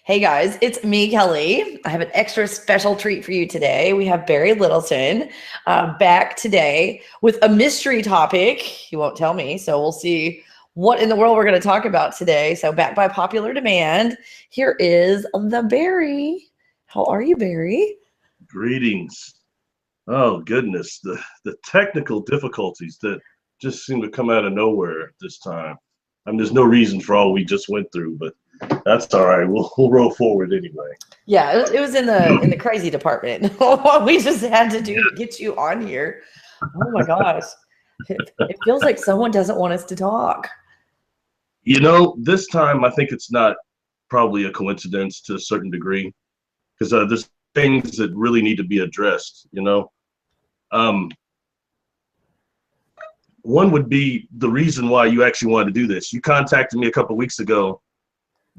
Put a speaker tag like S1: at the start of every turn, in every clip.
S1: Hey guys, it's me, Kelly. I have an extra special treat for you today. We have Barry Littleton back today with a mystery topic. He won't tell me, so we'll see what in the world we're going to talk about today. So, back by popular demand, here is the Barry. How are you, Barry?
S2: Greetings. Oh goodness, the technical difficulties that just seem to come out of nowhere this time. I mean, there's no reason for all we just went through, but that's all right. We'll roll forward anyway.
S1: Yeah, it was in the crazy department. What we just had to do to get you on here. Oh my gosh. It feels like someone doesn't want us to talk.
S2: This time I think it's not probably a coincidence to a certain degree because there's things that really need to be addressed. Um, One would be the reason why you actually wanted to do this. You contacted me a couple of weeks ago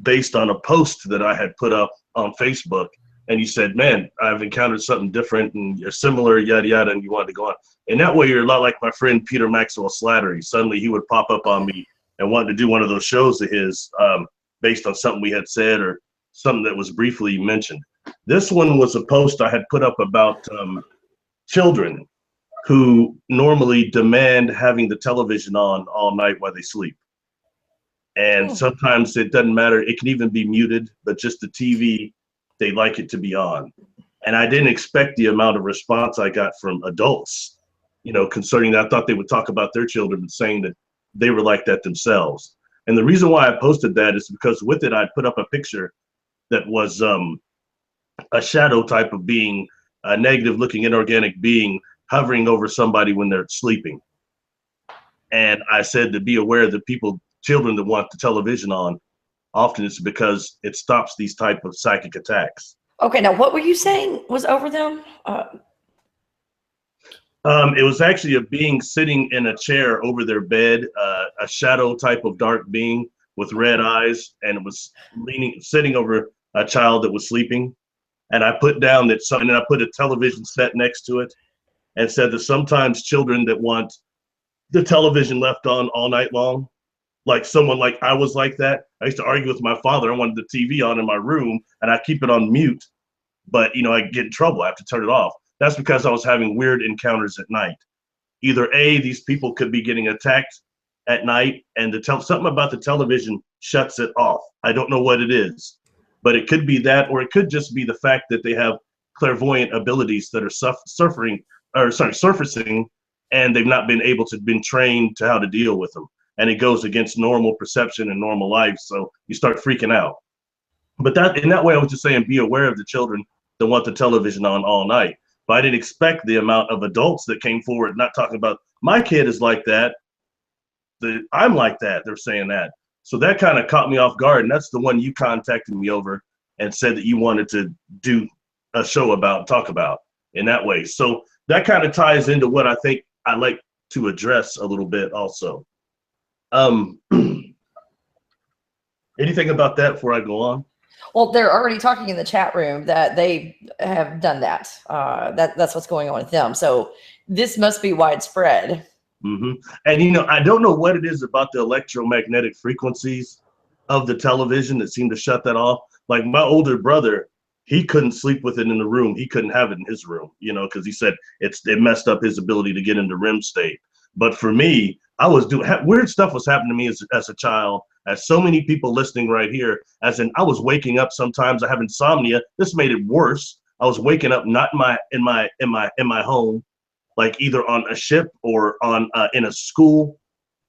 S2: based on a post that I had put up on Facebook, and you said, "Man, I've encountered something different, and you're similar, yada yada," and you wanted to go on. And that way, you're a lot like my friend Peter Maxwell Slattery. Suddenly, he would pop up on me and wanted to do one of those shows of his based on something we had said or something that was briefly mentioned. This one was a post I had put up about children who normally demand having the television on all night while they sleep. And sometimes it doesn't matter. It can even be muted, but just the TV, they like it to be on. And I didn't expect the amount of response I got from adults, concerning that. I thought they would talk about their children, saying that they were like that themselves. And the reason why I posted that is because with it, I put up a picture that was a shadow type of being, a negative looking inorganic being hovering over somebody when they're sleeping. And I said to be aware that children that want the television on, often it's because it stops these type of psychic attacks.
S1: Okay, now what were you saying was over them?
S2: It was actually a being sitting in a chair over their bed, a shadow type of dark being with red eyes, and it was sitting over a child that was sleeping. And I put down that and I put a television set next to it, and said that sometimes children that want the television left on all night long, like someone like I was like that. I used to argue with my father. I wanted the TV on in my room, and I keep it on mute, but I get in trouble. I have to turn it off. That's because I was having weird encounters at night. Either A, these people could be getting attacked at night, and something about the television shuts it off. I don't know what it is, but it could be that, or it could just be the fact that they have clairvoyant abilities that are surfacing, and they've not been trained to how to deal with them. And it goes against normal perception and normal life. So you start freaking out. But in that way, I was just saying, be aware of the children that want the television on all night. But I didn't expect the amount of adults that came forward, not talking about my kid is like that. I'm like that. They're saying that. So that kind of caught me off guard. And that's the one you contacted me over and said that you wanted to do a show about, talk about in that way. So that kind of ties into what I think I like to address a little bit also. Anything about that before I go on?
S1: Well, they're already talking in the chat room that they have done that. That's what's going on with them. So this must be widespread.
S2: Mm-hmm. And I don't know what it is about the electromagnetic frequencies of the television that seem to shut that off. Like my older brother, he couldn't sleep with it in the room. He couldn't have it in his room, because he said it messed up his ability to get into REM state. But for me, I was doing weird stuff was happening to me as a child, as so many people listening right here, as in I was waking up sometimes. I have insomnia. This made it worse. I was waking up not in my home, like either on a ship or on in a school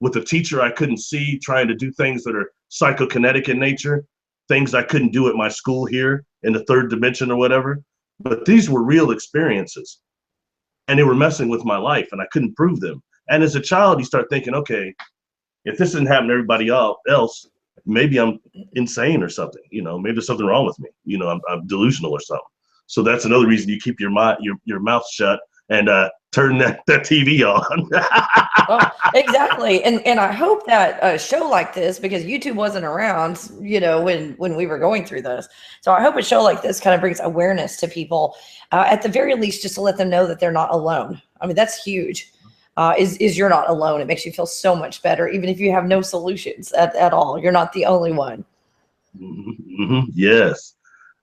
S2: with a teacher I couldn't see, trying to do things that are psychokinetic in nature, things I couldn't do at my school here in the third dimension or whatever. But these were real experiences, and they were messing with my life, and I couldn't prove them. And as a child, you start thinking, okay, if this didn't happen to everybody else, maybe I'm insane or something. Maybe there's something wrong with me. I'm delusional or something. So that's another reason you keep your mouth shut and turn that TV on.
S1: Well, exactly. And I hope that a show like this, because YouTube wasn't around, when we were going through this. So I hope a show like this kind of brings awareness to people, at the very least, just to let them know that they're not alone. I mean, that's huge. Is you're not alone. It makes you feel so much better, even if you have no solutions at all. You're not the only one.
S2: Yes.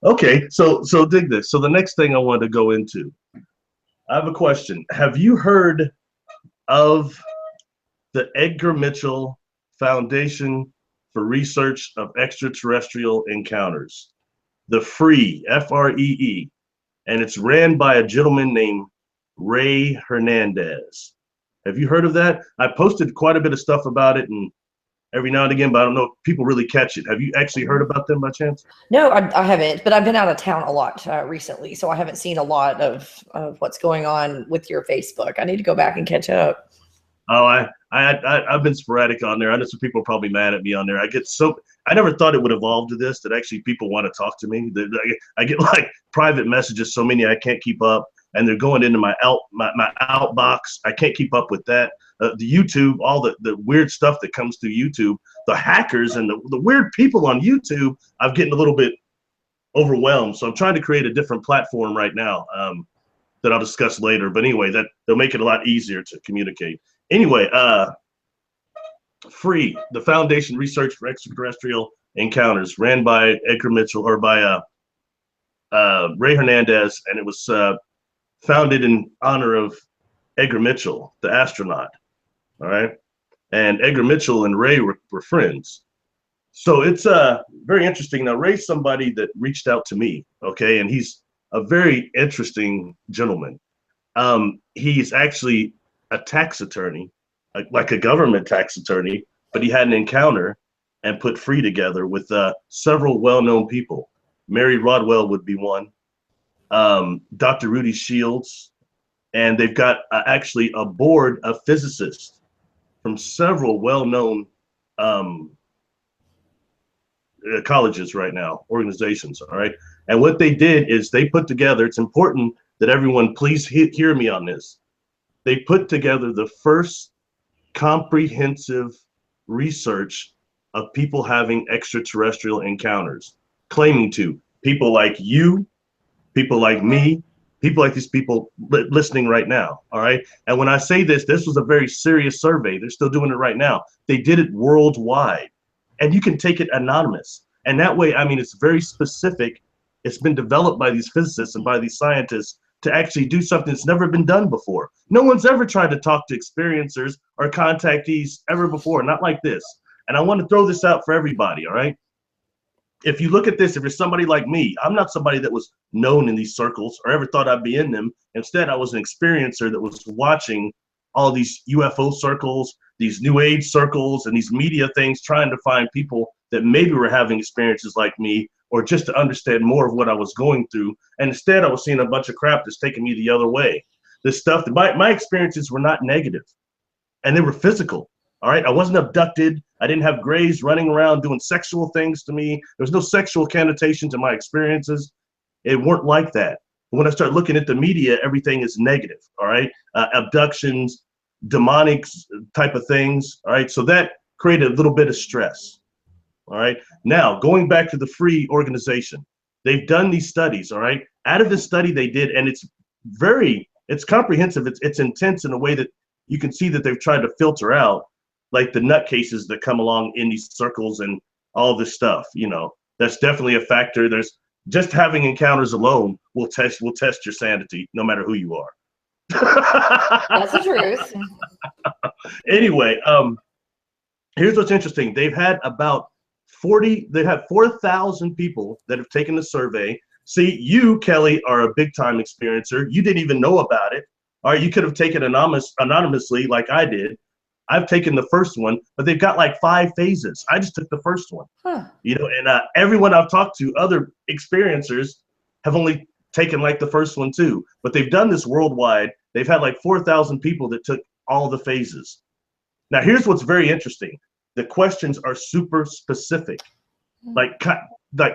S2: Okay, so dig this. So the next thing I wanted to go into, I have a question. Have you heard of the Edgar Mitchell Foundation for Research of Extraterrestrial Encounters? The Free, Free, and it's ran by a gentleman named Ray Hernandez. Have you heard of that? I posted quite a bit of stuff about it, and every now and again, but I don't know if people really catch it. Have you actually heard about them by chance?
S1: No, I haven't, but I've been out of town a lot recently, so I haven't seen a lot of what's going on with your Facebook. I need to go back and catch up.
S2: Oh, I've been sporadic on there. I know some people are probably mad at me on there. I never thought it would evolve to this, that actually people want to talk to me. I get like private messages, so many I can't keep up, and they're going into my outbox. I can't keep up with that. The YouTube, all the weird stuff that comes through YouTube, the hackers and the weird people on YouTube, I'm getting a little bit overwhelmed. So I'm trying to create a different platform right now that I'll discuss later. But anyway, they'll make it a lot easier to communicate. Anyway, Free, the Foundation Research for Extraterrestrial Encounters, ran by Edgar Mitchell, or by Ray Hernandez, and it was founded in honor of Edgar Mitchell, the astronaut. All right, and Edgar Mitchell and Ray were friends. So it's very interesting. Now, Ray's somebody that reached out to me, okay, and he's a very interesting gentleman. He's actually a tax attorney, like a government tax attorney, but he had an encounter and put Free together with several well-known people. Mary Rodwell would be one, Dr. Rudy Shields, and they've got actually a board of physicists from several well-known colleges right now, organizations, all right? And what they did is they put together, it's important that everyone please hear me on this. They put together the first comprehensive research of people having extraterrestrial encounters, claiming to people like you, people like me, people like these people listening right now, all right? And when I say this, this was a very serious survey. They're still doing it right now. They did it worldwide, and you can take it anonymous. And that way, I mean, it's very specific. It's been developed by these physicists and by these scientists to actually do something that's never been done before. No one's ever tried to talk to experiencers or contactees ever before, not like this. And I want to throw this out for everybody, all right? If you look at this, if you're somebody like me, I'm not somebody that was known in these circles or ever thought I'd be in them. Instead, I was an experiencer that was watching all these UFO circles, these New Age circles, and these media things, trying to find people that maybe were having experiences like me, or just to understand more of what I was going through. And instead, I was seeing a bunch of crap that's taking me the other way. This stuff, my experiences were not negative, and they were physical. All right, I wasn't abducted. I didn't have grays running around doing sexual things to me. There was no sexual connotation to my experiences. It weren't like that. When I start looking at the media, everything is negative. All right, abductions, demonic type of things. All right, so that created a little bit of stress. All right, now going back to the Free organization, they've done these studies. All right, out of this study they did, and it's comprehensive. It's intense in a way that you can see that they've tried to filter out, like the nutcases that come along in these circles and all this stuff. You know, that's definitely a factor. There's just having encounters alone will test your sanity, no matter who you are.
S1: That's the truth.
S2: Anyway, here's what's interesting. They've had 4,000 people that have taken the survey. See, you, Kelli, are a big time experiencer. You didn't even know about it. All right, you could have taken anonymously like I did. I've taken the first one, but they've got like 5 phases. I just took the first one.
S1: Huh.
S2: You know, and everyone I've talked to, other experiencers, have only taken like the first one too. But they've done this worldwide. They've had like 4,000 people that took all the phases. Now, here's what's very interesting. The questions are super specific, like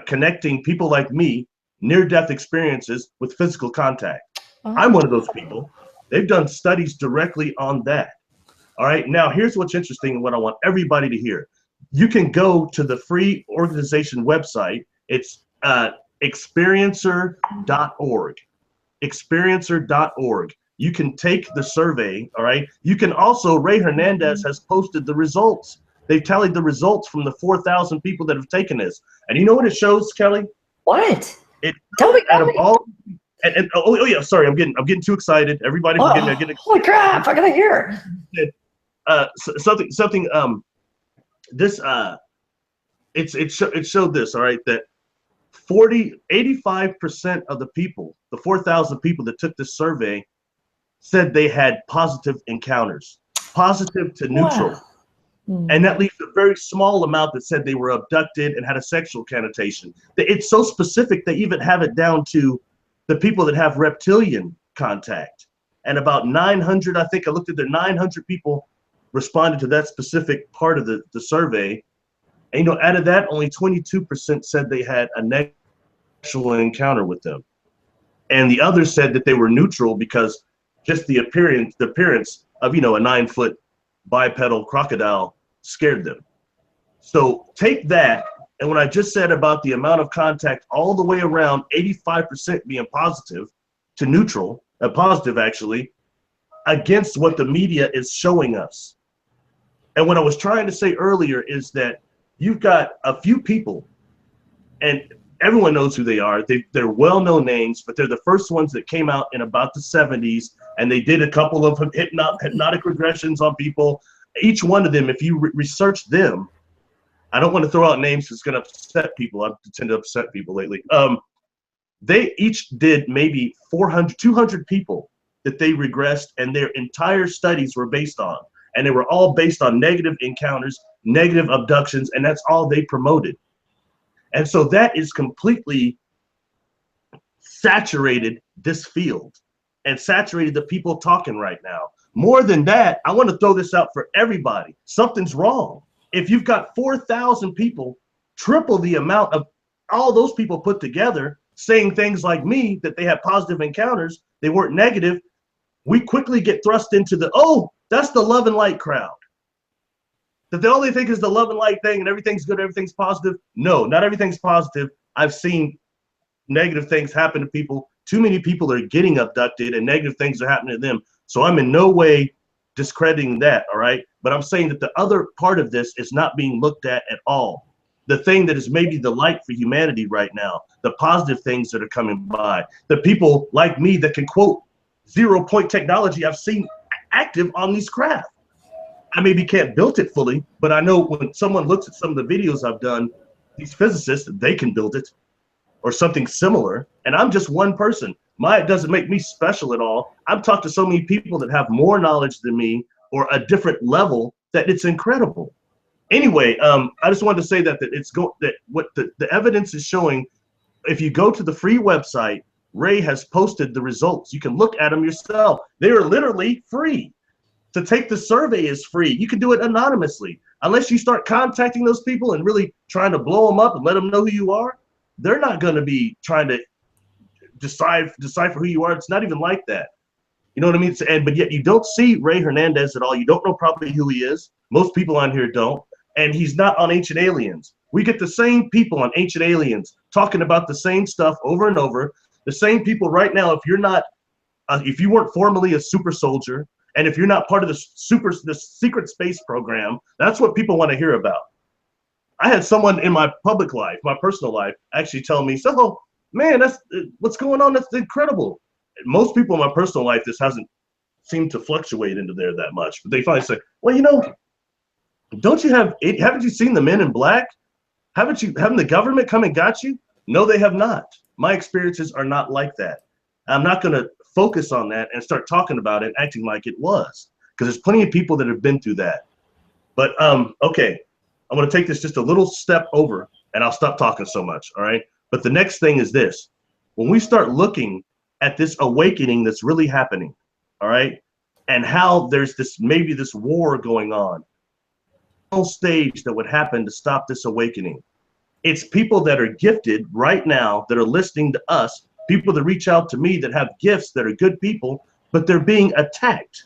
S2: connecting people like me, near-death experiences, with physical contact.
S1: Oh.
S2: I'm one of those people. They've done studies directly on that. All right, now here's what's interesting and what I want everybody to hear. You can go to the Free organization website. It's experiencer.org. Experiencer.org. You can take the survey, all right? You can also, Ray Hernandez has posted the results. They've tallied the results from the 4,000 people that have taken this. And you know what it shows, Kelly?
S1: What?
S2: It
S1: Tell me.
S2: out of all and oh yeah, sorry, I'm getting too excited. Everybody forgive me. I get excited.
S1: Holy crap, I gotta hear.
S2: Something this it showed this, all right, that 85% of the people, the 4,000 people that took this survey, said they had positive encounters, positive to neutral.
S1: Wow.
S2: And that leaves a very small amount that said they were abducted and had a sexual connotation. It's so specific, they even have it down to the people that have reptilian contact. And about 900, I think I looked at there, 900 people responded to that specific part of the survey. And, out of that, only 22% said they had a negative sexual encounter with them. And the others said that they were neutral because just the appearance of, a 9-foot bipedal crocodile scared them. So take that, and what I just said about the amount of contact all the way around, 85% being positive to neutral, positive actually, against what the media is showing us. And what I was trying to say earlier is that you've got a few people, and everyone knows who they are. They're well-known names, but they're the first ones that came out in about the 70s, and they did a couple of hypnotic regressions on people. Each one of them, if you research them, I don't want to throw out names, it's going to upset people. I tend to upset people lately. They each did maybe 200 people that they regressed, and their entire studies were based on. And they were all based on negative encounters, negative abductions, and that's all they promoted. And so that is completely saturated this field and saturated the people talking right now. More than that, I want to throw this out for everybody. Something's wrong. If you've got 4,000 people, triple the amount of all those people put together, saying things like me, that they had positive encounters, they weren't negative, we quickly get thrust into the, oh, that's the love and light crowd. That the only thing is the love and light thing and everything's good, everything's positive. No, not everything's positive. I've seen negative things happen to people. Too many people are getting abducted and negative things are happening to them. So I'm in no way discrediting that, all right? But I'm saying that the other part of this is not being looked at all. The thing that is maybe the light for humanity right now, the positive things that are coming by, the people like me that can quote 0-point technology I've seen active on these craft. I maybe can't build it fully, but I know when someone looks at some of the videos I've done, these physicists, they can build it or something similar. And I'm just one person. It doesn't make me special at all. I've talked to so many people that have more knowledge than me or a different level that it's incredible. Anyway, I just wanted to say that what the evidence is showing, if you go to the free website, Ray has posted the results. You can look at them yourself. They are literally free. To take the survey is free. You can do it anonymously. Unless you start contacting those people and really trying to blow them up and let them know who you are, they're not going to be trying to decipher who you are. It's not even like that. You know what I mean? But yet you don't see Ray Hernandez at all. You don't know probably who he is. Most people on here don't. And he's not on Ancient Aliens. We get the same people on Ancient Aliens talking about the same stuff over and over. The same people right now, if you weren't formerly a super soldier, and if you're not part of the secret space program, that's what people want to hear about. I had someone in my public life, my personal life, actually tell me, so, man, that's what's going on. That's incredible. Most people in my personal life, this hasn't seemed to fluctuate into there that much. But they finally say, well, haven't you seen the Men in Black? Haven't the government come and got you? No, they have not. My experiences are not like that. I'm not going to focus on that and start talking about it, acting like it was, because there's plenty of people that have been through that. But okay, I'm going to take this just a little step over, and I'll stop talking so much. All right. But the next thing is this: when we start looking at this awakening that's really happening, all right, and how there's maybe this war going on, stage that would happen to stop this awakening. It's people that are gifted right now that are listening to us. People that reach out to me that have gifts, that are good people, but they're being attacked.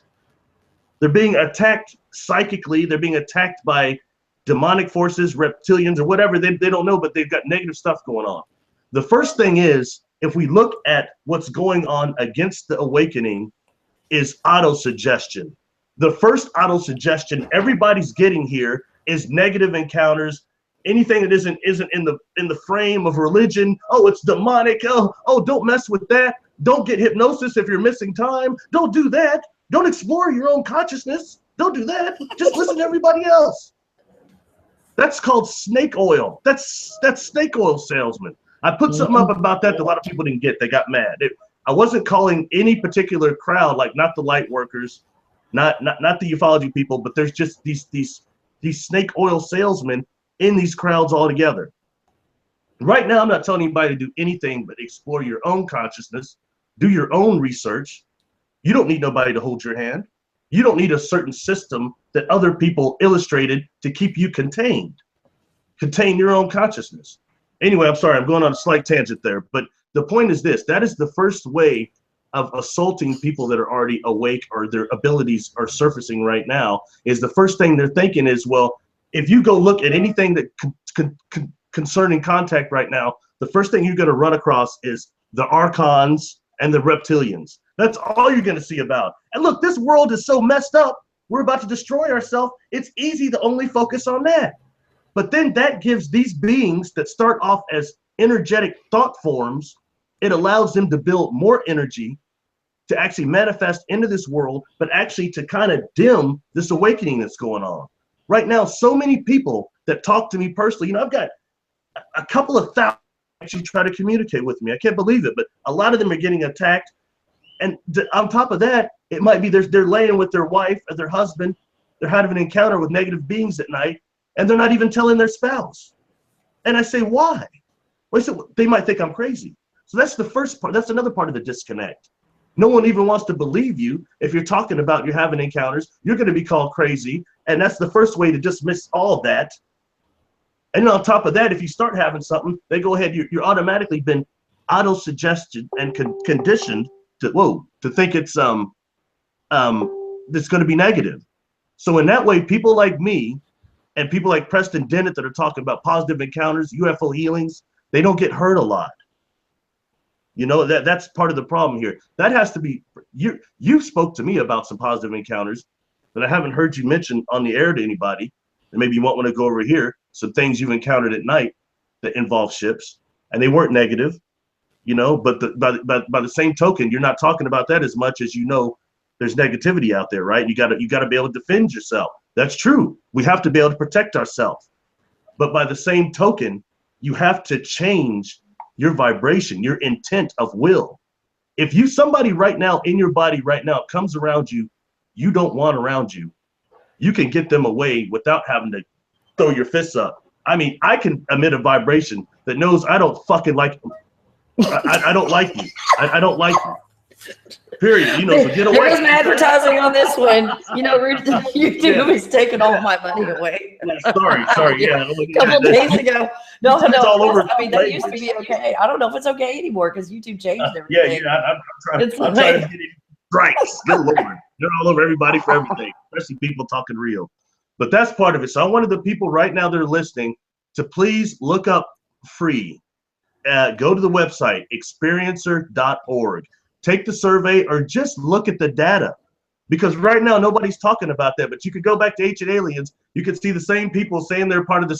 S2: They're being attacked psychically. They're being attacked by demonic forces, reptilians, or whatever. They don't know, but they've got negative stuff going on. The first thing is, if we look at what's going on against the awakening, is auto-suggestion. The first auto-suggestion everybody's getting here is negative encounters. Anything that isn't in the frame of religion. Oh, it's demonic. Oh, don't mess with that. Don't get hypnosis if you're missing time. Don't do that. Don't explore your own consciousness. Don't do that. Just listen to everybody else. That's called snake oil. That's snake oil salesman. I put something up about that a lot of people didn't get. They got mad. I wasn't calling any particular crowd, like not the light workers, not the ufology people, but there's just these snake oil salesmen in these crowds altogether. Right now, I'm not telling anybody to do anything but explore your own consciousness, do your own research. You don't need nobody to hold your hand. You don't need a certain system that other people illustrated to keep you contained. Contain your own consciousness. Anyway, I'm sorry, I'm going on a slight tangent there, but the point is this: that is the first way of assaulting people that are already awake or their abilities are surfacing right now. Is the first thing they're thinking is, well, if you go look at anything that concerning contact right now, the first thing you're going to run across is the archons and the reptilians. That's all you're going to see about. And look, this world is so messed up. We're about to destroy ourselves. It's easy to only focus on that. But then that gives these beings that start off as energetic thought forms, it allows them to build more energy to actually manifest into this world, but actually to kind of dim this awakening that's going on. Right now, so many people that talk to me personally, I've got a couple of thousand actually try to communicate with me. I can't believe it, but a lot of them are getting attacked. And on top of that, it might be they're laying with their wife or their husband. They're having an encounter with negative beings at night, and they're not even telling their spouse. And I say, why? Well, I said, they might think I'm crazy. So that's the first part. That's another part of the disconnect. No one even wants to believe you. If you're talking about you're having encounters, you're going to be called crazy. And that's the first way to dismiss all of that. And on top of that, if you start having something, they go ahead, you're automatically been auto-suggested and conditioned to think it's going to be negative. So in that way, people like me and people like Preston Dennett that are talking about positive encounters, UFO healings, they don't get hurt a lot. That's part of the problem here. That has to be, you spoke to me about some positive encounters, but I haven't heard you mention on the air to anybody. And maybe you might want to go over here, some things you've encountered at night that involve ships, and they weren't negative, but by the same token, you're not talking about that as much as there's negativity out there, right? You got to be able to defend yourself. That's true. We have to be able to protect ourselves. But by the same token, you have to change your vibration, your intent of will. If somebody right now in your body right now comes around you, you don't want around you, you can get them away without having to throw your fists up. I mean, I can emit a vibration that knows I don't fucking like you. I don't like you. I don't like you. Period. So get away.
S1: There was advertising on this one. YouTube is taking all my money away.
S2: Sorry. Yeah.
S1: A couple days ago. No.
S2: It's all over.
S1: I mean, that used to be okay. I don't know if it's okay anymore because YouTube changed everything.
S2: I'm trying to get it strikes. Good Lord. They're all over everybody for everything, especially people talking real. But that's part of it. So I wanted the people right now that are listening to please look up free. Go to the website, experiencer.org. Take the survey or just look at the data. Because right now, nobody's talking about that. But you could go back to Ancient Aliens. You could see the same people saying they're part of the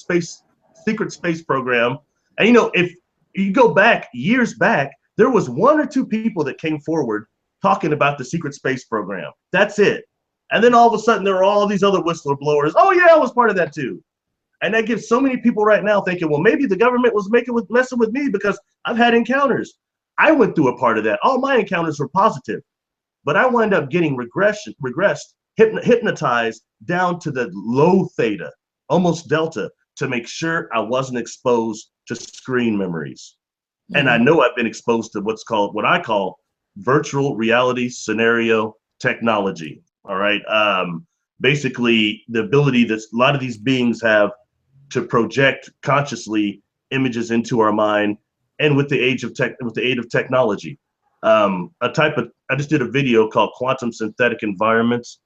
S2: secret space program. And, if you go back, years back, there was one or two people that came forward talking about the secret space program. That's it. And then all of a sudden, there are all these other whistleblowers. Oh, yeah, I was part of that too. And that gives so many people right now thinking, well, maybe the government was messing with me because I've had encounters. I went through a part of that. All my encounters were positive, but I wound up getting regressed, hypnotized down to the low theta, almost delta, to make sure I wasn't exposed to screen memories. Mm-hmm. And I know I've been exposed to what I call virtual reality scenario technology. All right. Basically, the ability that a lot of these beings have to project consciously images into our mind, and with the aid of technology. I just did a video called Quantum Synthetic Environments.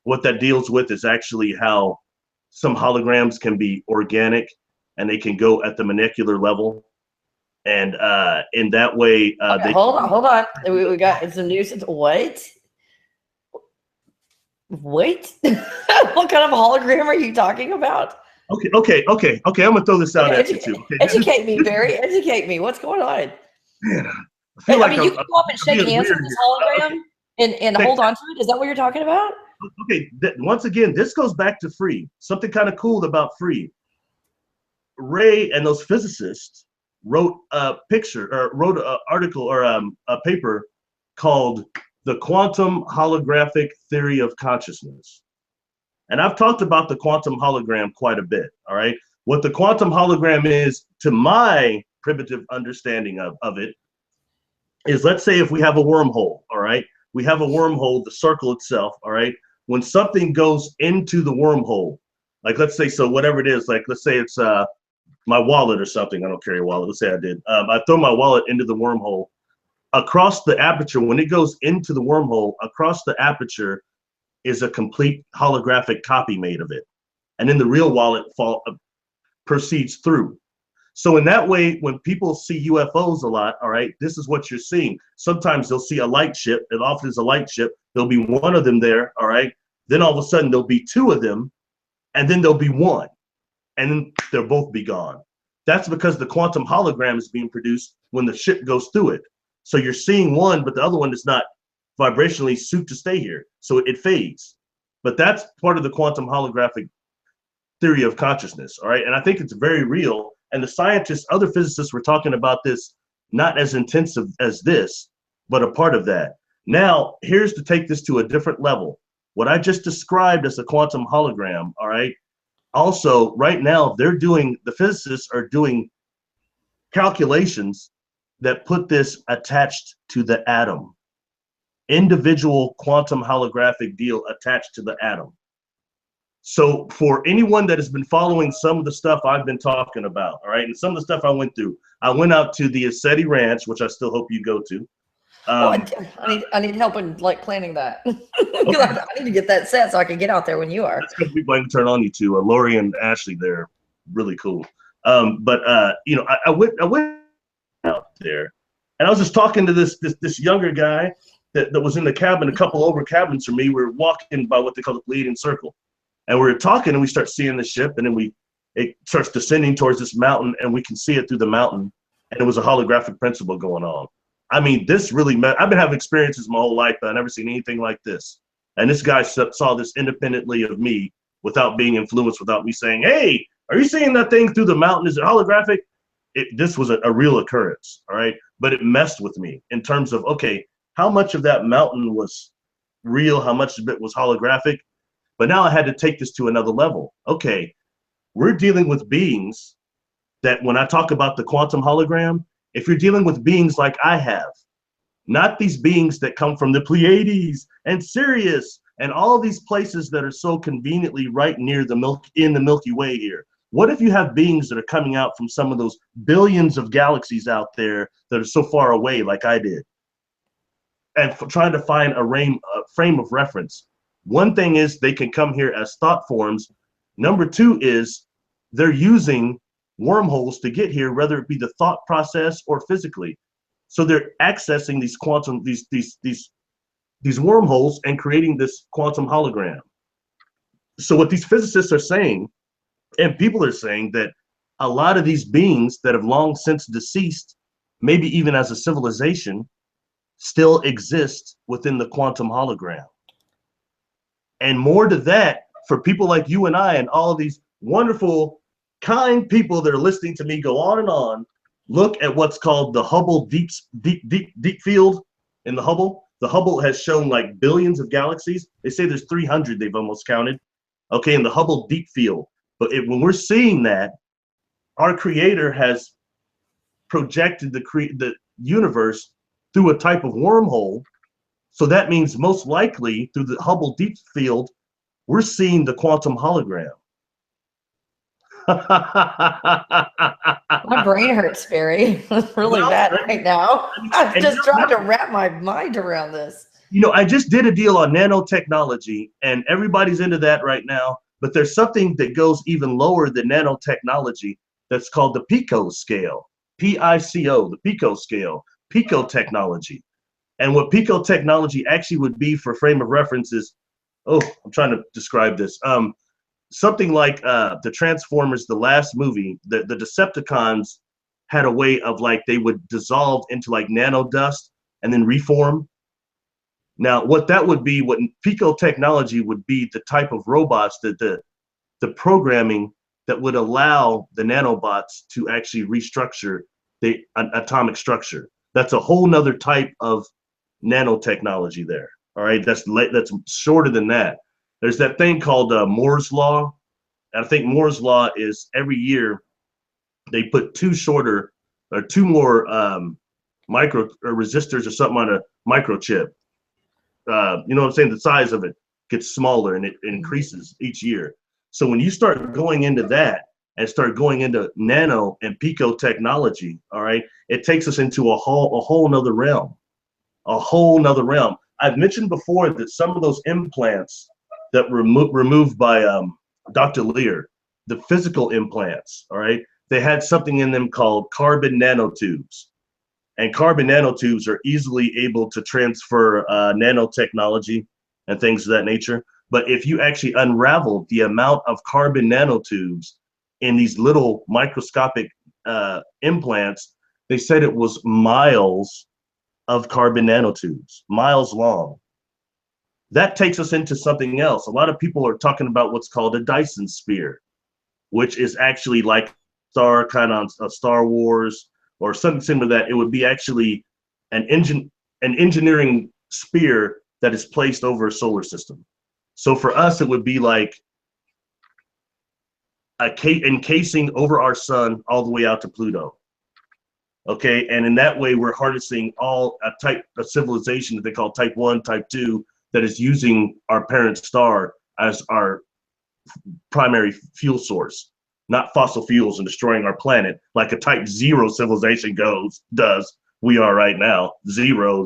S2: What that deals with is actually how some holograms can be organic and they can go at the molecular level. And in that way,
S1: okay, hold on. We got some news. What? What kind of hologram are you talking about?
S2: Okay. I'm gonna throw this out at you too. Okay,
S1: Educate me, Barry. Educate me. What's going on?
S2: man, I feel like
S1: you can go up and shake
S2: being
S1: hands with
S2: weird
S1: this
S2: here.
S1: hologram and
S2: Check
S1: hold on to it. Is that what you're talking about?
S2: Okay, once again, this goes back to free. Something kind of cool about free. Ray and those physicists wrote a picture or wrote an article or a paper called The Quantum Holographic Theory of Consciousness. And I've talked about the quantum hologram quite a bit, all right? What the quantum hologram is, to my primitive understanding of it, is let's say if we have a wormhole, all right? We have a wormhole, the circle itself, all right? When something goes into the wormhole, like let's say, so whatever it is, like let's say it's my wallet or something. I don't carry a wallet. Let's say I did. I throw my wallet into the wormhole. Across the aperture, when it goes into the wormhole, across the aperture is a complete holographic copy made of it. And then the real wallet proceeds through. So in that way, when people see UFOs a lot, all right, this is what you're seeing. Sometimes they'll see a light ship. It often is a light ship. There'll be one of them there, all right? Then all of a sudden there'll be two of them, and then there'll be one, and then they'll both be gone. That's because the quantum hologram is being produced when the ship goes through it. So you're seeing one, but the other one is not vibrationally suited to stay here. So it fades. But that's part of the quantum holographic theory of consciousness, all right? And I think it's very real. And the scientists, other physicists were talking about this, not as intensive as this, but a part of that. Now, here's to take this to a different level. What I just described as a quantum hologram, all right? Also, right now, the physicists are doing calculations that put this attached to the atom. Individual quantum holographic deal attached to the atom. So for anyone that has been following some of the stuff I've been talking about, all right, and some of the stuff I went through, I went out to the Ascetti Ranch, which I still hope you go to.
S1: I need help in like planning that. I need to get that set so I can get out there when you are.
S2: That's because people I can turn on you to. Lori and Ashley, they're really cool. You know, I went out there, and I was just talking to this younger guy that was in the cabin, a couple over cabins from me. We were walking by what they call the Pleiadian Circle. And we were talking, and we start seeing the ship, and then it starts descending towards this mountain, and we can see it through the mountain. And it was a holographic principle going on. I mean, this really I've been having experiences my whole life, but I've never seen anything like this. And this guy saw this independently of me without being influenced, without me saying, hey, are you seeing that thing through the mountain? Is it holographic? This was a real occurrence, all right? But it messed with me in terms of, okay, how much of that mountain was real? How much of it was holographic? But now I had to take this to another level. Okay, we're dealing with beings that when I talk about the quantum hologram, if you're dealing with beings like I have, not these beings that come from the Pleiades and Sirius and all these places that are so conveniently right near the Milky Way here. What if you have beings that are coming out from some of those billions of galaxies out there that are so far away like I did? And trying to find a frame of reference. One thing is they can come here as thought forms. Number two is they're using wormholes to get here, whether it be the thought process or physically. So they're accessing these quantum, these wormholes and creating this quantum hologram. So what these physicists are saying, and people are saying, that a lot of these beings that have long since deceased, maybe even as a civilization, still exist within the quantum hologram. And more to that, for people like you and I and all of these wonderful, kind people that are listening to me go on and on, look at what's called the Hubble deep field in the Hubble. The Hubble has shown like billions of galaxies. They say there's 300 they've almost counted. Okay, in the Hubble deep field. But when we're seeing that, our creator has projected the universe through a type of wormhole. So that means most likely through the Hubble deep field, we're seeing the quantum hologram.
S1: My brain hurts, Barry. Really bad right now. I'm just trying to wrap my mind around this.
S2: You know, I just did a deal on nanotechnology, and everybody's into that right now. But there's something that goes even lower than nanotechnology that's called the Pico scale. P-I-C-O, the Pico scale, Pico technology. And what Pico technology actually would be, for frame of reference, is, oh, I'm trying to describe this. something like the Transformers, the last movie, the Decepticons had a way of like they would dissolve into like nano dust and then reform. Now, what that would be, what Pico technology would be, the type of robots that the programming that would allow the nanobots to actually restructure the atomic structure. That's a whole nother type of nanotechnology there. All right, that's shorter than that. There's that thing called Moore's law. And I think Moore's law is every year they put two more micro or resistors or something on a microchip. You know what I'm saying? The size of it gets smaller and it increases each year. So when you start going into that and start going into nano and pico technology, all right, it takes us into a whole nother realm, I've mentioned before that some of those implants that were removed by Dr. Lear, the physical implants, all right, they had something in them called carbon nanotubes. And carbon nanotubes are easily able to transfer nanotechnology and things of that nature. But if you actually unravel the amount of carbon nanotubes in these little microscopic implants, they said it was miles of carbon nanotubes, miles long. That takes us into something else. A lot of people are talking about what's called a Dyson sphere, which is actually like Star Wars or something similar to that. It would be actually an engineering sphere that is placed over a solar system. So for us, it would be like encasing over our sun all the way out to Pluto. Okay, and in that way, we're harnessing all a type of civilization that they call type 1, type 2, that is using our parent star as our primary fuel source, not fossil fuels and destroying our planet like a type 0 civilization does. We are right now, 0.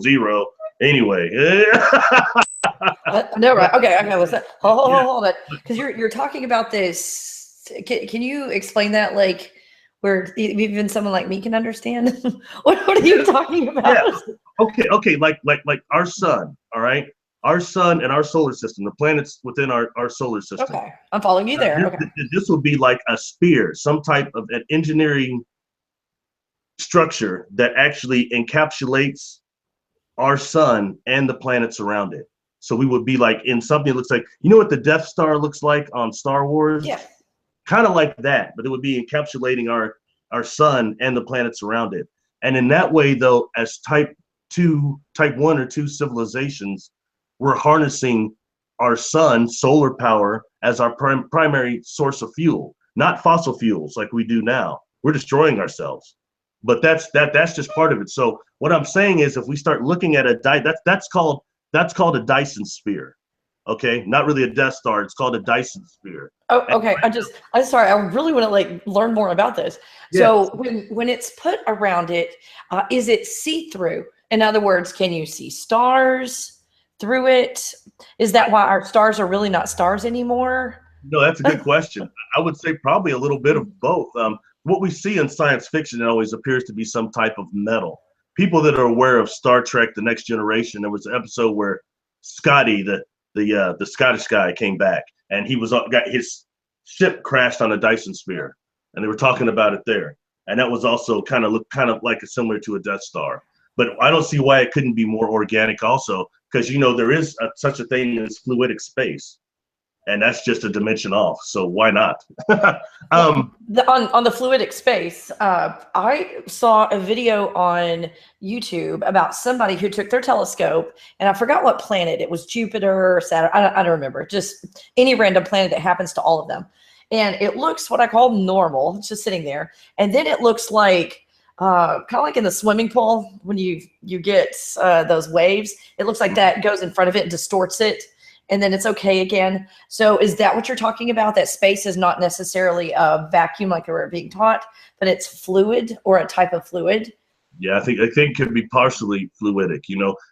S2: Anyway.
S1: No, right. Okay, listen. Hold on. Because you're talking about this. Can you explain that, like, where even someone like me can understand? what are you talking about?
S2: Yeah. Okay. Like our sun, all right? Our sun and our solar system, the planets within our solar system.
S1: Okay, I'm following you there. Okay.
S2: This would be like a sphere, some type of an engineering structure that actually encapsulates our sun and the planets around it. So we would be like in something that looks like, you know what the Death Star looks like on Star Wars?
S1: Yeah.
S2: Kind of like that, but it would be encapsulating our sun and the planets around it. And in that way, though, as type 1 or 2 civilizations, we're harnessing our sun, solar power, as our primary source of fuel, not fossil fuels like we do now. We're destroying ourselves. But that's just part of it. So what I'm saying is, if we start looking at that's called a Dyson sphere. Okay, not really a Death Star. It's called a Dyson sphere.
S1: Oh, okay. I'm sorry. I really want to like learn more about this.
S2: Yes.
S1: So when it's put around it, is it see-through? In other words, can you see stars through it? Is that why our stars are really not stars anymore?
S2: No, that's a good question. I would say probably a little bit of both. What we see in science fiction, it always appears to be some type of metal. People that are aware of Star Trek: The Next Generation, there was an episode where Scotty, the Scottish guy, came back, and he got his ship crashed on a Dyson sphere, and they were talking about it there. And that was also kind of like similar to a Death Star. But I don't see why it couldn't be more organic also, because there is such a thing as fluidic space. And that's just a dimension off. So why not?
S1: On the fluidic space, I saw a video on YouTube about somebody who took their telescope, and I forgot what planet. It was Jupiter or Saturn. I don't remember. Just any random planet that happens to all of them. And it looks what I call normal. It's just sitting there. And then it looks like kind of like in the swimming pool when you get those waves. It looks like that goes in front of it and distorts it. And then it's okay again. So is that what you're talking about? That space is not necessarily a vacuum like we were being taught, but it's fluid or a type of fluid?
S2: Yeah, I think it could be partially fluidic,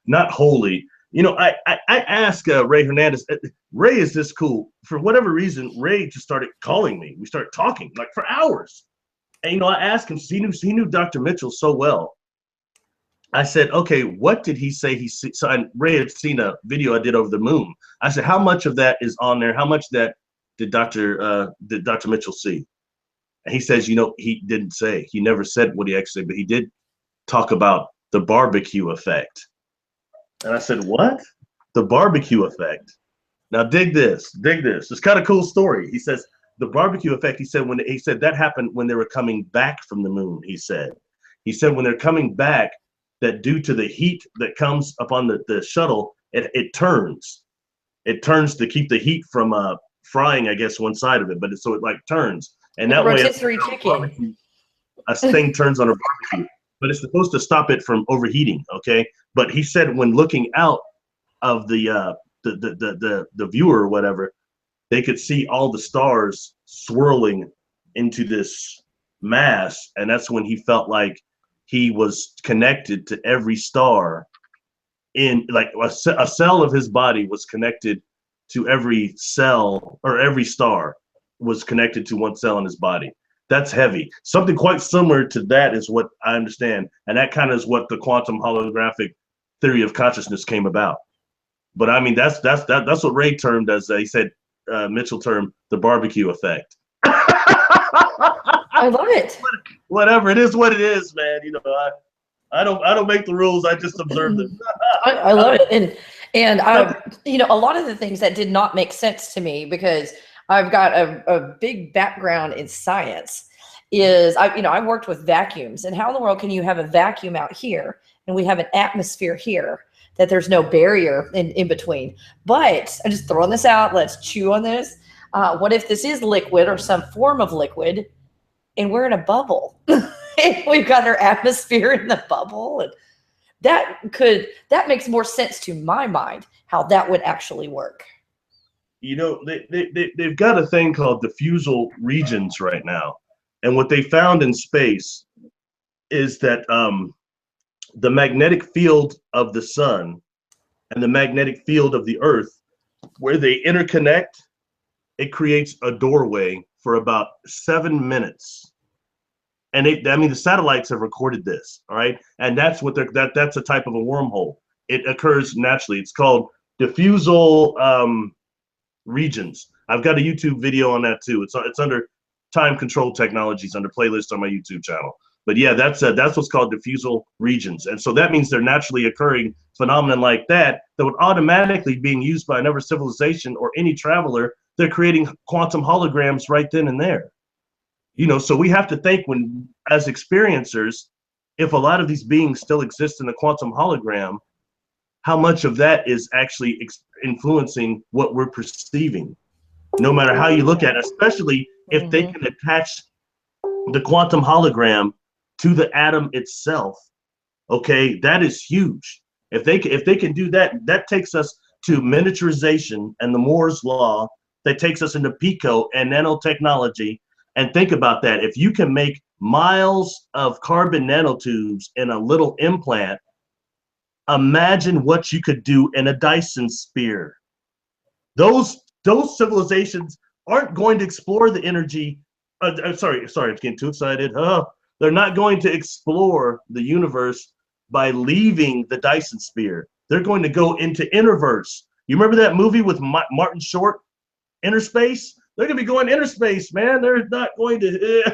S2: not wholly. I asked Ray Hernandez. Ray is this cool. For whatever reason, Ray just started calling me. We started talking like for hours. And, I asked him, he knew Dr. Mitchell so well. I said, okay, what did he say he see? So Ray had seen a video I did over the moon. I said, how much of that is on there? How much that did Dr. Mitchell see? And he says, you know, he didn't say. He never said what he actually said, but he did talk about the barbecue effect. And I said, what? The barbecue effect. Now dig this. It's kind of cool story. He says the barbecue effect. He said that happened when they were coming back from the moon. He said when they're coming back, that due to the heat that comes upon the shuttle, it turns. It turns to keep the heat from frying, I guess, one side of it. But so it like turns, and that way a thing turns on a barbecue. But it's supposed to stop it from overheating. Okay. But he said when looking out of the viewer or whatever, they could see all the stars swirling into this mass, and that's when he felt like he was connected to every star in like a cell of his body was connected to every cell, or every star was connected to one cell in his body. That's heavy. Something quite similar to that is what I understand, and that kind of is what the quantum holographic theory of consciousness came about. But I mean, that's what Ray termed as he said, Mitchell termed the barbecue effect.
S1: I love it.
S2: Whatever it is, what it is, man. You know, I don't make the rules. I just observe them.
S1: I love it, and you know, a lot of the things that did not make sense to me, because I've got a big background in science, is I worked with vacuums, and how in the world can you have a vacuum out here and we have an atmosphere here that there's no barrier in between? But I'm just throwing this out. Let's chew on this. What if this is liquid or some form of liquid, and we're in a bubble? We've got our atmosphere in the bubble, and that makes more sense to my mind how that would actually work.
S2: You know, they've got a thing called diffusal regions right now, and what they found in space is that the magnetic field of the sun and the magnetic field of the earth, where they interconnect, it creates a doorway for about 7 minutes. And the satellites have recorded this, all right? And that's what that's a type of a wormhole. It occurs naturally. It's called diffusal regions. I've got a YouTube video on that too. It's under time control technologies, under playlist on my YouTube channel. But yeah, that's what's called diffusal regions. And so that means they're naturally occurring phenomenon like that would automatically being used by another civilization or any traveler. They're creating quantum holograms right then and there. You know, so we have to think, when as experiencers, if a lot of these beings still exist in the quantum hologram, how much of that is actually influencing what we're perceiving, no matter how you look at it, especially if they can attach the quantum hologram to the atom itself. Okay, that is huge. If they can do that, that takes us to miniaturization and the Moore's law. That takes us into Pico and nanotechnology. And think about that. If you can make miles of carbon nanotubes in a little implant, imagine what you could do in a Dyson sphere. Those civilizations aren't going to explore the energy. Sorry, I'm getting too excited. They're not going to explore the universe by leaving the Dyson sphere. They're going to go into Interverse. You remember that movie with Martin Short, Interspace? They're going to be going interspace, man. They're not going to.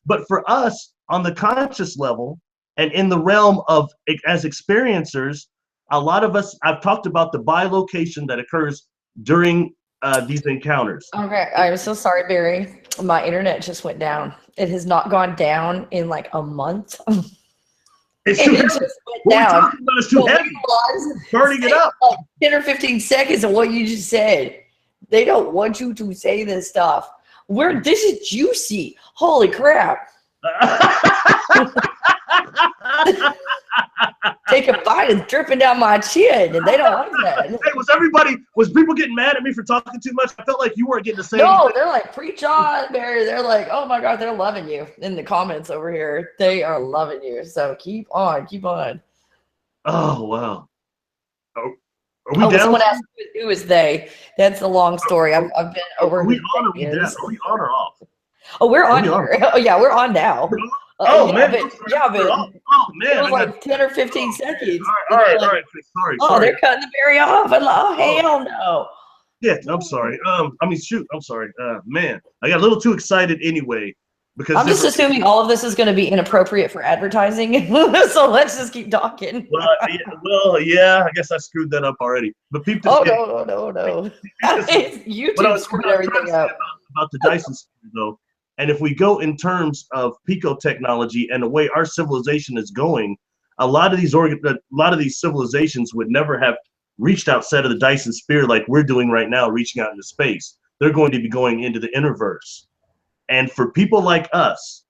S2: But for us, on the conscious level and in the realm of as experiencers, a lot of us, I've talked about the bilocation that occurs during these encounters.
S1: Okay, I'm so sorry, Barry. My internet just went down. It has not gone down in like a month.
S2: It's too heavy. What we're talking about is too heavy. Burning it up.
S1: Like 10 or 15 seconds of what you just said. They don't want you to say this stuff. This is juicy. Holy crap. Take a bite and dripping down my chin, and they don't like that.
S2: Hey, was people getting mad at me for talking too much? I felt like you weren't getting the same.
S1: No, they're like, preach on, Barry. They're like, oh my God, they're loving you in the comments over here. They are loving you. So keep on.
S2: Oh, wow. Are we down?
S1: Someone asked who is they. That's a long story. I've been over.
S2: Are we on or off?
S1: Oh, we're on here. Oh yeah, we're on now.
S2: Man.
S1: But
S2: oh man,
S1: it was like 10 or 15 seconds.
S2: All right. Sorry.
S1: Oh, they're cutting the berry off. Oh, hell no.
S2: Yeah, I'm sorry. I mean, shoot, I'm sorry. Man, I got a little too excited anyway because
S1: I'm just assuming all of this is going to be inappropriate for advertising. So let's just keep talking.
S2: yeah, I guess I screwed that up already. But people,
S1: Oh, no. YouTube screwed everything up.
S2: About the Dyson sphere, though, and if we go in terms of Pico technology and the way our civilization is going, a lot of these civilizations would never have reached outside of the Dyson sphere like we're doing right now, reaching out into space. They're going to be going into the interverse. And for people like us,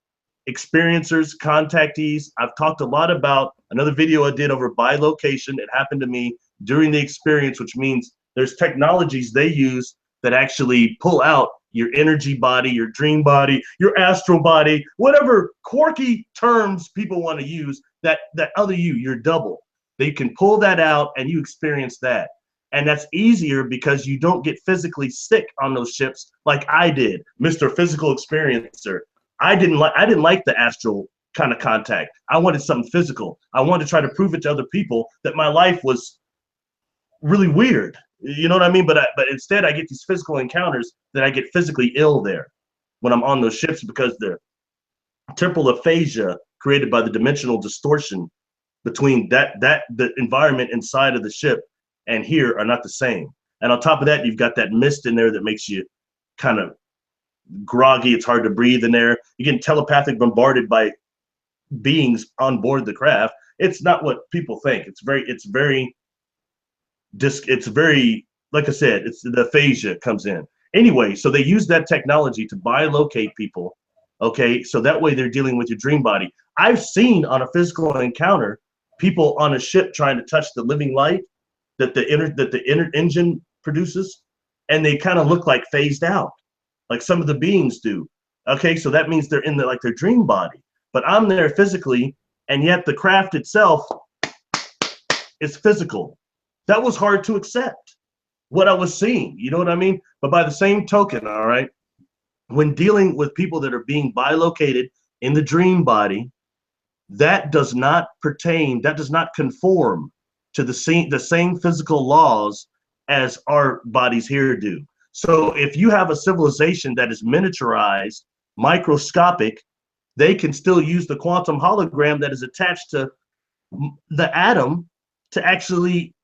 S2: experiencers, contactees, I've talked a lot about another video I did over bilocation. It happened to me during the experience, which means there's technologies they use that actually pull out your energy body, your dream body, your astral body, whatever quirky terms people want to use, that other you, your double. They can pull that out and you experience that. And that's easier because you don't get physically sick on those ships like I did, Mr. Physical Experiencer. I didn't like the astral kind of contact. I wanted something physical. I wanted to try to prove it to other people that my life was really weird. You know what I mean? But instead I get these physical encounters that I get physically ill there when I'm on those ships because the temporal aphasia created by the dimensional distortion between the environment inside of the ship and here are not the same. And on top of that, you've got that mist in there that makes you kind of groggy. It's hard to breathe in there. You're getting telepathic bombarded by beings on board the craft. It's not what people think. It's very, like I said, it's the aphasia comes in. Anyway, so they use that technology to bilocate people. Okay, so that way they're dealing with your dream body. I've seen on a physical encounter people on a ship trying to touch the living light that the inner engine produces, and they kind of look like phased out, like some of the beings do. Okay, so that means they're in their dream body. But I'm there physically, and yet the craft itself is physical. That was hard to accept, what I was seeing. You know what I mean? But by the same token, all right, when dealing with people that are being bilocated in the dream body, that does not conform to the same physical laws as our bodies here do. So if you have a civilization that is miniaturized, microscopic, they can still use the quantum hologram that is attached to the atom to actually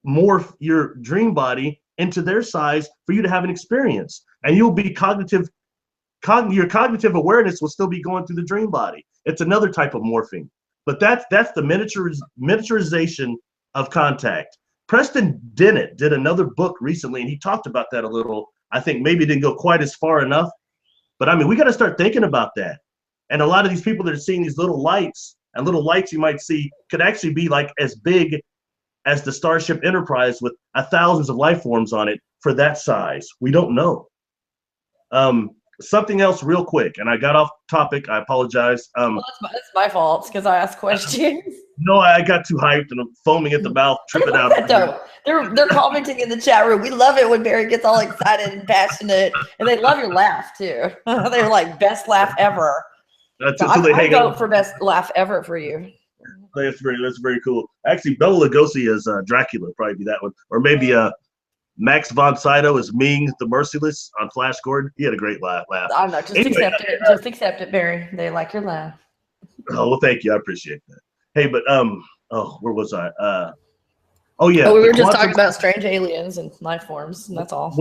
S2: morph your dream body into their size for you to have an experience. And you'll be your cognitive awareness will still be going through the dream body. It's another type of morphing. But that's the miniaturization of contact. Preston Dennett did another book recently, and he talked about that a little. I think maybe didn't go quite as far enough. But I mean, we got to start thinking about that. And a lot of these people that are seeing these little lights, and little lights you might see could actually be like as big as the Starship Enterprise with thousands of life forms on it for that size. We don't know. Something else real quick, and I got off topic. I apologize.
S1: Well, that's my fault because I asked questions.
S2: No, I got too hyped and I'm foaming at the mouth, tripping out.
S1: They're commenting in the chat room. We love it when Barry gets all excited and passionate, and they love your laugh too. They're like best laugh ever. So I vote for best laugh ever for you.
S2: That's very cool. Actually, Bela Lugosi as Dracula, probably be that one, or maybe Max von Sydow as Ming the Merciless on Flash Gordon. He had a great laugh.
S1: I don't know. Accept it. Just accept it, Barry. They like your laugh.
S2: Oh, well, thank you. I appreciate that. Hey, but where was I? We
S1: were just talking about strange aliens and life forms, and that's all.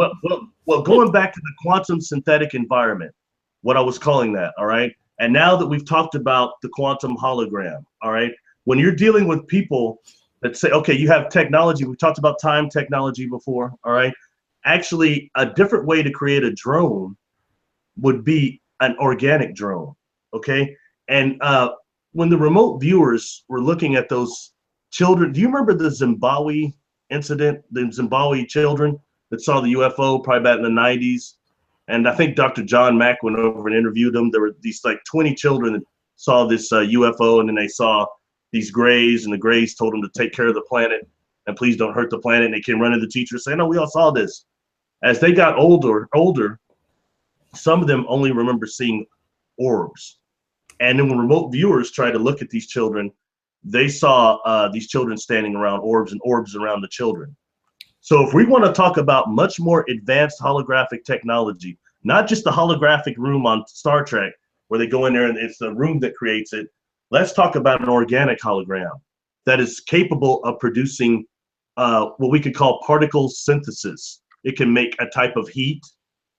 S2: Well, going back to the quantum synthetic environment, what I was calling that, all right? And now that we've talked about the quantum hologram, all right? When you're dealing with people that say, okay, you have technology. We've talked about time technology before, all right? Actually, a different way to create a drone would be an organic drone, okay? And when the remote viewers were looking at those children, do you remember the Zimbabwe incident, the Zimbabwe children that saw the UFO probably back in the 90s? And I think Dr. John Mack went over and interviewed them. There were these like 20 children that saw this UFO, and then they saw these grays, and the grays told them to take care of the planet and please don't hurt the planet. And they came running to the teacher saying, "No, we all saw this." As they got older, some of them only remember seeing orbs. And then when remote viewers tried to look at these children, they saw these children standing around orbs and orbs around the children. So if we want to talk about much more advanced holographic technology, not just the holographic room on Star Trek where they go in there and it's the room that creates it, let's talk about an organic hologram that is capable of producing what we could call particle synthesis. It can make a type of heat,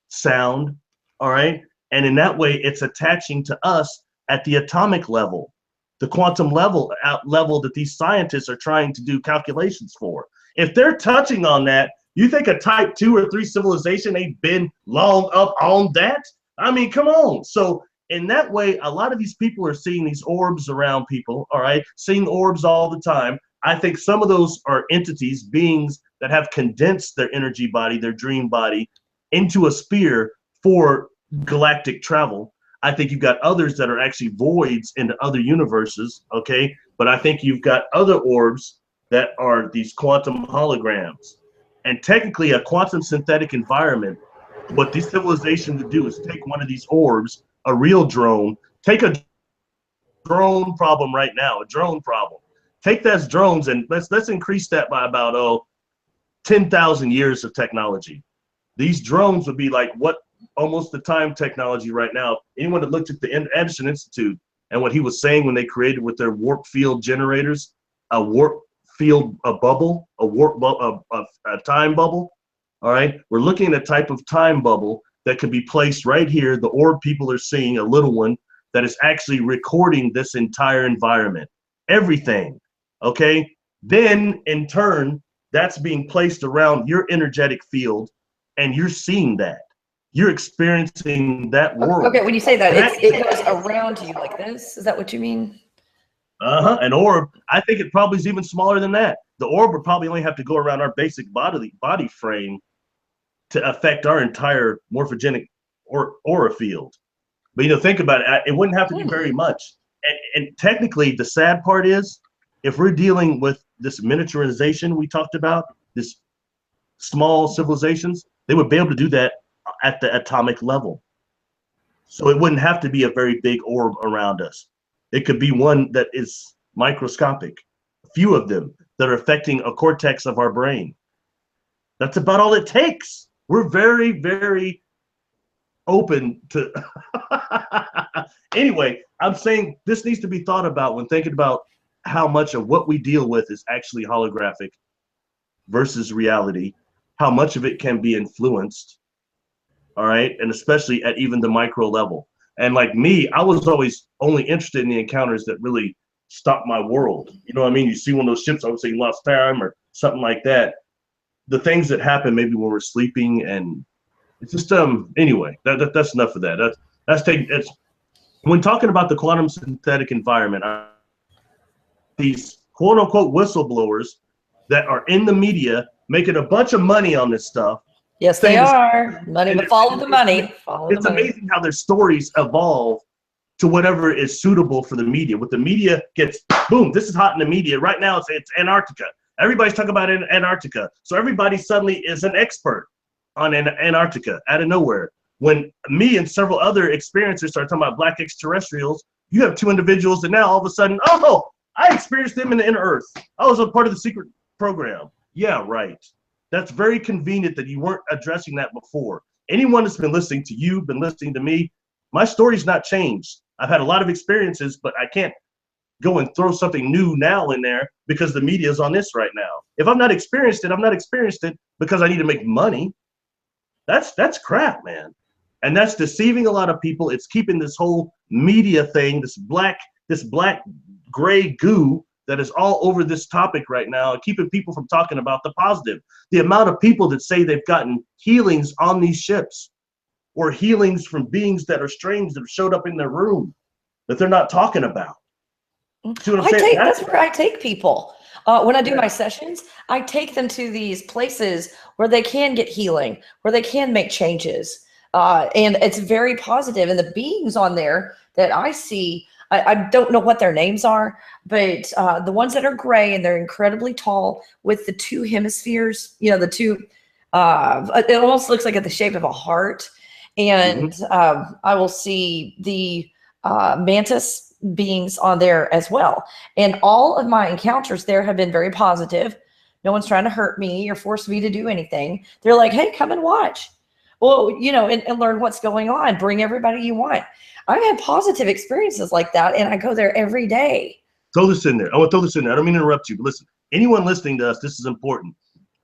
S2: sound, all right? And in that way, it's attaching to us at the atomic level, the quantum level that these scientists are trying to do calculations for. If they're touching on that, you think a type 2 or 3 civilization ain't been long up on that? I mean, come on. So in that way, a lot of these people are seeing these orbs around people, all right? Seeing orbs all the time. I think some of those are entities, beings that have condensed their energy body, their dream body, into a sphere for galactic travel. I think you've got others that are actually voids into other universes, okay? But I think you've got other orbs that are these quantum holograms. And technically, a quantum synthetic environment, what this civilization would do is take one of these orbs, a real drone, take a drone problem right now, a drone problem. Take those drones and let's increase that by about 10,000 years of technology. These drones would be like what almost the time technology right now. Anyone that looked at the Anderson Institute and what he was saying when they created with their warp field generators, a warp field, a bubble, a time bubble. All right, we're looking at a type of time bubble that could be placed right here. The orb people are seeing, a little one that is actually recording this entire environment, everything. Okay, then in turn, that's being placed around your energetic field, and you're seeing that. You're experiencing that world.
S1: Okay, when you say that, it goes around you like this. Is that what you mean?
S2: An orb, I think it probably is even smaller than that. The orb would probably only have to go around our basic body frame to affect our entire morphogenic aura field. But, you know, think about it. It wouldn't have to be very much. And technically, the sad part is, if we're dealing with this miniaturization we talked about, this small civilizations, they would be able to do that at the atomic level. So it wouldn't have to be a very big orb around us. It could be one that is microscopic, a few of them that are affecting a cortex of our brain. That's about all it takes. We're very, very open to. Anyway, I'm saying this needs to be thought about when thinking about how much of what we deal with is actually holographic versus reality, how much of it can be influenced, all right, and especially at even the micro level. And like me, I was always only interested in the encounters that really stopped my world. You know what I mean? You see one of those ships, I would say you lost time or something like that. The things that happen maybe when we're sleeping, and it's just anyway, that's enough of that. That's when talking about the quantum synthetic environment, these quote unquote whistleblowers that are in the media making a bunch of money on this stuff.
S1: Yes, they are. Money, but follow the money.
S2: It's amazing how their stories evolve to whatever is suitable for the media. What the media gets, boom, this is hot in the media. Right now it's Antarctica. Everybody's talking about Antarctica. So everybody suddenly is an expert on Antarctica out of nowhere. When me and several other experiencers start talking about black extraterrestrials, you have two individuals that now all of a sudden, oh, I experienced them in the inner Earth. I was a part of the secret program. Yeah, right. That's very convenient that you weren't addressing that before. Anyone that's been listening to you, been listening to me, my story's not changed. I've had a lot of experiences, but I can't go and throw something new now in there because the media is on this right now. If I've not experienced it, I've not experienced it because I need to make money. That's crap, man. And that's deceiving a lot of people. It's keeping this whole media thing, this black gray goo that is all over this topic right now, keeping people from talking about the positive. The amount of people that say they've gotten healings on these ships or healings from beings that are strange that have showed up in their room that they're not talking about. See what I'm saying?
S1: That's where I take people. When I do my sessions, I take them to these places where they can get healing, where they can make changes. And it's very positive. And the beings on there that I see, I don't know what their names are, but the ones that are gray and they're incredibly tall with the two hemispheres, you know, the two, it almost looks like at the shape of a heart. And I will see the mantis beings on there as well. And all of my encounters there have been very positive. No one's trying to hurt me or force me to do anything. They're like, hey, come and watch. Well, you know, and learn what's going on. Bring everybody you want. I've had positive experiences like that, and I go there every day.
S2: Throw this in there. I want to throw this in there. I don't mean to interrupt you, but listen, anyone listening to us, this is important.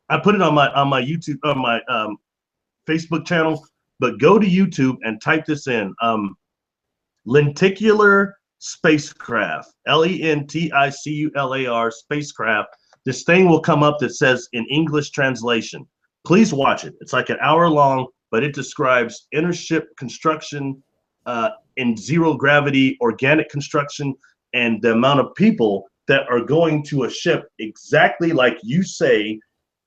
S2: I put it on my YouTube, on my Facebook channel, but go to YouTube and type this in. Lenticular spacecraft, Lenticular spacecraft. This thing will come up that says in English translation. Please watch it. It's like an hour long, but it describes inner ship construction in zero gravity, organic construction, and the amount of people that are going to a ship exactly like you say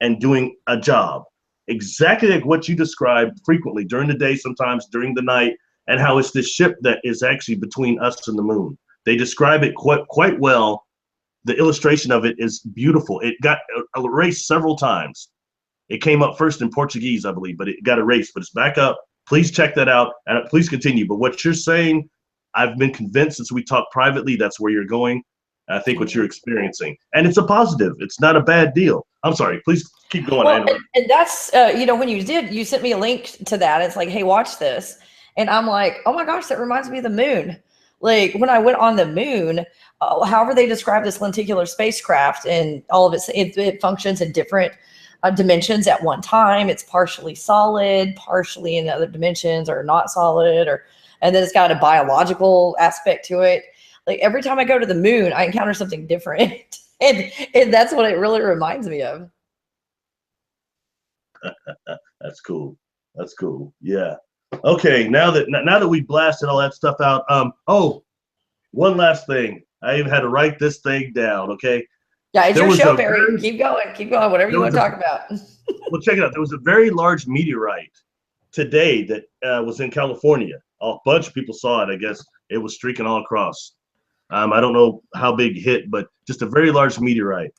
S2: and doing a job. Exactly like what you described frequently during the day, sometimes during the night, and how it's this ship that is actually between us and the moon. They describe it quite well. The illustration of it is beautiful. It got erased several times. It came up first in Portuguese, I believe, but it got erased, but it's back up. Please check that out, and please continue. But what you're saying, I've been convinced since we talked privately, that's where you're going. I think what you're experiencing, and it's a positive. It's not a bad deal. I'm sorry. Please keep going.
S1: Well, and that's, you know, when you sent me a link to that. It's like, hey, watch this. And I'm like, oh my gosh, that reminds me of the moon. Like when I went on the moon, however they describe this lenticular spacecraft and all of it functions in different dimensions at one time. It's partially solid, partially in other dimensions, or not solid, and then it's got a biological aspect to it. Like every time I go to the moon, I encounter something different. and that's what it really reminds me of.
S2: That's cool. That's cool. Yeah. Okay. Now that we blasted all that stuff out. Oh, one last thing. I even had to write this thing down. Okay.
S1: Yeah, it's your show, Barry. Keep going. Whatever you want to talk about.
S2: Well, check it out. There was a very large meteorite today that was in California. A bunch of people saw it. I guess it was streaking all across. I don't know how big hit, but just a very large meteorite.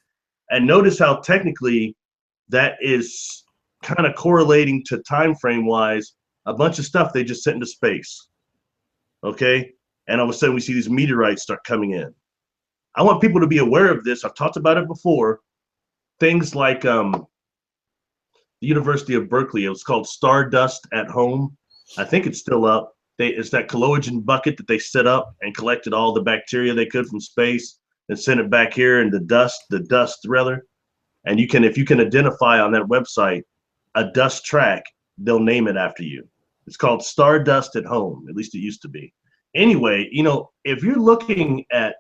S2: And notice how technically that is kind of correlating to time frame wise a bunch of stuff they just sent into space. Okay, and all of a sudden we see these meteorites start coming in. I want people to be aware of this. I've talked about it before. Things like the University of Berkeley. It was called Stardust at Home. I think it's still up. It's that colloidal bucket that they set up and collected all the bacteria they could from space and sent it back here, and the dust rather. And you can, if you can identify on that website a dust track, they'll name it after you. It's called Stardust at Home. At least it used to be. Anyway, you know, if you're looking at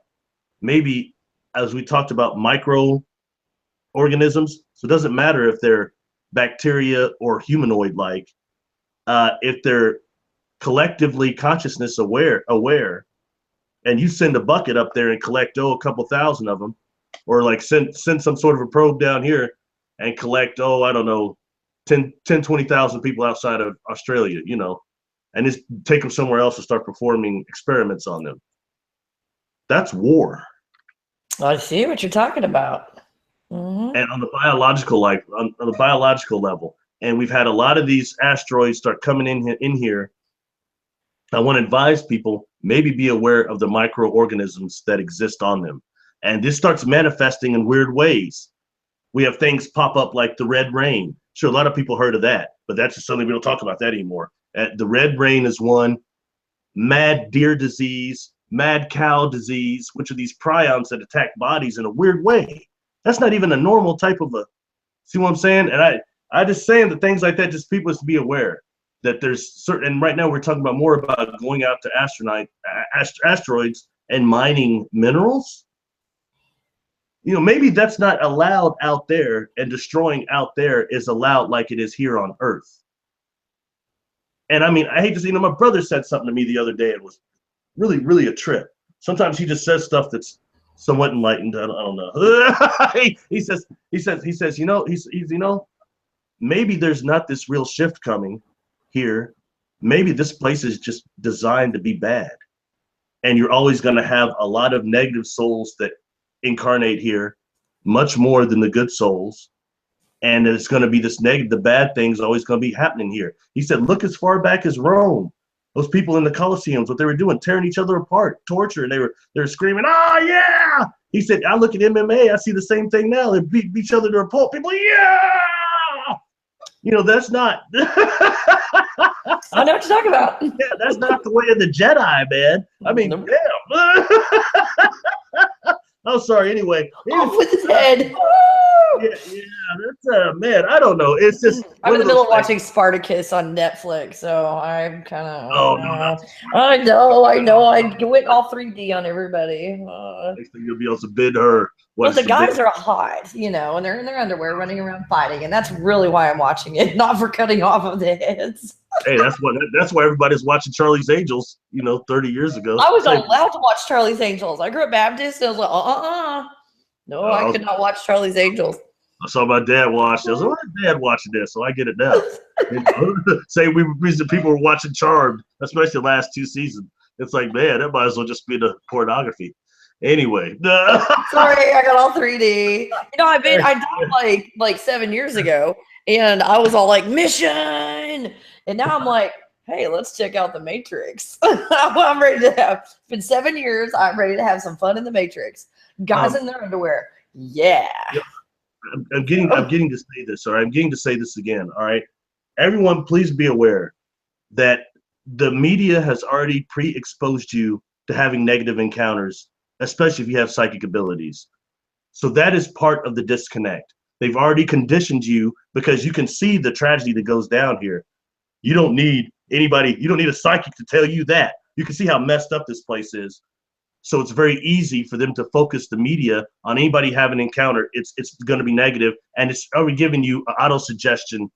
S2: maybe, as we talked about, microorganisms, so it doesn't matter if they're bacteria or humanoid-like, if they're collectively consciousness aware, and you send a bucket up there and collect a couple thousand of them, or like send some sort of a probe down here and collect I don't know, 20,000 people outside of Australia, you know, and just take them somewhere else and start performing experiments on them. That's war.
S1: I see what you're talking about. Mm-hmm.
S2: And on the biological on the biological level, and we've had a lot of these asteroids start coming in here. I want to advise people, maybe be aware of the microorganisms that exist on them. And this starts manifesting in weird ways. We have things pop up like the red rain. Sure, a lot of people heard of that, but that's just something we don't talk about that anymore. The red rain is one. Mad deer disease, mad cow disease, which are these prions that attack bodies in a weird way. That's not even a normal type of a, see what I'm saying? And I just saying that things like that, just people to be aware that there's certain, and right now we're talking about more about going out to asteroids and mining minerals. You know, maybe that's not allowed out there, and destroying out there is allowed like it is here on Earth. And I mean, I hate to say, you know, my brother said something to me the other day. It was really, really a trip. Sometimes he just says stuff that's somewhat enlightened. I don't know. he says, you know, he's you know, maybe there's not this real shift coming here. Maybe this place is just designed to be bad, and you're always going to have a lot of negative souls that incarnate here, much more than the good souls, and it's going to be this negative, the bad things always going to be happening here. He said, look as far back as Rome. Those people in the Colosseums, what they were doing, tearing each other apart, torture, and they were screaming, "Ah, yeah!" He said, I look at MMA, I see the same thing now. They beat each other to a pulp. People, yeah! You know, that's not.
S1: I know what you're talking about.
S2: Yeah, that's not the way of the Jedi, man. I mean,
S1: Nope.
S2: damn. I'm sorry. Anyway,
S1: Off with his head.
S2: yeah, that's man. I don't know. It's just
S1: I'm in the middle of watching Spartacus on Netflix, so I'm kind of.
S2: Oh no,
S1: I know. I went all 3D on everybody.
S2: next thing you'll be able to bid her.
S1: But the guys are hot, you know, and they're in their underwear running around fighting, and that's really why I'm watching it, not for cutting off of the heads.
S2: Hey, that's why everybody's watching Charlie's Angels, you know, 30 years ago.
S1: I was allowed to watch Charlie's Angels. I grew up Baptist, and I was like, no, I could not watch Charlie's Angels.
S2: I saw my dad watch it. I was like, why is Dad watching this? So I get it now. Say people were watching Charmed, especially the last 2 seasons. It's like, man, that might as well just be the pornography. Anyway.
S1: Sorry, I got all 3D. You know, I died like 7 years ago, and I was all like, mission! And now I'm like, hey, let's check out the Matrix. I'm ready to have, it's been 7 years, I'm ready to have some fun in the Matrix. Guys in their underwear. Yeah.
S2: Yep. I'm getting to say this, all right? I'm getting to say this again, all right? Everyone, please be aware that the media has already pre-exposed you to having negative encounters, especially if you have psychic abilities. So that is part of the disconnect. They've already conditioned you because you can see the tragedy that goes down here. You don't need anybody, you don't need a psychic to tell you that. You can see how messed up this place is. So it's very easy for them to focus the media on anybody having an encounter. It's going to be negative, and it's already giving you an auto-suggestion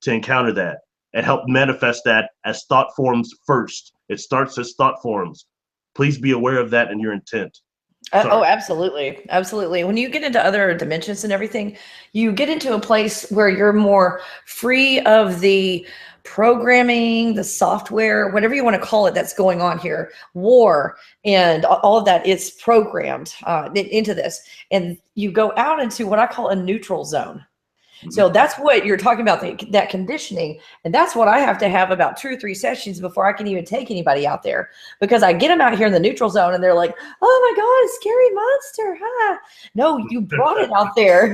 S2: to encounter that and help manifest that as thought forms first. It starts as thought forms. Please be aware of that and your intent.
S1: Oh, absolutely. Absolutely. When you get into other dimensions and everything, you get into a place where you're more free of the programming, the software, whatever you want to call it, that's going on here, war and all of that is programmed into this. And you go out into what I call a neutral zone. So that's what you're talking about, that conditioning. And that's what I have to have about 2 or 3 sessions before I can even take anybody out there, because I get them out here in the neutral zone and they're like, oh my God, scary monster. Huh? No, you brought it out there.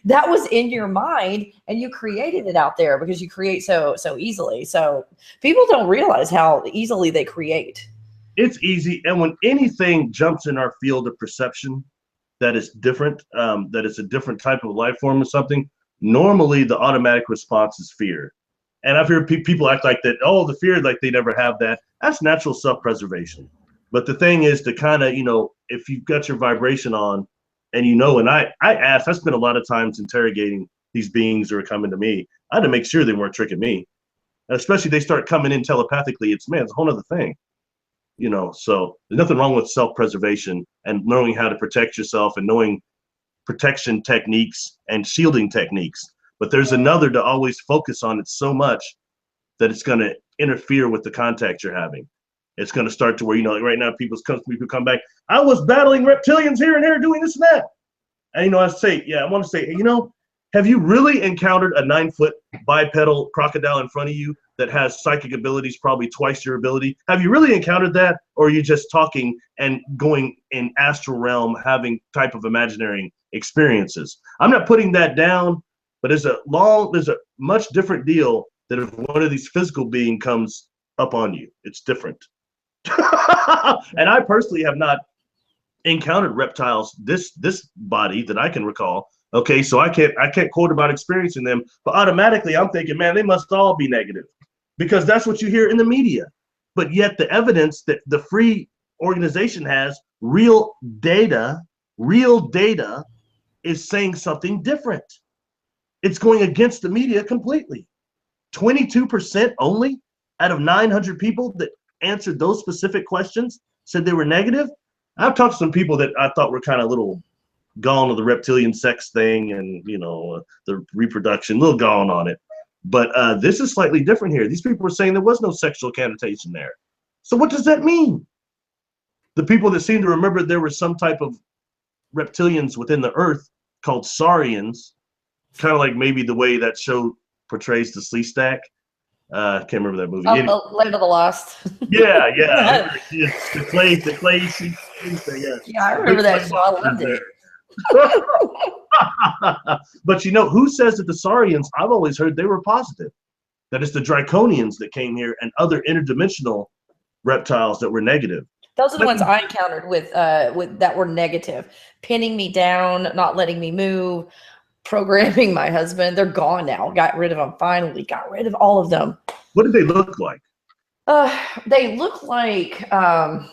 S1: That was in your mind and you created it out there because you create so easily. So people don't realize how easily they create.
S2: It's easy. And when anything jumps in our field of perception that is different, that it's a different type of life form or something, normally the automatic response is fear. And I've heard people act like that, oh, the fear, like they never have that. That's natural self-preservation. But the thing is to kind of, you know, if you've got your vibration on and you know, and I spent a lot of times interrogating these beings that are coming to me. I had to make sure they weren't tricking me. And especially they start coming in telepathically. It's a whole other thing. You know, so there's nothing wrong with self-preservation and knowing how to protect yourself and knowing protection techniques and shielding techniques. But there's another to always focus on it so much that it's going to interfere with the contact you're having. It's going to start to where, you know, like right now people come back, I was battling reptilians here and there doing this and that. And, you know, I want to say, you know, have you really encountered a 9-foot bipedal crocodile in front of you that has psychic abilities probably twice your ability? Have you really encountered that? Or are you just talking and going in astral realm, having type of imaginary experiences? I'm not putting that down, but there's a much different deal that if one of these physical being comes up on you. It's different. And I personally have not encountered reptiles this body that I can recall. Okay, so I can't quote about experiencing them, but automatically I'm thinking, man, they must all be negative because that's what you hear in the media. But yet the evidence that the free organization has, real data is saying something different. It's going against the media completely. 22% only out of 900 people that answered those specific questions said they were negative. I've talked to some people that I thought were kind of little gone on the reptilian sex thing and, you know, the reproduction, a little gone on it. But this is slightly different here. These people were saying there was no sexual connotation there. So what does that mean? The people that seem to remember there was some type of reptilians within the earth called saurians, kind of like maybe the way that show portrays the Sleestack. I can't remember that movie.
S1: Land of the Lost.
S2: Yeah. The clay sheet.
S1: Yeah, I remember that show. I loved it.
S2: But you know, who says that the Saurians, I've always heard they were positive, that it's the Draconians that came here and other interdimensional reptiles that were negative.
S1: Those are the ones I encountered with that were negative, pinning me down, not letting me move, programming my husband. They're gone now. Got rid of them. Finally got rid of all of them.
S2: What did they look like?
S1: They look like I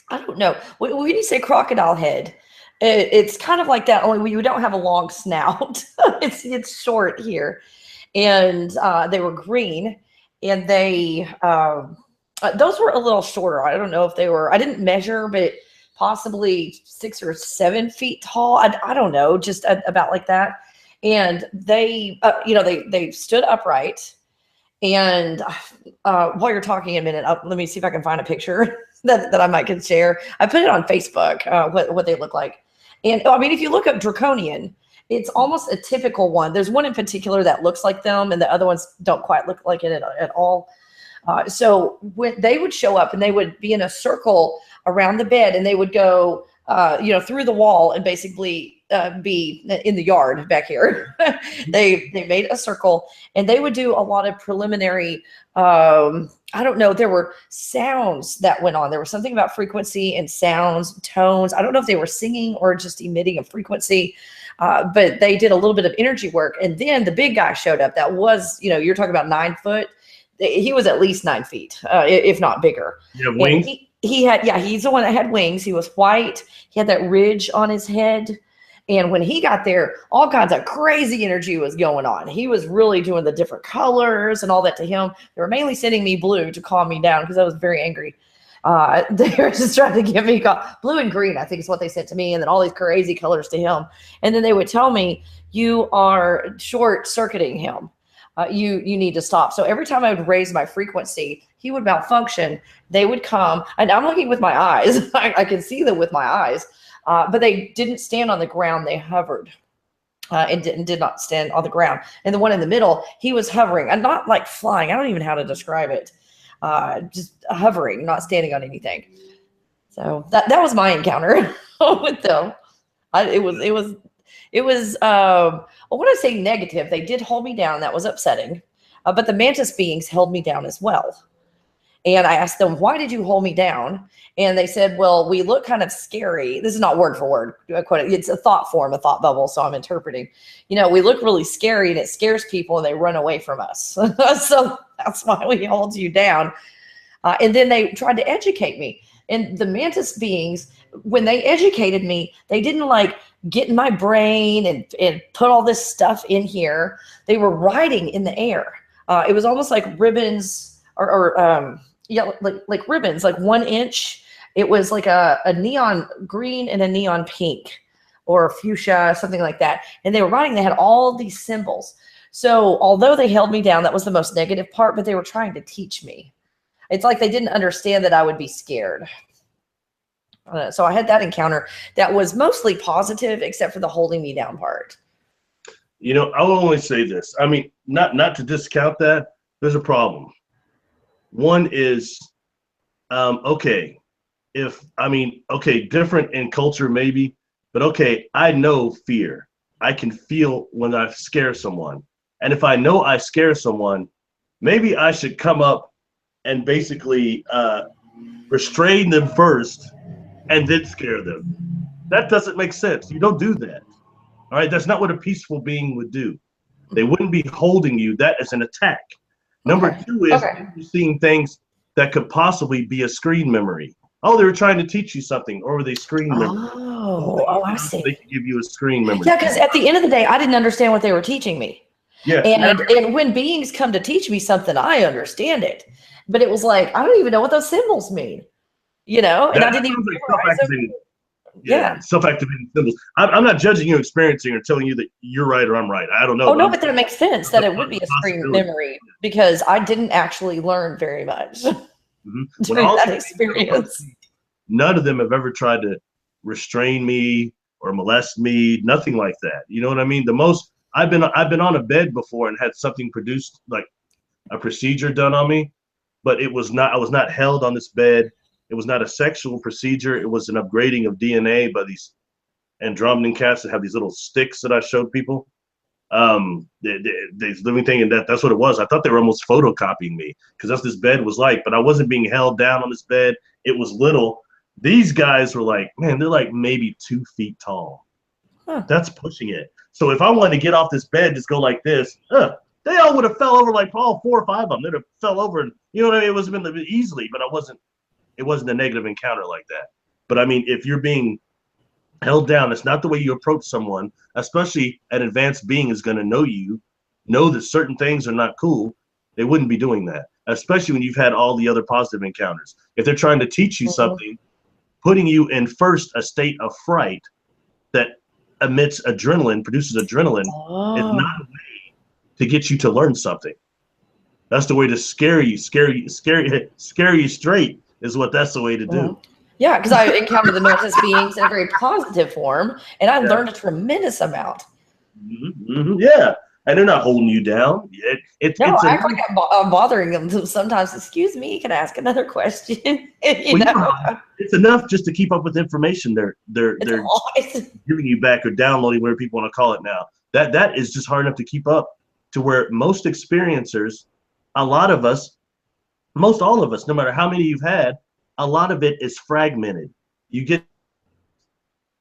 S1: don't know. When you say crocodile head, it's kind of like that. Only we don't have a long snout. it's short here, and they were green, and they those were a little shorter. I don't know if they were. I didn't measure, but possibly 6 or 7 feet tall. I don't know, just about like that. And they, they stood upright. And while you're talking a minute, let me see if I can find a picture that I might can share. I put it on Facebook, what they look like. And I mean, if you look up draconian, it's almost a typical one. There's one in particular that looks like them, and the other ones don't quite look like it at all. So when they would show up and they would be in a circle around the bed, and they would go, through the wall and basically be in the yard back here. They made a circle, and they would do a lot of preliminary, I don't know, there were sounds that went on. There was something about frequency and sounds, tones. I don't know if they were singing or just emitting a frequency, but they did a little bit of energy work. And then the big guy showed up that was, you're talking about 9 foot. He was at least 9 feet, if not bigger.
S2: You have wings?
S1: He's the one that had wings. He was white. He had that ridge on his head. And when he got there, all kinds of crazy energy was going on. He was really doing the different colors and all that to him. They were mainly sending me blue to calm me down because I was very angry. They were just trying to give me blue and green, I think is what they sent to me. And then all these crazy colors to him. And then they would tell me, you are short circuiting him. You need to stop. So every time I would raise my frequency, he would malfunction. They would come, and I'm looking with my eyes. I can see them with my eyes, but they didn't stand on the ground. They hovered and did not stand on the ground. And the one in the middle, he was hovering and not like flying. I don't even know how to describe it. Just hovering, not standing on anything. So that was my encounter with them. It was, when I say negative, they did hold me down. That was upsetting. But the mantis beings held me down as well. And I asked them, why did you hold me down? And they said, well, we look kind of scary. This is not word for word. It's a thought form, a thought bubble. So I'm interpreting, we look really scary, and it scares people and they run away from us. So that's why we hold you down. And then they tried to educate me. And the mantis beings, when they educated me, they didn't get in my brain and put all this stuff in here. They were riding in the air. It was almost like ribbons like ribbons, like 1 inch. It was like a neon green and a neon pink or fuchsia, something like that. And they were riding, they had all these symbols. So although they held me down, that was the most negative part, but they were trying to teach me. It's like they didn't understand that I would be scared. So I had that encounter that was mostly positive, except for the holding me down part.
S2: I'll only say this. I mean, not to discount that. There's a problem. One is, different in culture maybe, but okay, I know fear. I can feel when I scare someone. And if I know I scare someone, maybe I should come up and basically restrain them first and then scare them. That doesn't make sense. You don't do that. All right, that's not what a peaceful being would do. They wouldn't be holding you. That is an attack. Number two is you're seeing things that could possibly be a screen memory. Oh, they were trying to teach you something, or were they screen memory?
S1: Oh, I see.
S2: They could give you a screen memory.
S1: Yeah, because at the end of the day, I didn't understand what they were teaching me.
S2: Yeah.
S1: And when beings come to teach me something, I understand it. But it was like, I don't even know what those symbols mean. And I didn't even
S2: self-activating symbols. I'm not judging you, experiencing, or telling you that you're right or I'm right. I don't know.
S1: Oh, no, but that makes sense that it would be a screen memory because I didn't actually learn very much during that experience.
S2: None of them have ever tried to restrain me or molest me, nothing like that. You know what I mean? The most, I've been on a bed before and had something produced, like a procedure done on me, but I was not held on this bed. It was not a sexual procedure. It was an upgrading of DNA by these Andromedan cats that have these little sticks that I showed people. The living thing, and that's what it was. I thought they were almost photocopying me because that's what this bed was like, but I wasn't being held down on this bed. It was little. These guys were like, man, they're like maybe 2 feet tall. Huh. That's pushing it. So if I wanted to get off this bed, just go like this, they all would have fell over, like all 4 or 5 of them. They'd have fell over, and you know what I mean? It was been easily, but it wasn't a negative encounter like that. But I mean, if you're being held down, it's not the way you approach someone, especially an advanced being is going to know that certain things are not cool. They wouldn't be doing that, especially when you've had all the other positive encounters. If they're trying to teach you something, putting you in first a state of fright that emits adrenaline, produces adrenaline, is not a way to get you to learn something. That's the way to scare you straight, is what that's the way to do.
S1: Yeah, because I encountered the mantis beings in a very positive form, and I learned a tremendous amount.
S2: Yeah, and they're not holding you down.
S1: I act like I'm bothering them sometimes. Excuse me, can I ask another question?
S2: It's enough just to keep up with information they're giving you back or downloading, whatever people want to call it now. That is just hard enough to keep up, to where most experiencers, a lot of us, most all of us, no matter how many you've had, a lot of it is fragmented.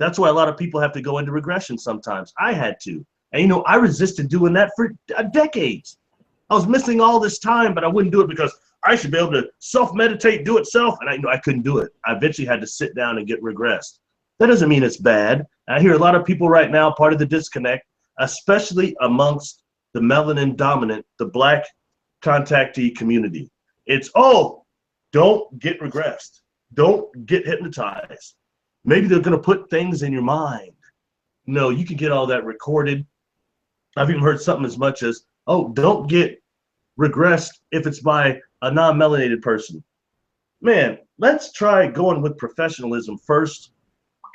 S2: That's why a lot of people have to go into regression sometimes. I had to. And I resisted doing that for decades. I was missing all this time, but I wouldn't do it because I should be able to self-meditate, do it self. And I couldn't do it. I eventually had to sit down and get regressed. That doesn't mean it's bad. I hear a lot of people right now, part of the disconnect, especially amongst the melanin dominant, the Black contactee community. It's, don't get regressed. Don't get hypnotized. Maybe they're going to put things in your mind. No, you can get all that recorded. I've even heard something as much as, don't get regressed if it's by a non-melanated person. Man, let's try going with professionalism first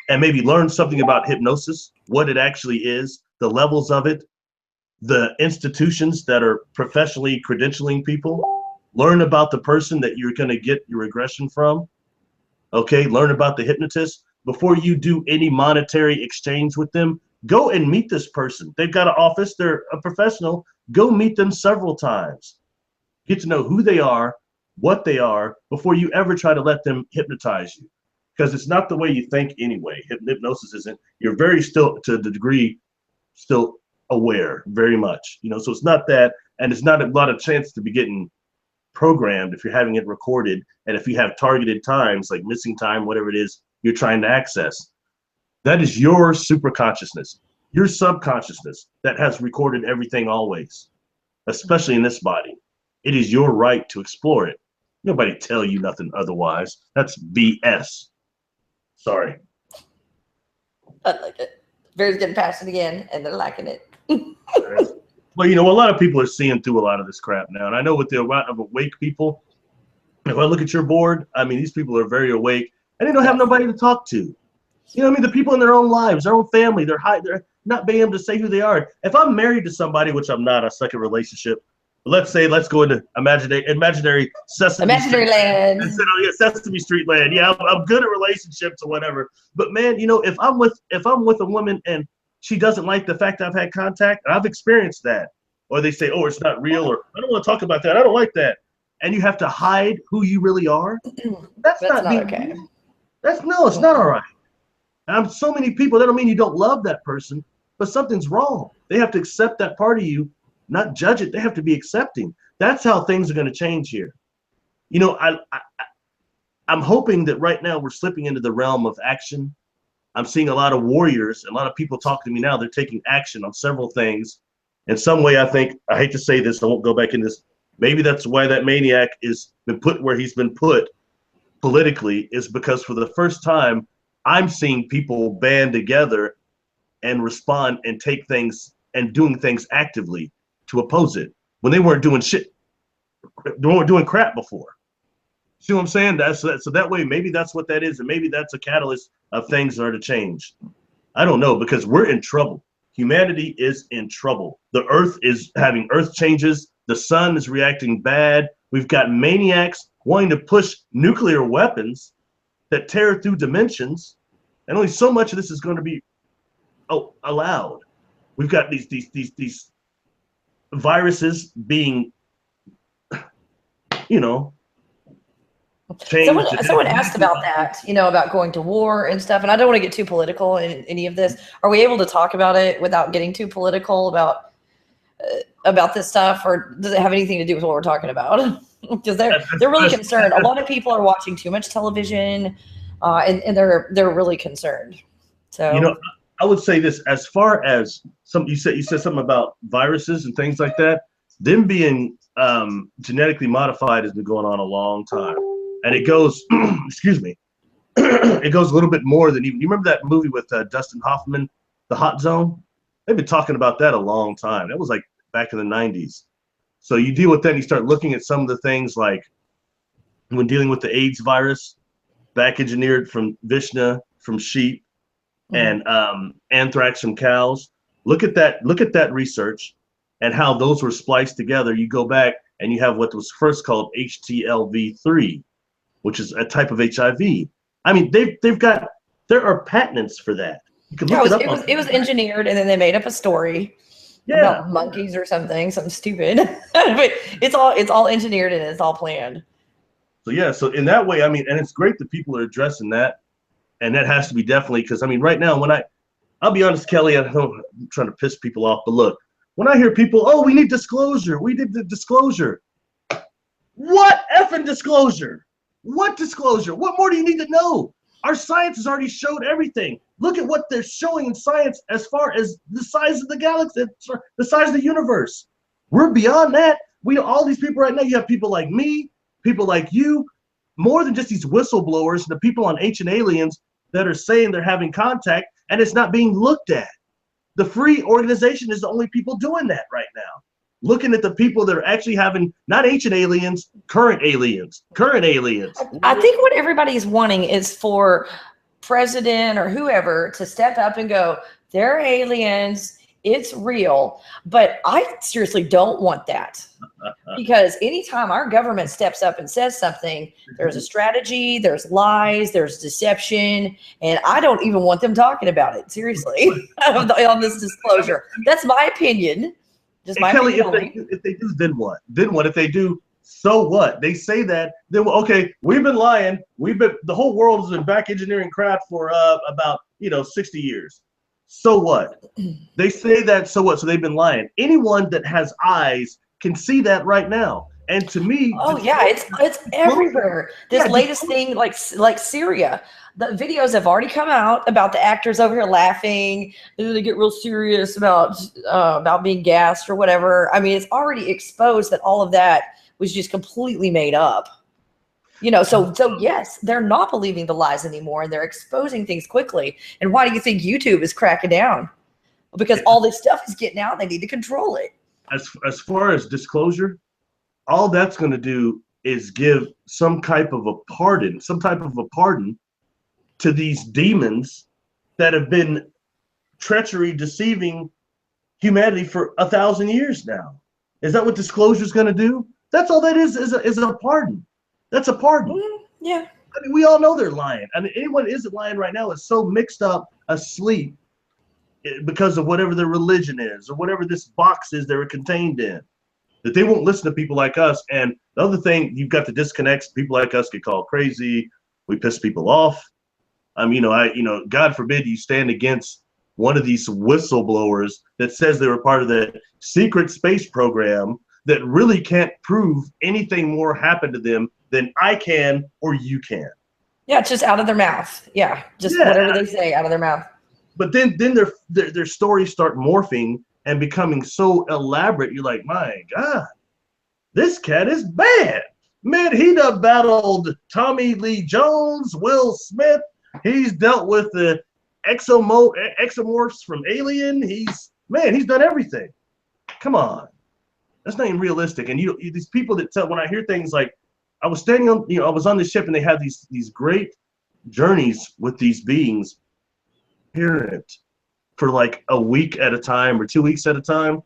S2: and maybe learn something about hypnosis, what it actually is, the levels of it, the institutions that are professionally credentialing people. Learn about the person that you're going to get your regression from. Okay, learn about the hypnotist. Before you do any monetary exchange with them, go and meet this person. They've got an office. They're a professional. Go meet them several times. Get to know who they are, what they are, before you ever try to let them hypnotize you. Because it's not the way you think anyway. Hypnosis isn't. You're very still, to the degree, still aware, very much. So it's not that, and it's not a lot of chance to be getting programmed if you're having it recorded, and if you have targeted times like missing time, whatever it is you're trying to access. That is your super consciousness, your subconsciousness that has recorded everything always, especially in this body. It is your right to explore it. Nobody tell you nothing otherwise. That's BS. Sorry.
S1: I like it. Barry's getting past it again, and they're liking it.
S2: Well, a lot of people are seeing through a lot of this crap now. And I know with the amount of awake people, if I look at your board, I mean, these people are very awake, and they don't have nobody to talk to. The people in their own lives, their own family, they're not being able to say who they are. If I'm married to somebody, which I'm not, a second relationship, let's go into imaginary Sesame Street
S1: land.
S2: Sesame Street land. Yeah, I'm good at relationships or whatever. But man, if I'm with a woman and she doesn't like the fact I've had contact, I've experienced that. Or they say, it's not real, or I don't want to talk about that. I don't like that. And you have to hide who you really are. That's not okay. It's not all right. And so many people, that don't mean you don't love that person, but something's wrong. They have to accept that part of you, not judge it. They have to be accepting. That's how things are going to change here. I'm hoping that right now we're slipping into the realm of action. I'm seeing a lot of warriors, and a lot of people talking to me now. They're taking action on several things. In some way, I hate to say this, I won't go back in this. Maybe that's why that maniac is been put where he's been put politically, is because for the first time, I'm seeing people band together and respond and take things and doing things actively to oppose it when they weren't doing shit. They weren't doing crap before. See what I'm saying? So that way, maybe that's what that is, and maybe that's a catalyst of things that are to change. I don't know, because we're in trouble. Humanity is in trouble. The earth is having earth changes. The sun is reacting bad. We've got maniacs wanting to push nuclear weapons. that tear through dimensions, and only so much of this is going to be allowed. We've got these viruses being, you know, changed.
S1: Someone asked about that, you know, about going to war and stuff, and I don't want to get too political in any of this. Are we able to talk about it without getting too political about this stuff, or does it have anything to do with what we're talking about? Because they're really concerned. A lot of people are watching too much television, and they're really concerned. So,
S2: you know, I would say this, as far as you said something about viruses and things like that. Them being genetically modified has been going on a long time, and it goes excuse me, it goes a little bit more than even, you remember that movie with Dustin Hoffman, The Hot Zone? They've been talking about that a long time. That was like back in the 90s. So you deal with that, and you start looking at some of the things, like when dealing with the AIDS virus, back engineered from Vishna, from sheep, and anthrax from cows. Look at that research and how those were spliced together. You go back and you have what was first called HTLV3, which is a type of HIV. I mean, there are patents for that. You can look
S1: it was engineered, and then they made up a story about monkeys or something stupid. But it's all engineered, and it's all planned.
S2: So yeah, so in that way, I mean, and it's great that people are addressing that, and that has to be definitely, because I mean, right now, I'll be honest, Kelly, I'm trying to piss people off, but look, when I hear people, oh, we need disclosure, we need the disclosure. What effing disclosure? What disclosure? What more do you need to know? Our science has already showed everything. Look at what they're showing in science as far as the size of the galaxy, the size of the universe. We're beyond that. All these people right now, you have people like me, people like you, more than just these whistleblowers, the people on Ancient Aliens that are saying they're having contact, and it's not being looked at. The free organization is the only people doing that right now. Looking at the people that are actually having, not ancient aliens, current aliens.
S1: I think what everybody's wanting is for president or whoever to step up and go, they're aliens, it's real. But I seriously don't want that. Because anytime our government steps up and says something, there's a strategy, there's lies, there's deception, and I don't even want them talking about it, seriously, on this disclosure. That's my opinion. Just my
S2: Kelly,
S1: opinion.
S2: if they do, then what? Then what? If they do, so what? They say that, then okay, we've been lying. The whole world has been back engineering crap for about 60 years. So what? They say that, so what? So they've been lying. Anyone that has eyes can see that right now. And to me,
S1: it's everywhere. This latest thing, like Syria, the videos have already come out about the actors over here laughing, and then they get real serious about being gassed or whatever. I mean, it's already exposed that all of that was just completely made up. So yes, they're not believing the lies anymore, and they're exposing things quickly. And why do you think YouTube is cracking down? Because all this stuff is getting out, and they need to control it.
S2: As far as disclosure, all that's going to do is give some type of a pardon to these demons that have been treachery, deceiving humanity for 1,000 years now. Is that what disclosure is going to do? That's all that is a pardon. That's a pardon.
S1: Yeah.
S2: I mean, we all know they're lying. I mean, anyone that isn't lying right now is so mixed up, asleep, because of whatever their religion is or whatever this box is they're contained in, that they won't listen to people like us. And the other thing, you've got the disconnects. People like us get called crazy. We piss people off. God forbid you stand against one of these whistleblowers that says they were part of the secret space program that really can't prove anything more happened to them than I can or you can.
S1: Yeah, it's just out of their mouth. Yeah, whatever they say out of their mouth.
S2: But then their stories start morphing and becoming so elaborate. You're like, my God, this cat is bad. Man, he done battled Tommy Lee Jones, Will Smith. He's dealt with the exomorphs from Alien. He's done everything. Come on. That's not even realistic. And these people that tell, when I hear things like, I was on the ship and they had these great journeys with these beings, hearing it for like a week at a time or 2 weeks at a time.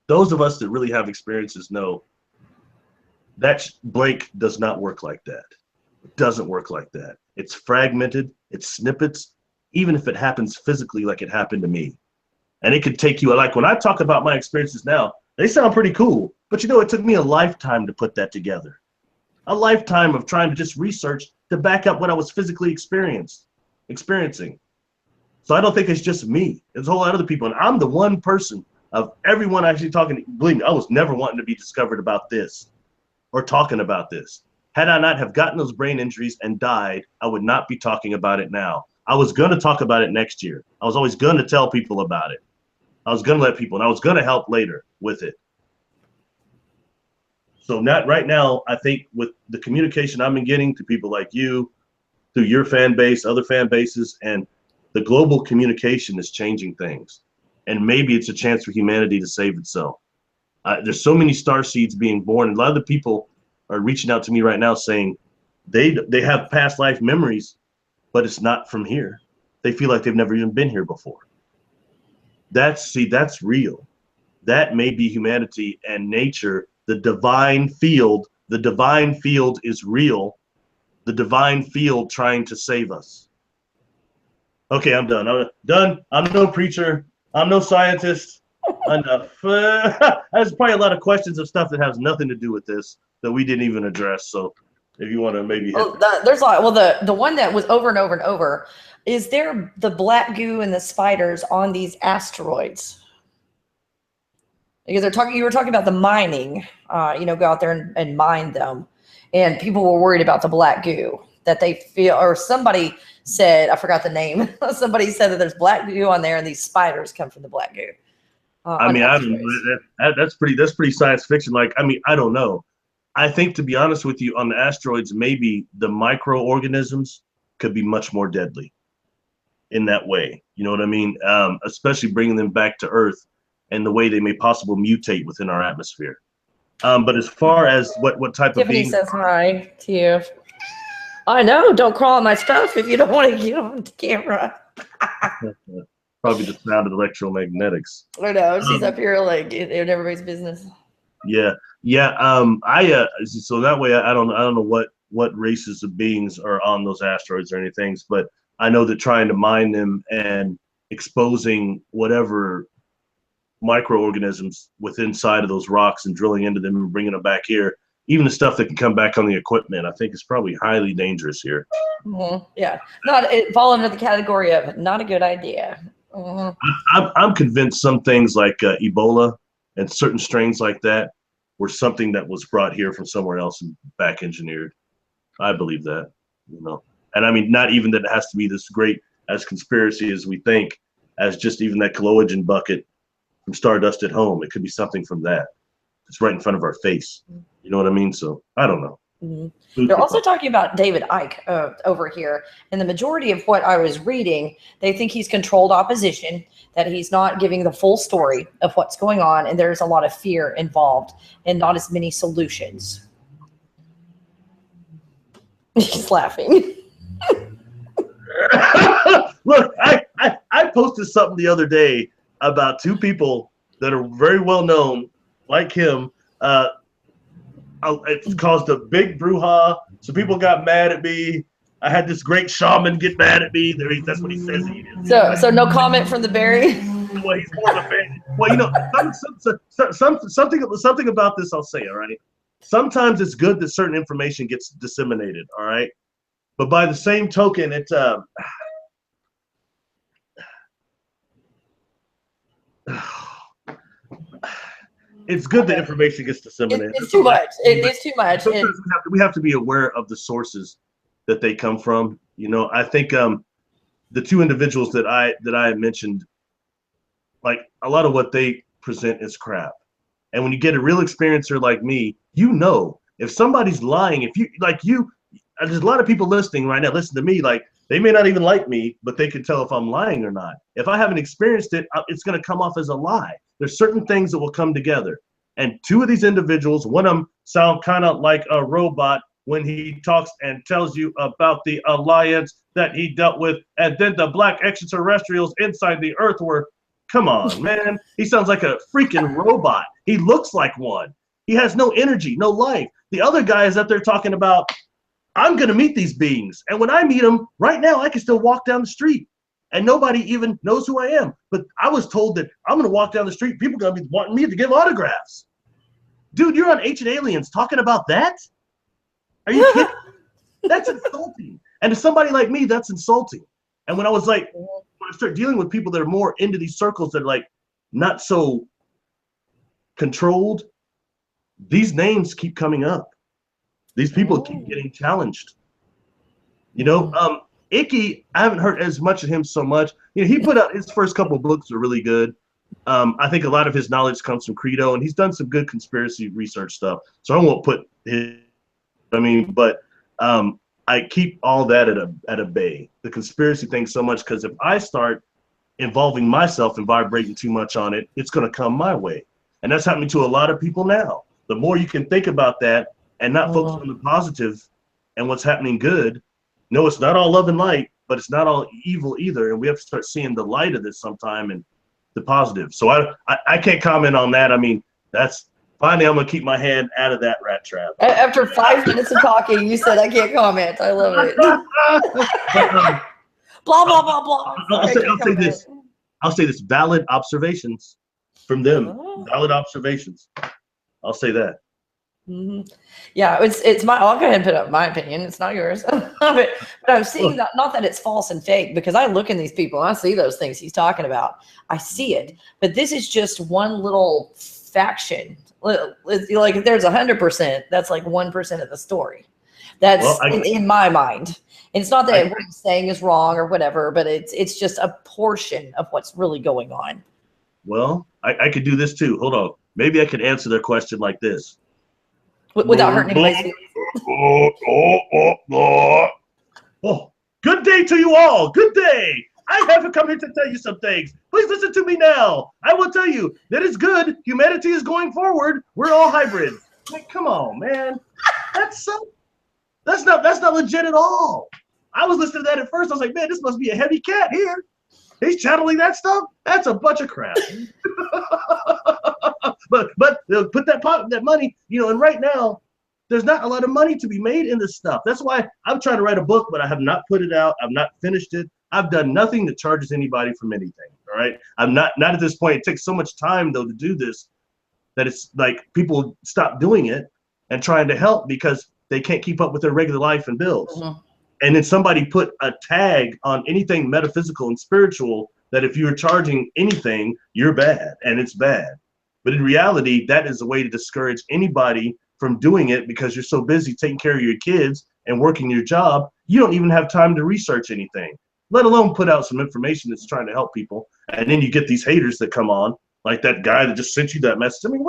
S2: Those of us that really have experiences know that blank does not work like that. It doesn't work like that. It's fragmented, it's snippets, even if it happens physically like it happened to me. And it could take you, like when I talk about my experiences now, they sound pretty cool, but you know, it took me a lifetime to put that together. A lifetime of trying to just research to back up what I was physically experiencing. So I don't think it's just me. There's a whole lot of other people. And I'm the one person of everyone actually talking. Believe me, I was never wanting to be discovered about this or talking about this. Had I not have gotten those brain injuries and died, I would not be talking about it now. I was going to talk about it next year. I was always going to tell people about it. I was going to let people, and I was going to help later with it. So not right now, I think with the communication I've been getting to people like you, through your fan base, other fan bases, and the global communication is changing things. And maybe it's a chance for humanity to save itself. There's so many star seeds being born. A lot of the people are reaching out to me right now saying they have past life memories, but it's not from here. They feel like they've never even been here before. That's real. That may be humanity and nature, the divine field. The divine field is real. The divine field trying to save us. Okay, I'm done. I'm done. I'm no preacher. I'm no scientist. Enough. There's probably a lot of questions of stuff that has nothing to do with this that we didn't even address. So if you want to maybe
S1: there's a lot. Well, the one that was over and over and over is there the black goo and the spiders on these asteroids, because you were talking about the mining, go out there and mine them, and people were worried about the black goo that they feel, or somebody said, I forgot the name, somebody said that there's black goo on there and these spiders come from the black goo.
S2: I mean, that's pretty science fiction. Like, I mean, I don't know. I think, to be honest with you, on the asteroids, maybe the microorganisms could be much more deadly in that way. You know what I mean? Especially bringing them back to Earth and the way they may possibly mutate within our atmosphere. But as far as what type
S1: Tiffany
S2: of being,
S1: says hi to you. I know. Don't crawl on my stuff if you don't want to get on camera.
S2: probably the sound of electromagnetics.
S1: I know. She's up here like in everybody's business.
S2: Yeah. So that way I don't know what races of beings are on those asteroids or anything, but I know that trying to mine them and exposing whatever microorganisms within inside of those rocks and drilling into them and bringing them back here, even the stuff that can come back on the equipment, I think is probably highly dangerous here.
S1: Mm-hmm. Yeah, it fall under the category of not a good idea. Mm-hmm.
S2: I'm convinced some things like Ebola and certain strains like that were something that was brought here from somewhere else and back engineered. I believe that, and I mean, not even that it has to be this great as conspiracy as we think, as just even that Cologen bucket from Stardust at Home. It could be something from that. It's right in front of our face. You know what I mean? So I don't know.
S1: Mm-hmm. They're also talking about David Icke over here. And the majority of what I was reading, they think he's controlled opposition, that he's not giving the full story of what's going on. And there's a lot of fear involved and not as many solutions. He's laughing.
S2: Look, I posted something the other day about two people that are very well known, like him. It caused a big brouhaha. So people got mad at me. I had this great shaman get mad at me. That's what he says he is.
S1: So no comment from the Barry.
S2: Well, he's more of a fan. Well, something about this I'll say. All right. Sometimes it's good that certain information gets disseminated. All right. But by the same token, it's it's good that information gets disseminated.
S1: It's too much. It's too much.
S2: Sometimes we have to be aware of the sources that they come from. I think the two individuals that I mentioned, like a lot of what they present is crap. And when you get a real experiencer like me, if somebody's lying, there's a lot of people listening right now. Listen to me, like they may not even like me, but they can tell if I'm lying or not. If I haven't experienced it, it's going to come off as a lie. There's certain things that will come together. And two of these individuals, one of them sound kind of like a robot when he talks and tells you about the alliance that he dealt with, and then the black extraterrestrials inside the earth were, come on, man. He sounds like a freaking robot. He looks like one. He has no energy, no life. The other guy is up there talking about, I'm going to meet these beings. And when I meet them, right now, I can still walk down the street and nobody even knows who I am. But I was told that I'm going to walk down the street. People are going to be wanting me to give autographs. Dude, you're on Ancient Aliens talking about that? Are you kidding? That's insulting. And to somebody like me, that's insulting. And when I was like, when I start dealing with people that are more into these circles that are like not so controlled, these names keep coming up. These people keep getting challenged. You know, Icky, I haven't heard as much of him so much. You know, he put out his first couple of books are really good. I think a lot of his knowledge comes from Credo, and he's done some good conspiracy research stuff. So I won't put his, but I keep all that at a bay, the conspiracy thing so much, because if I start involving myself and vibrating too much on it, it's going to come my way. And that's happening to a lot of people now. The more you can think about that and not focus on the positive and what's happening good. No, it's not all love and light, but it's not all evil either. And we have to start seeing the light of this sometime and the positive. So I can't comment on that. I mean, that's finally, I'm going to keep my hand out of that rat trap.
S1: After 5 minutes of talking, you said I can't comment. I love it. Blah, blah, blah, blah.
S2: I'll say this. Valid observations from them. Valid observations. I'll say that.
S1: Yeah, it's my. I'll go ahead and put up my opinion. It's not yours. but I'm seeing that, not that it's false and fake, because I look in these people and I see those things he's talking about. I see it, but this is just one little faction. Like if there's 100%, that's like 1% of the story. That's in my mind. And it's not that what he's saying is wrong or whatever, but it's just a portion of what's really going on.
S2: Well, I could do this too. Hold on. Maybe I could answer their question like this.
S1: Without hurting anybody's
S2: Oh, good day to you all. Good day. I have come here to tell you some things. Please listen to me now. I will tell you that it's good. Humanity is going forward. We're all hybrids. Like, come on, man. That's not legit at all. I was listening to that at first. I was like, man, this must be a heavy cat here. He's channeling that stuff. That's a bunch of crap. but put that money, you know, and right now there's not a lot of money to be made in this stuff. That's why I'm trying to write a book, but I have not put it out. I've not finished it. I've done nothing that charges anybody from anything. All right. I'm not at this point. It takes so much time though to do this that it's like people stop doing it and trying to help because they can't keep up with their regular life and bills. And then somebody put a tag on anything metaphysical and spiritual that if you're charging anything, you're bad and it's bad. But in reality, that is a way to discourage anybody from doing it because you're so busy taking care of your kids and working your job, you don't even have time to research anything, let alone put out some information that's trying to help people. And then you get these haters that come on, like that guy that just sent you that message. I mean,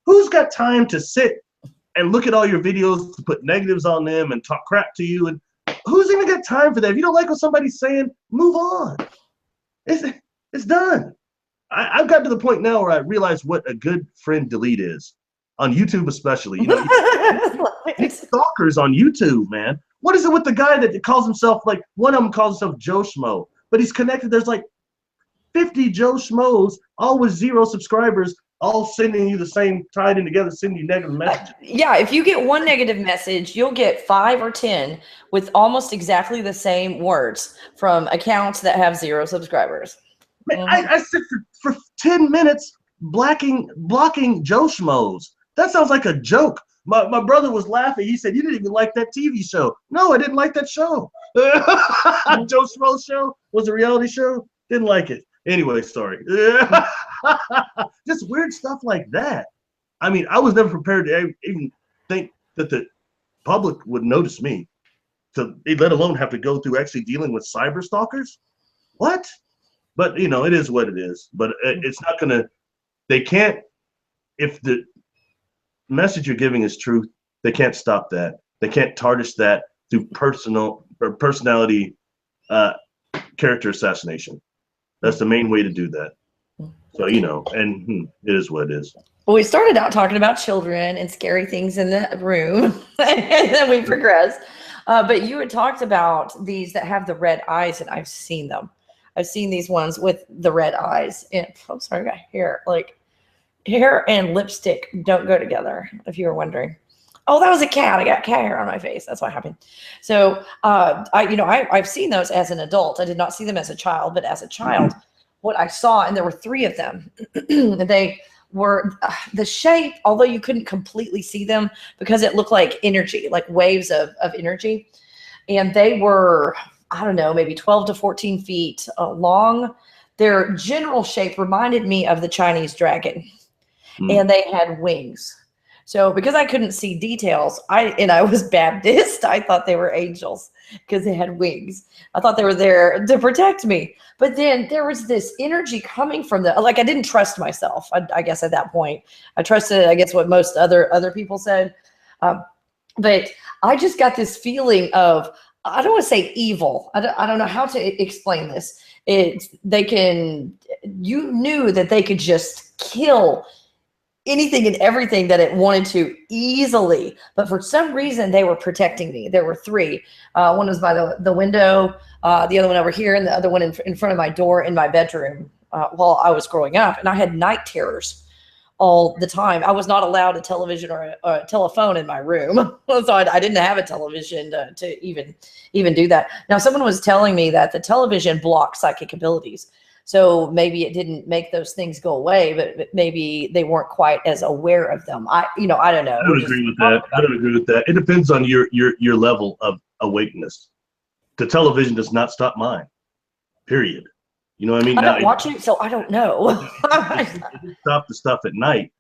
S2: who's got time to sit and look at all your videos to put negatives on them and talk crap to you? And who's even got time for that? If you don't like what somebody's saying, move on. It's done. I've gotten to the point now where I realize what a good friend delete is on YouTube, especially. You know, these stalkers on YouTube, man. What is it with the guy that calls himself, like, one of them calls himself Joe Schmo, but he's connected. There's like 50 Joe Schmoes, all with 0 subscribers, all sending you the same, tied in together, sending you negative messages.
S1: Yeah, if you get one negative message, you'll get 5 or 10 with almost exactly the same words from accounts that have 0 subscribers.
S2: Man, I sit for 10 minutes blocking Joe Schmoes. That sounds like a joke. My brother was laughing. He said, you didn't even like that TV show. No, I didn't like that show. Joe Schmo's show was a reality show. Didn't like it. Anyway, sorry. Just weird stuff like that. I mean, I was never prepared to even think that the public would notice me, let alone have to go through actually dealing with cyber stalkers. What? But, you know, it is what it is. But it's not going to, they can't, if the message you're giving is truth, they can't stop that. They can't tarnish that through personality character assassination. That's the main way to do that. So, you know, and it is what it is.
S1: Well, we started out talking about children and scary things in the room, and then we progressed. But you had talked about these that have the red eyes, and I've seen them. I've seen these ones with the red eyes. And I'm sorry, hair. Like, hair and lipstick don't go together, if you were wondering. Oh, that was a cat. I got cat hair on my face. That's what happened. So, I've seen those as an adult. I did not see them as a child, but as a child, what I saw, and there were three of them. They were the shape, although you couldn't completely see them because it looked like energy, like waves of energy. And they were, I don't know, maybe 12 to 14 feet long. Their general shape reminded me of the Chinese dragon, and they had wings. So because I couldn't see details, I was Baptist, I thought they were angels because they had wings. I thought they were there to protect me. But then there was this energy coming from them. Like, I didn't trust myself, I guess, at that point. I trusted, I guess, what most other people said. But I just got this feeling of, I don't want to say evil. I don't know how to explain this. You knew that they could just kill anything and everything that it wanted to easily, but for some reason they were protecting me. There were three. One was by the window, the other one over here, and the other one in front of my door in my bedroom while I was growing up. And I had night terrors all the time. I was not allowed a television or a telephone in my room, so I didn't have a television to even do that. Now, someone was telling me that the television blocked psychic abilities. So maybe it didn't make those things go away, but maybe they weren't quite as aware of them. I don't know.
S2: I don't agree with that. I don't agree with that. It depends on your level of awakeness. The television does not stop mine. Period. You know what I mean?
S1: I don't watch it, so I don't know.
S2: It stop the stuff at night.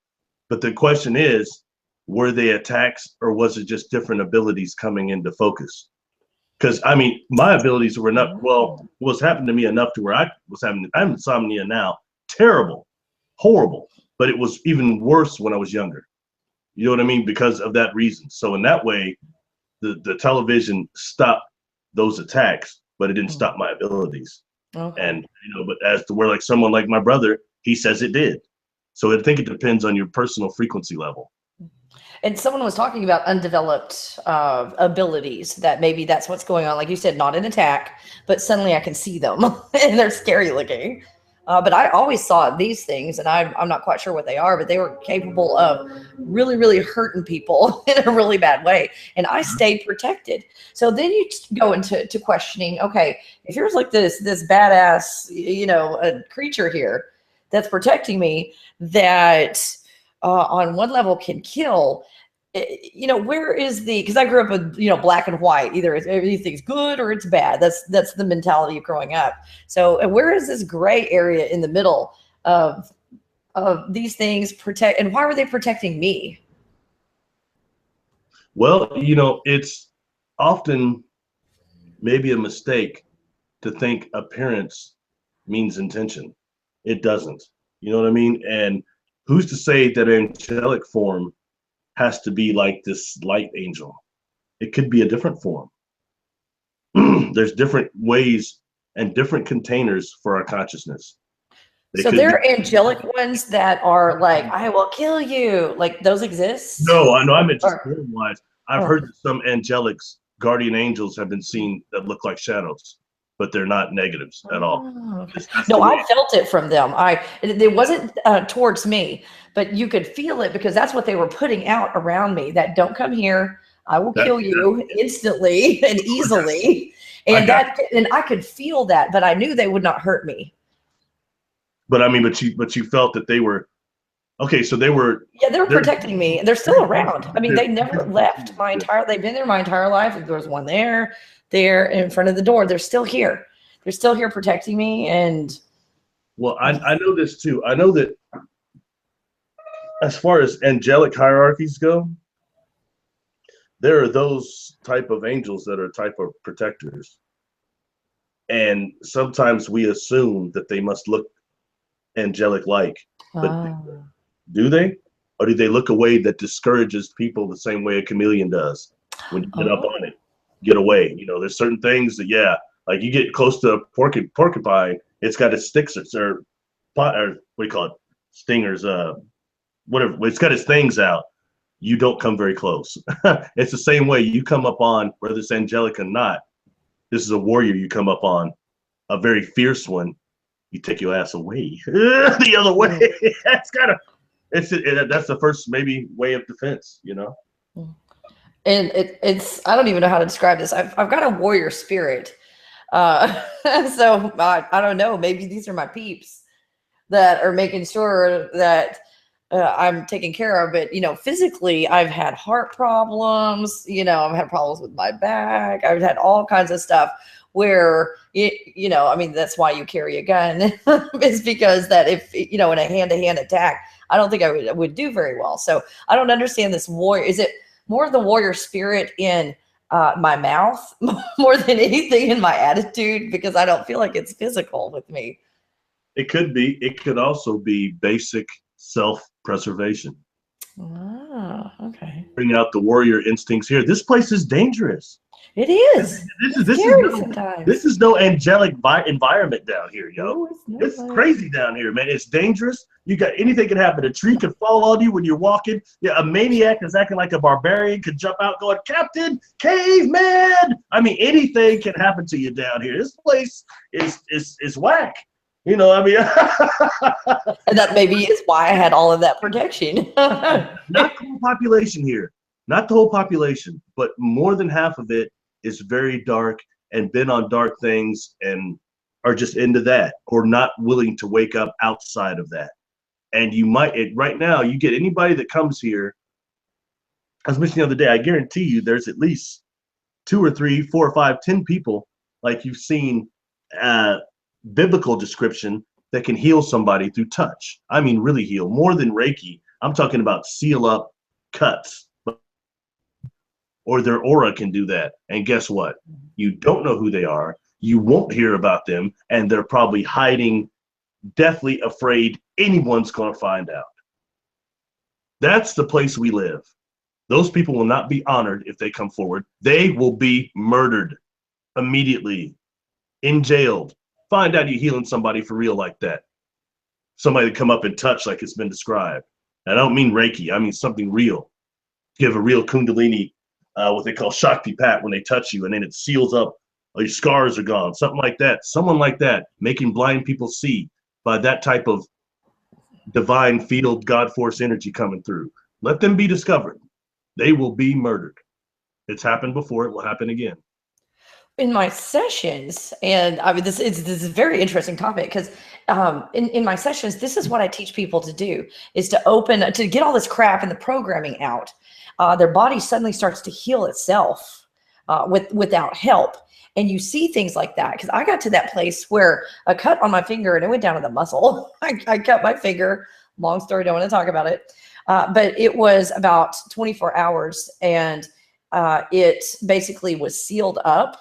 S2: But the question is, were they attacks, or was it just different abilities coming into focus? Because, I mean, my abilities were enough. Well, what's happened to me enough to where I have insomnia now. Terrible, horrible. But it was even worse when I was younger. You know what I mean? Because of that reason. So in that way, the television stopped those attacks, but it didn't stop my abilities. Okay. And, but as to where, like, someone like my brother, he says it did. So I think it depends on your personal frequency level.
S1: And someone was talking about undeveloped abilities, that maybe that's what's going on. Like you said, not an attack, but suddenly I can see them and they're scary looking. But I always saw these things, and I'm not quite sure what they are, but they were capable of really, really hurting people in a really bad way. And I stayed protected. So then you go into questioning, okay, if here's like this badass, a creature here that's protecting me that on one level can kill, where is because I grew up with, black and white, either everything's good or it's bad. That's the mentality of growing up. So where is this gray area in the middle of these things and why were they protecting me?
S2: Well, it's often maybe a mistake to think appearance means intention. It doesn't. You know what I mean? And who's to say that angelic form has to be like this light angel? It could be a different form. There's different ways and different containers for our consciousness.
S1: So there are angelic ones that are like, I will kill you. Like, those exist?
S2: No, I know. I meant just form-wise. I've heard that some angelics, guardian angels, have been seen that look like shadows, but they're not negatives at all.
S1: Okay. No, I felt it from them. It wasn't towards me, but you could feel it because that's what they were putting out around me. That don't come here. I will kill you instantly and easily. And I could feel that, but I knew they would not hurt me.
S2: But I mean, but you felt that they were okay. So they were. Yeah,
S1: they're protecting me. They're still around. I mean, they never left they've been there my entire life. If there was one there in front of the door, they're still here. They're still here protecting me. And
S2: well, I know this too. I know that as far as angelic hierarchies go, there are those type of angels that are type of protectors. And sometimes we assume that they must look angelic like, but do they? Or do they look a way that discourages people the same way a chameleon does? When you get up on it, get away. There's certain things that, like you get close to a porcupine, it's got its sticks or what do you call it? Stingers, whatever. It's got its things out. You don't come very close. It's the same way you come up on, whether it's angelic or not. This is a warrior you come up on, a very fierce one. You take your ass away the other way. That's the first maybe way of defense,
S1: And it's I don't even know how to describe this. I've got a warrior spirit. So I don't know. Maybe these are my peeps that are making sure that I'm taken care of. But physically, I've had heart problems. I've had problems with my back. I've had all kinds of stuff where I mean, that's why you carry a gun is because that if in a hand-to-hand attack, I don't think I would do very well. So I don't understand this warrior. Is it more of the warrior spirit in my mouth more than anything in my attitude? Because I don't feel like it's physical with me.
S2: It could be. It could also be basic self-preservation.
S1: Ah, okay.
S2: Bring out the warrior instincts here. This place is dangerous.
S1: It is. It's scary sometimes.
S2: This is no angelic environment down here, yo.
S1: No,
S2: It's crazy down here, man. It's dangerous. You got anything can happen. A tree could fall on you when you're walking. Yeah, a maniac is acting like a barbarian could jump out going, Captain Caveman. I mean, anything can happen to you down here. This place is whack. I mean,
S1: and that maybe is why I had all of that protection.
S2: Not the whole population here. Not the whole population, but more than half of it is very dark and been on dark things and are just into that or not willing to wake up outside of that. And you might, right now, you get anybody that comes here. I was mentioning the other day, I guarantee you there's at least 2 or 3, 4 or 5, 10 people like you've seen biblical description that can heal somebody through touch. I mean, really heal, more than Reiki. I'm talking about seal up cuts. Or their aura can do that. And guess what? You don't know who they are. You won't hear about them. And they're probably hiding, deathly afraid anyone's going to find out. That's the place we live. Those people will not be honored if they come forward. They will be murdered immediately, jailed. Find out you're healing somebody for real like that. Somebody to come up and touch like it's been described. And I don't mean Reiki. I mean something real. Give a real Kundalini, what they call Shakti Pat, when they touch you and then it seals up, or your scars are gone, something like that. Someone like that, making blind people see by that type of divine field, God force energy coming through. Let them be discovered. They will be murdered. It's happened before. It will happen again.
S1: In my sessions, and I mean, this is a very interesting topic because in my sessions, this is what I teach people to do, is to get all this crap and the programming out. Their body suddenly starts to heal itself without help. And you see things like that, because I got to that place where a cut on my finger and it went down to the muscle. I cut my finger. Long story, don't want to talk about it. But it was about 24 hours and it basically was sealed up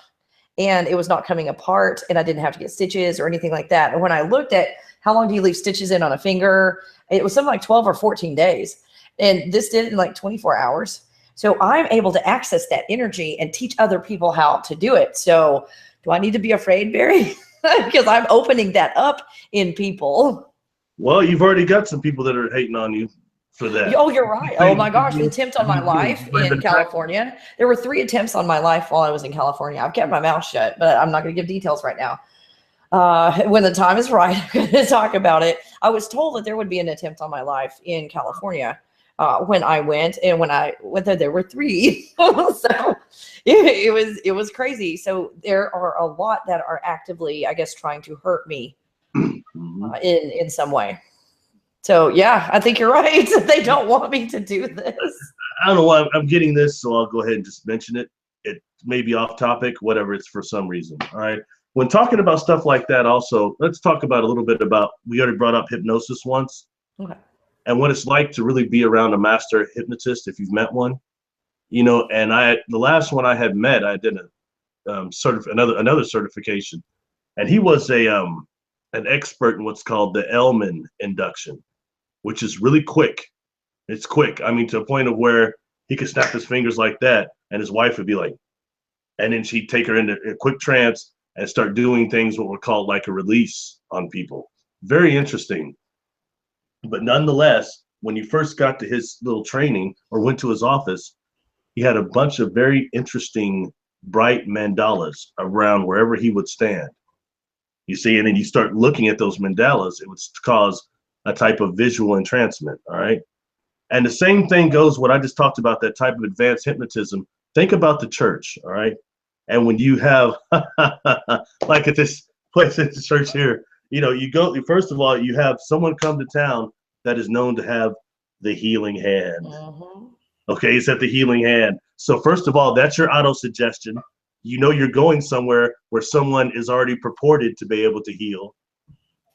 S1: and it was not coming apart and I didn't have to get stitches or anything like that. And when I looked at how long do you leave stitches in on a finger, it was something like 12 or 14 days. And this did it in like 24 hours. So I'm able to access that energy and teach other people how to do it. So do I need to be afraid, Barry? Because I'm opening that up in people.
S2: Well, you've already got some people that are hating on you for that.
S1: Oh, you're right. Oh my gosh, the attempt on my life in California. There were 3 attempts on my life while I was in California. I've kept my mouth shut, but I'm not going to give details right now. When the time is right, I'm going to talk about it. I was told that there would be an attempt on my life in California when I went, and when I went there were 3. So it was crazy. So there are a lot that are actively, I guess, trying to hurt me in some way. So yeah, I think you're right. They don't want me to do this.
S2: I don't know why I'm getting this, so I'll go ahead and just mention it. It may be off topic, whatever, it's for some reason. All right. When talking about stuff like that, also, let's talk about a little bit about, we already brought up hypnosis once. Okay. And what it's like to really be around a master hypnotist if you've met one. You know, and the last one I had met, I did another certification. And he was an expert in what's called the Elman induction, which is really quick. It's quick. I mean, to a point of where he could snap his fingers like that, and his wife would be like, and then she'd take her into a quick trance and start doing things what were called like a release on people. Very interesting. But nonetheless, when you first got to his little training or went to his office, he had a bunch of very interesting, bright mandalas around wherever he would stand. You see, and then you start looking at those mandalas, it would cause a type of visual entrancement, all right? And the same thing goes what I just talked about, that type of advanced hypnotism. Think about the church, all right? And when you have, like at this place at the church here, you go, first of all, you have someone come to town that is known to have the healing hand. Okay, it's at the healing hand. So first of all, that's your auto-suggestion. You're going somewhere where someone is already purported to be able to heal.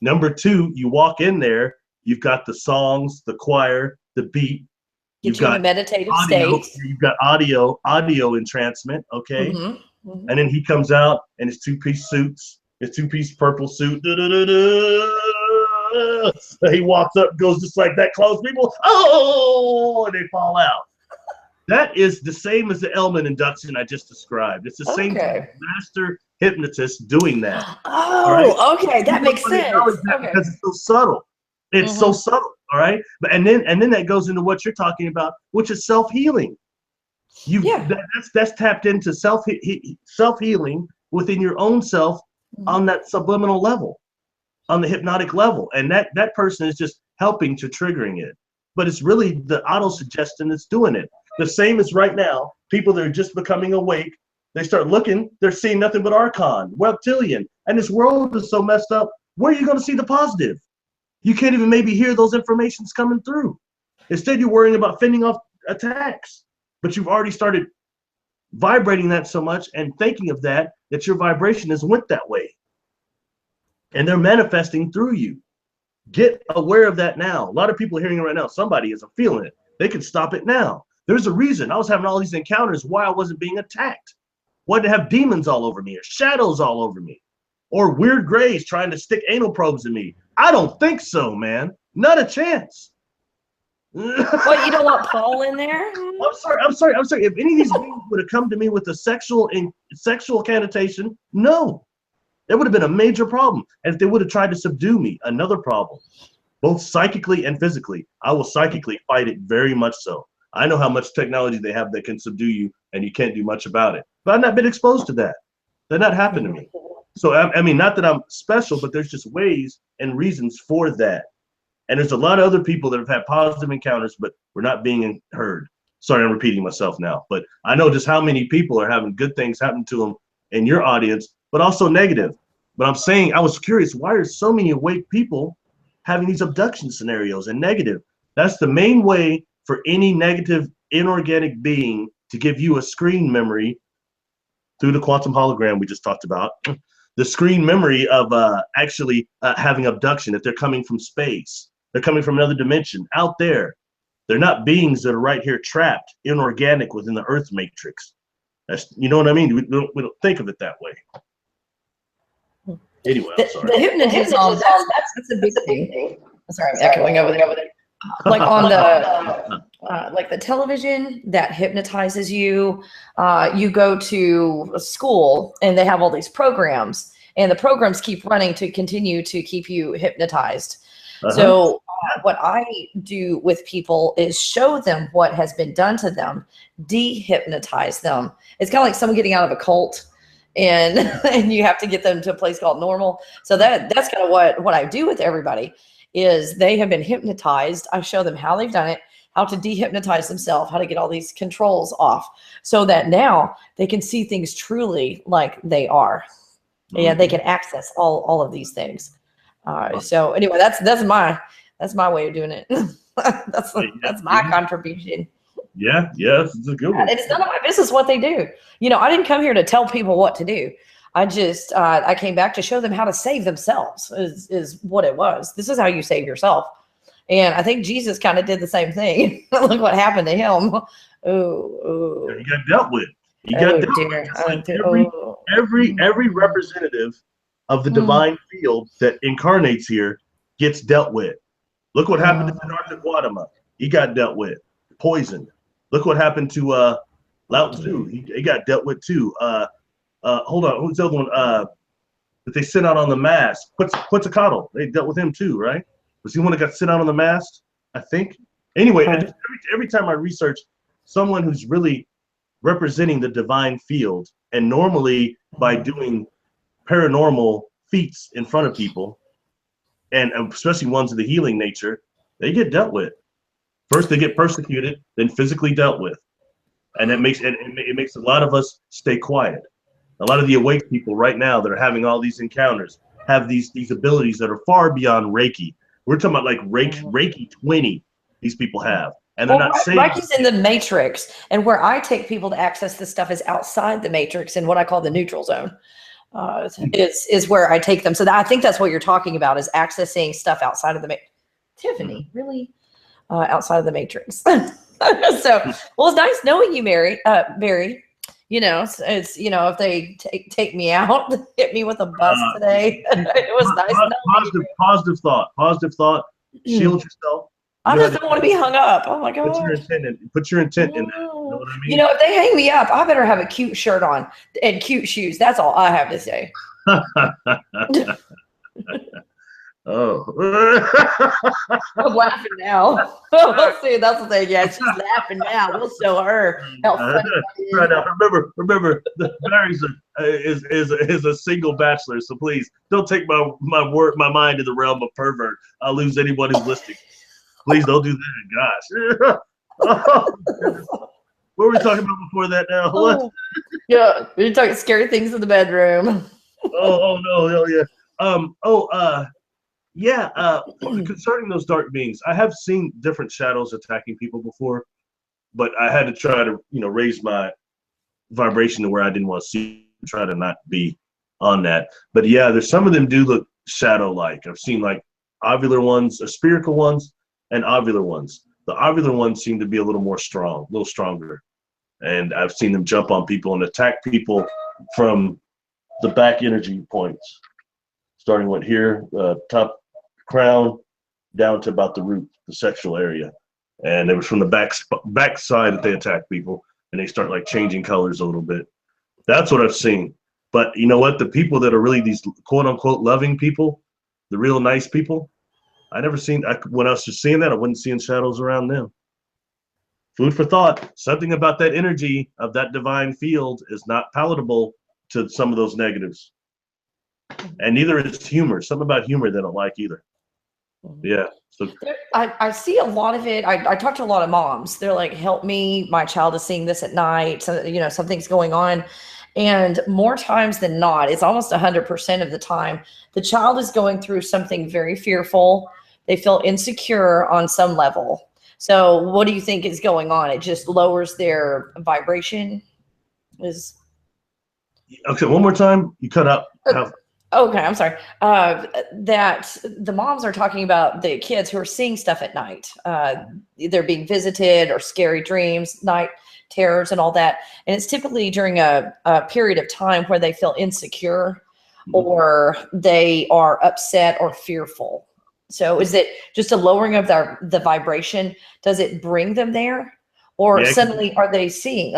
S2: Number two, you walk in there, you've got the songs, the choir, the beat.
S1: Get you in a meditative state.
S2: You've got audio entrancement, okay? And then he comes out in his two-piece suits, his two-piece purple suit. He walks up, goes just like that, close people, and they fall out. That is the same as the Elman induction I just described. It's the same master hypnotist doing that.
S1: Okay, that makes sense.
S2: Because it's so subtle. It's so subtle, all right? But and then that goes into what you're talking about, which is self-healing. That's tapped into self-healing within your own self on that subliminal level, on the hypnotic level. And that person is just helping to triggering it. But it's really the auto-suggestion that's doing it. The same as right now, people that are just becoming awake, they start looking, they're seeing nothing but archon, reptilian, and this world is so messed up. Where are you going to see the positive? You can't even maybe hear those informations coming through. Instead, you're worrying about fending off attacks, but you've already started vibrating that so much and thinking of that your vibration has went that way. And they're manifesting through you. Get aware of that now. A lot of people are hearing it right now. Somebody isn't feeling it. They can stop it now. There's a reason I was having all these encounters why I wasn't being attacked. Why did I have demons all over me or shadows all over me or weird grays trying to stick anal probes in me? I don't think so, man. Not a chance.
S1: What, you don't want Paul in there?
S2: I'm sorry. If any of these beings would have come to me with a sexual connotation, no. That would have been a major problem. And if they would have tried to subdue me, another problem. Both psychically and physically. I will psychically fight it very much so. I know how much technology they have that can subdue you, and you can't do much about it. But I've not been exposed to that. That not happened to me. So, I mean, not that I'm special, but there's just ways and reasons for that. And there's a lot of other people that have had positive encounters, but we're not being heard. Sorry, I'm repeating myself now. But I know just how many people are having good things happen to them in your audience, but also negative. But I'm saying, I was curious, why are so many awake people having these abduction scenarios and negative? That's the main way for any negative inorganic being to give you a screen memory through the quantum hologram we just talked about. The screen memory of actually having abduction, if they're coming from space, they're coming from another dimension out there. They're not beings that are right here trapped, inorganic within the Earth matrix. That's, you know what I mean? We don't think of it that way. Anyway, I'm sorry.
S1: The hypnotism, that's a big thing. I'm sorry, I'm echoing over there. Like on the like the television that hypnotizes you. You go to a school and they have all these programs, and the programs keep running to continue to keep you hypnotized. So what I do with people is show them what has been done to them, dehypnotize them. It's kind of like someone getting out of a cult, and you have to get them to a place called normal. So that's kind of what I do with everybody. Is they have been hypnotized. I show them how they've done it, how to dehypnotize themselves, how to get all these controls off, so that now they can see things truly like they are. And they can access all of these things. So anyway, that's my way of doing it. that's my contribution.
S2: Yeah, it's a good one.
S1: It's none of my business what they do. I didn't come here to tell people what to do. I came back to show them how to save themselves is what it was. This is how you save yourself. And I think Jesus kind of did the same thing. Look what happened to him. Oh.
S2: He got dealt with. He got dealt with. Every representative of the divine field that incarnates here gets dealt with. Look what happened to Siddhartha Gautama. He got dealt with. Poisoned. Look what happened to Lao Tzu. He got dealt with too. Hold on, who's the other one? That they sent out on the mast. Quetzalcoatl. They dealt with him too, right? Was he one that got sent out on the mast? I think. Anyway, every time I research someone who's really representing the divine field, and normally by doing paranormal feats in front of people, and especially ones of the healing nature, they get dealt with. First, they get persecuted, then physically dealt with, and it makes a lot of us stay quiet. A lot of the awake people right now that are having all these encounters have these abilities that are far beyond Reiki. We're talking about like Reiki 20. These people have, and they're
S1: Well,
S2: not saying
S1: Reiki's in the matrix, and where I take people to access this stuff is outside the matrix in what I call the neutral zone. Is where I take them. So I think that's what you're talking about, is accessing stuff outside of the matrix. Tiffany, really? Outside of the matrix. So, well, it's nice knowing you, Barry. You know, it's if they take me out, hit me with a bus today. It was nice.
S2: Positive thought. Shield yourself.
S1: I just don't want to be hung up. Oh my god.
S2: Put your intent in that. You know what I mean?
S1: If they hang me up, I better have a cute shirt on and cute shoes. That's all I have to say.
S2: Oh.
S1: I'm laughing now. Let's see. That's the thing. Yeah, she's laughing now. We'll show her how funny that is.
S2: Right now, remember, Barry's is a single bachelor. So please don't take my mind to the realm of pervert. I'll lose anyone who's listening. Please don't do that. Gosh. What were we talking about before that now? What?
S1: Yeah, we're talking scary things in the bedroom.
S2: Oh no. Concerning those dark beings, I have seen different shadows attacking people before, but I had to try to, raise my vibration to where I didn't want to see, try to not be on that. But yeah, there's some of them do look shadow-like. I've seen like ovular ones, or spherical ones, and ovular ones. The ovular ones seem to be a little stronger. And I've seen them jump on people and attack people from the back energy points, starting with here, top crown, down to about the root, the sexual area. And it was from the back side that they attack people, and they start like changing colors a little bit. That's what I've seen. But you know what? The people that are really these quote unquote loving people, the real nice people, when I was just seeing that, I wasn't seeing shadows around them. Food for thought. Something about that energy of that divine field is not palatable to some of those negatives. And neither is humor. Something about humor they don't like either. Yeah. So
S1: I see a lot of it. I talk to a lot of moms. They're like, help me. My child is seeing this at night. So, something's going on. And more times than not, it's almost 100% of the time, the child is going through something very fearful. They feel insecure on some level. So what do you think is going on? It just lowers their vibration?
S2: Okay, one more time. You cut out.
S1: Okay, I'm sorry. That the moms are talking about the kids who are seeing stuff at night. They're being visited, or scary dreams, night terrors and all that. And it's typically during a period of time where they feel insecure, or they are upset or fearful. So is it just a lowering of the vibration? Does it bring them there? Or suddenly are they seeing?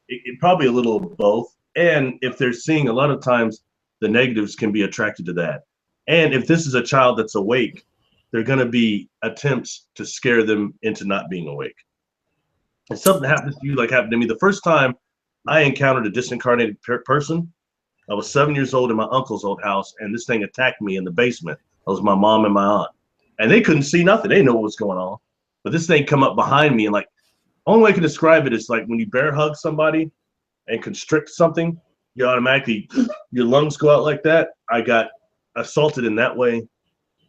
S2: It probably a little of both. And if they're seeing, a lot of times the negatives can be attracted to that. And if this is a child that's awake, there are going to be attempts to scare them into not being awake. If something happens to you like happened to me, the first time I encountered a disincarnated person, I was 7 years old in my uncle's old house, and this thing attacked me in the basement. It was my mom and my aunt. And they couldn't see nothing. They didn't know what was going on. But this thing come up behind me, and like, only way I can describe it is like when you bear hug somebody and constrict something, you automatically, your lungs go out like that. I got assaulted in that way.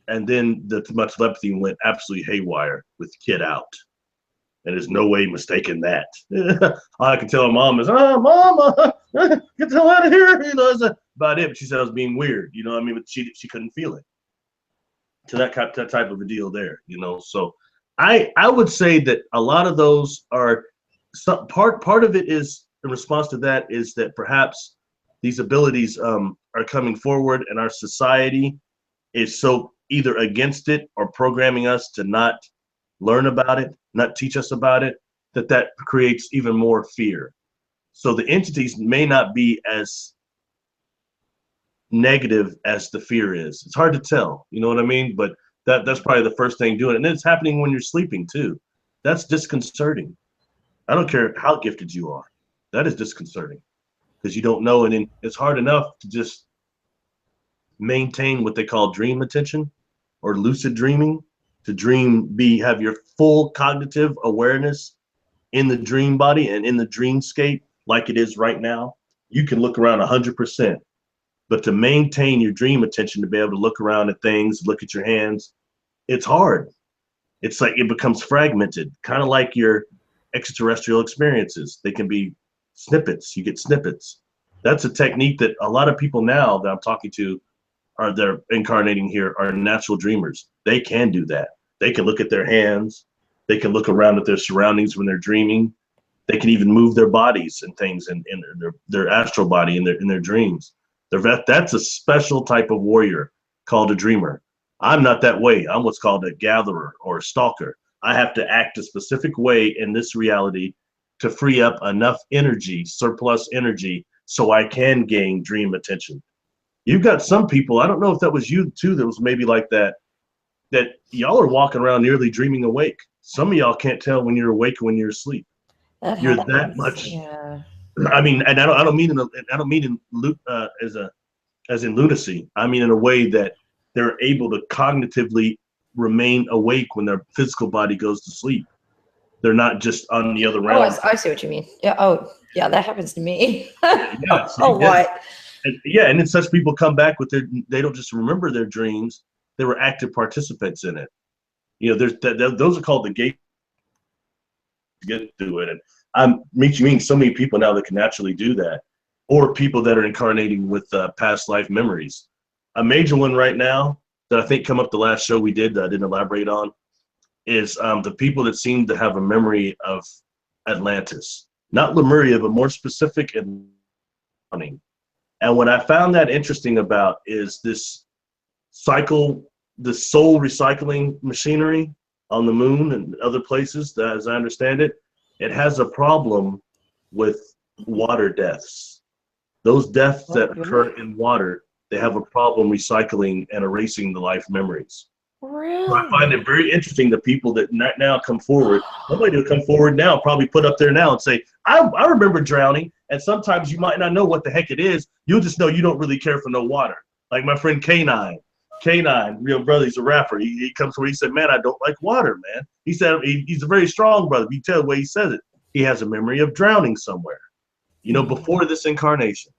S2: And then my telepathy went absolutely haywire with kid out. And there's no way mistaking that. All I can tell my mom is, Mama, get the hell out of here. That's about it. But she said I was being weird. But she couldn't feel it. So that type of a deal there, So I would say that a lot of those are, part of it is, in response to that, is that perhaps these abilities are coming forward, and our society is so either against it or programming us to not learn about it, not teach us about it, that creates even more fear. So the entities may not be as negative as the fear is. It's hard to tell, you know what I mean? But that's probably the first thing doing it. And then it's happening when you're sleeping too. That's disconcerting. I don't care how gifted you are. That is disconcerting because you don't know. And then it's hard enough to just maintain what they call dream attention or lucid dreaming. to have your full cognitive awareness in the dream body and in the dreamscape like it is right now, you can look around 100%. But to maintain your dream attention, to be able to look around at things, look at your hands, it's hard. It's like it becomes fragmented, kind of like your extraterrestrial experiences. They can be snippets. You get snippets. That's a technique that a lot of people now that I'm talking to they're incarnating here are natural dreamers. They can do that. They can look at their hands. They can look around at their surroundings when they're dreaming. They can even move their bodies and things in their astral body in their dreams. That's a special type of warrior called a dreamer. I'm not that way. I'm what's called a gatherer or a stalker. I have to act a specific way in this reality to free up enough energy, surplus energy, so I can gain dream attention. You've got some people, I don't know if that was you too, that was maybe like that y'all are walking around nearly dreaming awake. Some of y'all can't tell when you're awake and when you're asleep. You're that much.
S1: Yeah.
S2: I mean, and I don't mean as in lunacy. I mean in a way that they're able to cognitively remain awake when their physical body goes to sleep. They're not just on the other realm.
S1: Oh, I see what you mean. Yeah. Oh, yeah, that happens to me.
S2: Yeah,
S1: a lot.
S2: And then such people come back with they don't just remember their dreams, they were active participants in it. You know, those are called the gate to get through it. And I'm meeting so many people now that can naturally do that, or people that are incarnating with past life memories. A major one right now that I think come up the last show we did that I didn't elaborate on is the people that seem to have a memory of Atlantis, not Lemuria, but more specific and running. And what I found that interesting about is this soul recycling machinery on the moon and other places, that, as I understand it, it has a problem with water deaths. Those deaths that occur in water, they have a problem recycling and erasing the life memories.
S1: Really?
S2: So I find it very interesting that people that now come forward, somebody will come forward now, probably put up there now and say, I remember drowning. And sometimes you might not know what the heck it is. You'll just know you don't really care for no water. Like my friend K9, real brother, he's a rapper. He comes where he said, man, I don't like water, man. He said he's a very strong brother. You tell the way he says it. He has a memory of drowning somewhere, before this incarnation.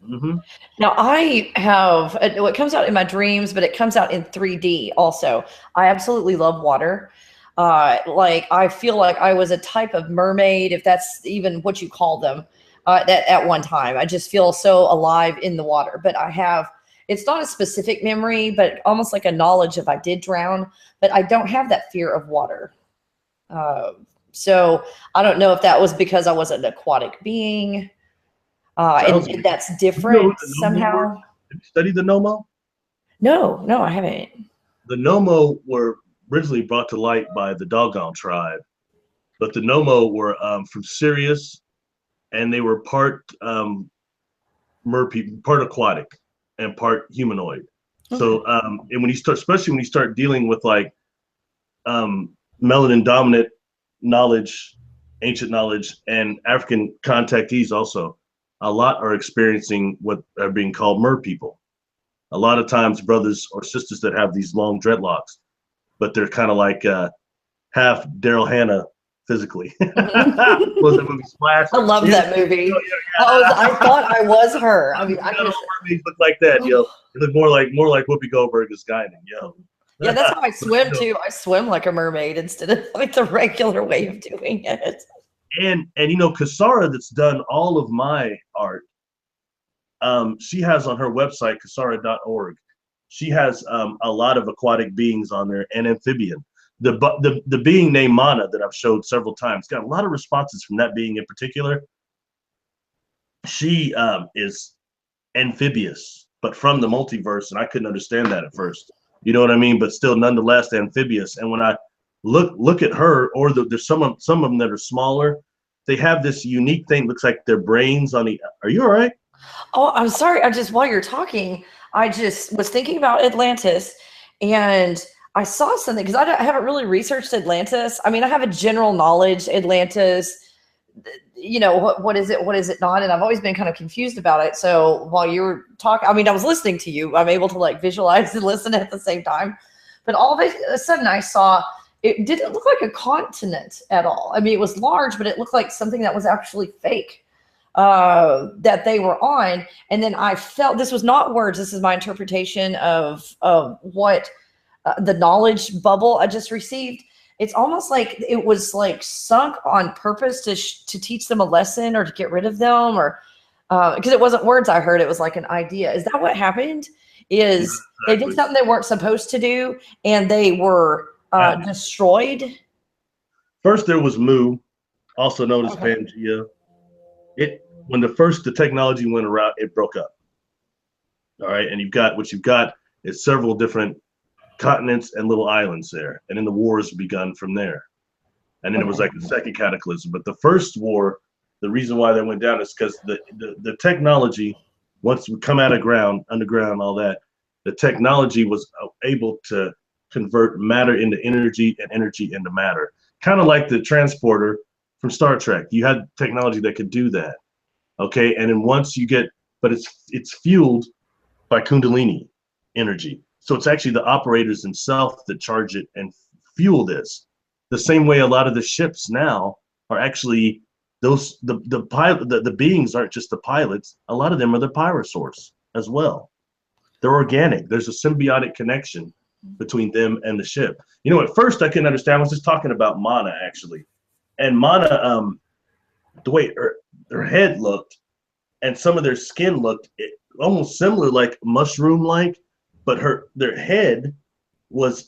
S2: Mm-hmm.
S1: Now I have what comes out in my dreams, but it comes out in 3D also. I absolutely love water. Like I feel like I was a type of mermaid, if that's even what you call them, at one time. I just feel so alive in the water. But it's not a specific memory, but almost like a knowledge if I did drown, but I don't have that fear of water. So I don't know if that was because I was an aquatic being. And that's different somehow.
S2: Have you studied the Nomo?
S1: No, I haven't.
S2: The Nomo were originally brought to light by the Dogon tribe, but the Nomo were from Sirius, and they were part merpeople, part aquatic, and part humanoid. Okay. So, and especially when you start dealing with like melanin dominant knowledge, ancient knowledge, and African contactees also, a lot are experiencing what are being called merpeople. A lot of times brothers or sisters that have these long dreadlocks, but they're kind of like half Daryl Hannah physically. Was the movie Splash?
S1: I love that movie. I thought I was her. I mean, I just
S2: mermaids look like that, yo. It look more like Whoopi Goldberg as Guinan, yo.
S1: Yeah, that's how I swim too. I swim like a mermaid instead of like the regular way of doing it.
S2: And Kasara, that's done all of my art, she has on her website, kasara.org, she has a lot of aquatic beings on there and amphibian. The being named Mana that I've showed several times, got a lot of responses from that being in particular. She is amphibious, but from the multiverse, and I couldn't understand that at first. You know what I mean? But still, nonetheless, amphibious. And when I look at her, or there's some of them that are smaller, they have this unique thing. Looks like their brains on the. Are you all right?
S1: Oh, I'm sorry. While you're talking, I just was thinking about Atlantis, and I saw something because I haven't really researched Atlantis. I mean, I have a general knowledge Atlantis. What is it? What is it not? And I've always been kind of confused about it. So while you were talking, I mean, I was listening to you. I'm able to like visualize and listen at the same time. but all of a sudden I saw it didn't look like a continent at all. I mean, it was large, but it looked like something that was actually fake that they were on. And then I felt, this was not words, this is my interpretation of what the knowledge bubble I just received. It's almost like it was like sunk on purpose to teach them a lesson or to get rid of them, or because it wasn't words I heard, it was like an idea. Is that what happened? Is
S2: Yeah, exactly.
S1: they did something they weren't supposed to do and they were destroyed?
S2: First, there was Mu, also known as
S1: Okay.
S2: Pangea. When the technology went around, it broke up. All right, and you've got is several different continents and little islands there, and then the wars begun from there. And then it was like the second cataclysm. But the first war, the reason why that went down is because the technology, once we come out of underground, all that, the technology was able to convert matter into energy and energy into matter. Kind of like the transporter from Star Trek. You had technology that could do that. Okay, and then once you get, but it's fueled by Kundalini energy. So it's actually the operators themselves that charge it and fuel this. The same way a lot of the ships now are actually the beings aren't just the pilots. A lot of them are the power source as well. They're organic. There's a symbiotic connection between them and the ship. You know, at first I couldn't understand. I was just talking about Mana actually, and Mana, the way her head looked and some of their skin looked almost similar, like mushroom-like, but their head was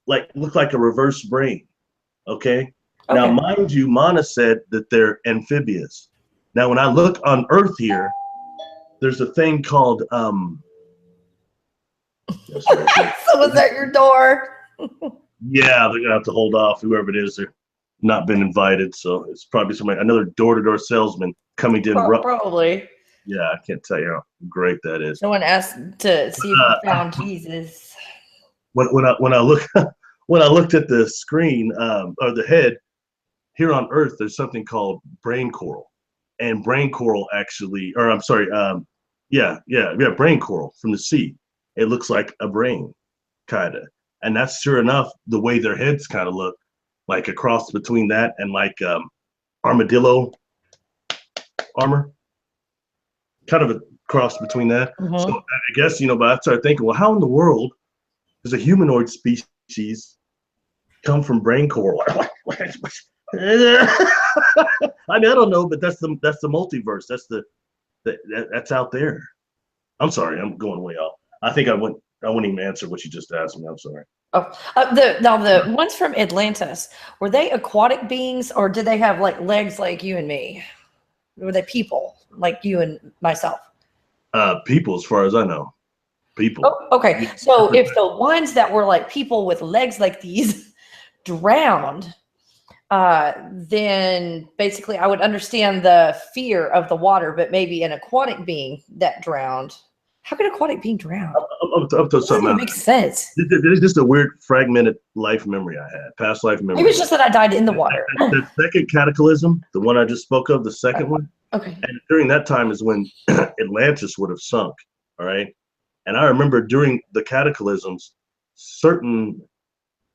S2: looked like a reverse brain. Okay? Now, mind you, Mana said that they're amphibious. Now, when I look on Earth here, there's a thing called
S1: Someone's at your door.
S2: yeah, they're gonna have to hold off, whoever it is. They're not been invited, so it's probably another door-to-door salesman coming to interrupt.
S1: Probably.
S2: Yeah, I can't tell you how great that is.
S1: Someone asked to see if you found Jesus.
S2: When I look when I looked at the screen or the head here on Earth, there's something called brain coral, and brain coral actually, or I'm sorry, brain coral from the sea. It looks like a brain, kind of, and that's sure enough the way their heads kind of look, like a cross between that and like armadillo armor, kind of a cross between that. So I guess, but I started thinking, well, how in the world does a humanoid species come from brain coral? I mean, I don't know, but that's the multiverse. That's out there. I'm sorry, I'm going way off. I think I wouldn't even answer what you just asked me. I'm sorry.
S1: Oh, the ones from Atlantis, were they aquatic beings or did they have like legs like you and me? Were they people like you and myself?
S2: People, as far as I know. People.
S1: Oh, okay. So if the ones that were like people with legs like these drowned, then basically I would understand the fear of the water, but maybe an aquatic being that drowned. How could an aquatic being drown?
S2: Up to something
S1: That makes sense.
S2: There's just a weird fragmented life memory I had, past life memory.
S1: Maybe it's just that I died in the water.
S2: The second cataclysm, the one I just spoke of, the second one.
S1: Okay.
S2: And during that time is when Atlantis would have sunk. All right. And I remember during the cataclysms, certain